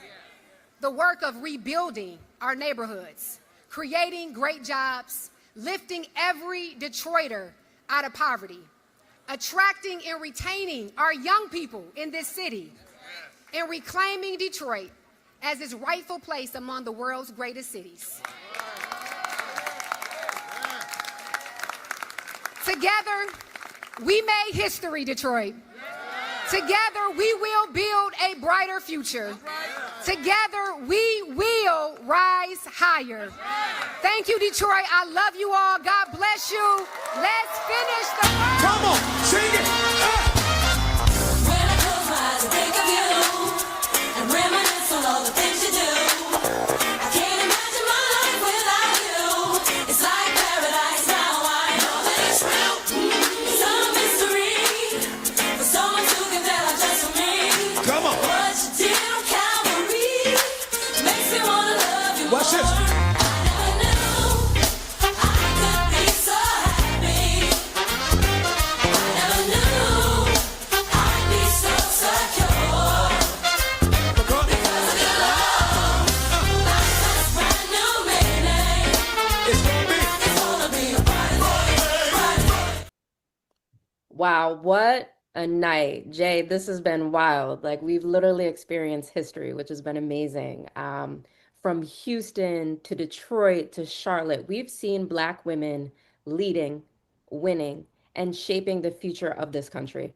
The work of rebuilding our neighborhoods, creating great jobs, lifting every Detroiter out of poverty, attracting and retaining our young people in this city, and reclaiming Detroit as its rightful place among the world's greatest cities. Together, we made history, Detroit. Together, we will build a brighter future. Together, we will rise higher. Thank you, Detroit. I love you all. God bless you. Let's finish the work. Come on, sing it. When I close my eyes, I think of you and reminisce on all the things you do. I can't imagine my life without you. It's like paradise now. I know that it's real. It's a mystery for someone to give their life just for me. Come on. What you did on Calvary makes me wanna love you Watch more. this. Wow, what a night. Jay, this has been wild. Like, we've literally experienced history, which has been amazing. From Houston to Detroit to Charlotte, we've seen Black women leading, winning, and shaping the future of this country.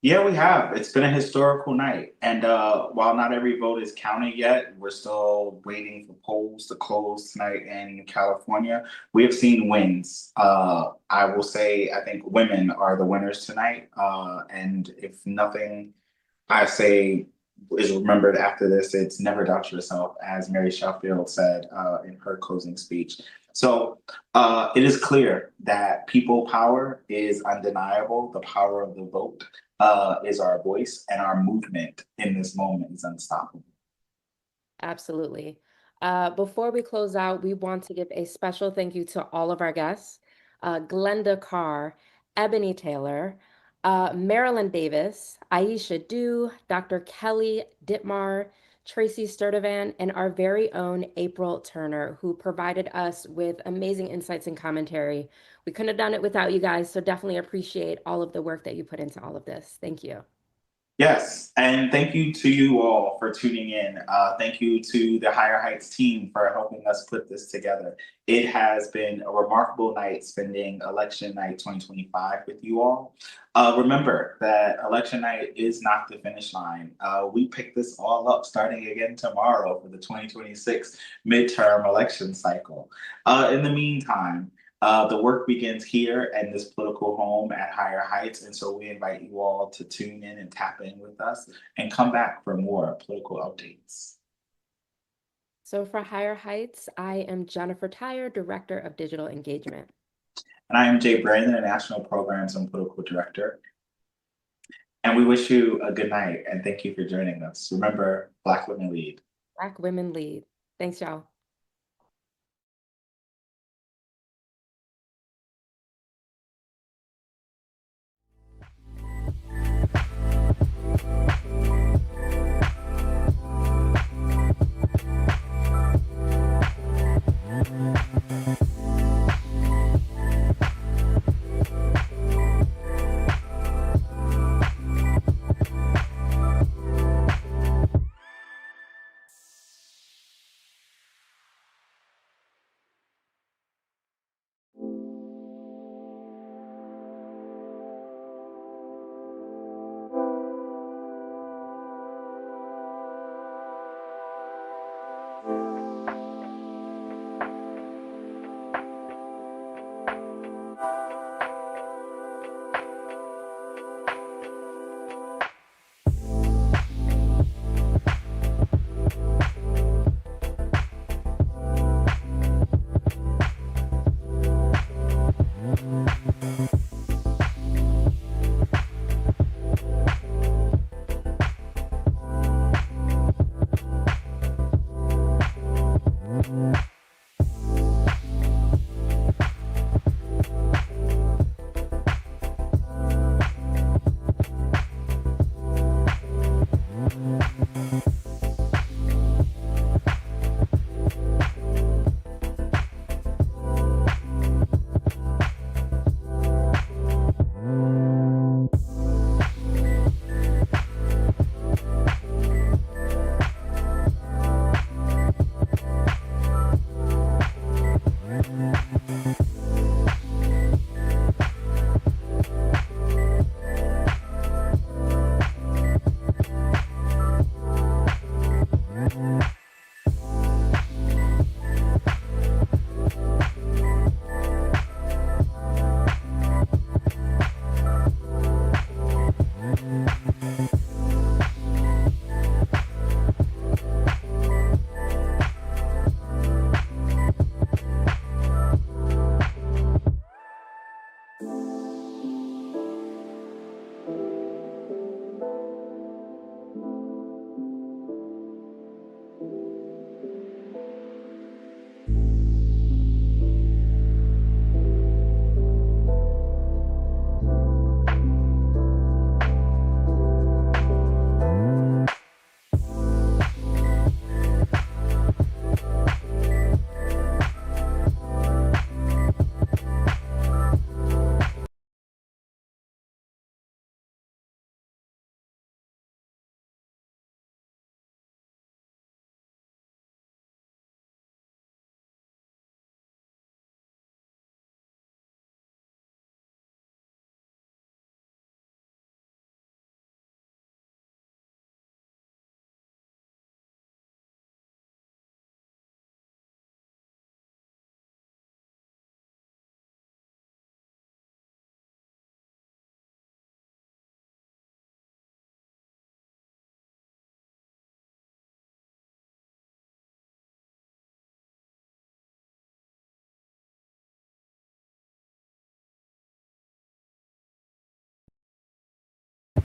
Yeah, we have. It's been a historical night. And while not every vote is counted yet, we're still waiting for polls to close tonight in California. We have seen wins. I will say, I think women are the winners tonight. And if nothing I say is remembered after this, it's never doubt yourself, as Mary Sheffield said in her closing speech. So it is clear that people power is undeniable. The power of the vote is our voice, and our movement in this moment is unstoppable. Absolutely. Before we close out, we want to give a special thank you to all of our guests, Glenda Carr, Ebony Taylor, Marilyn Davis, Aisha Dew, Dr. Kelly Dittmar, Tracy Sturdivant, and our very own April Turner, who provided us with amazing insights and commentary. We couldn't have done it without you guys, so definitely appreciate all of the work that you put into all of this. Thank you. Yes, and thank you to you all for tuning in. Thank you to the Higher Heights team for helping us put this together. It has been a remarkable night spending election night 2025 with you all. Remember that election night is not the finish line. We pick this all up starting again tomorrow for the 2026 midterm election cycle. In the meantime, the work begins here in this political home at Higher Heights, and so we invite you all to tune in and tap in with us and come back for more political updates. So for Higher Heights, I am Jennifer Tyre, Director of Digital Engagement. And I am Jay Brandon, a National Programs and Political Director. And we wish you a good night, and thank you for joining us. Remember, Black women lead. Black women lead. Thanks, y'all.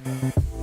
Thank you.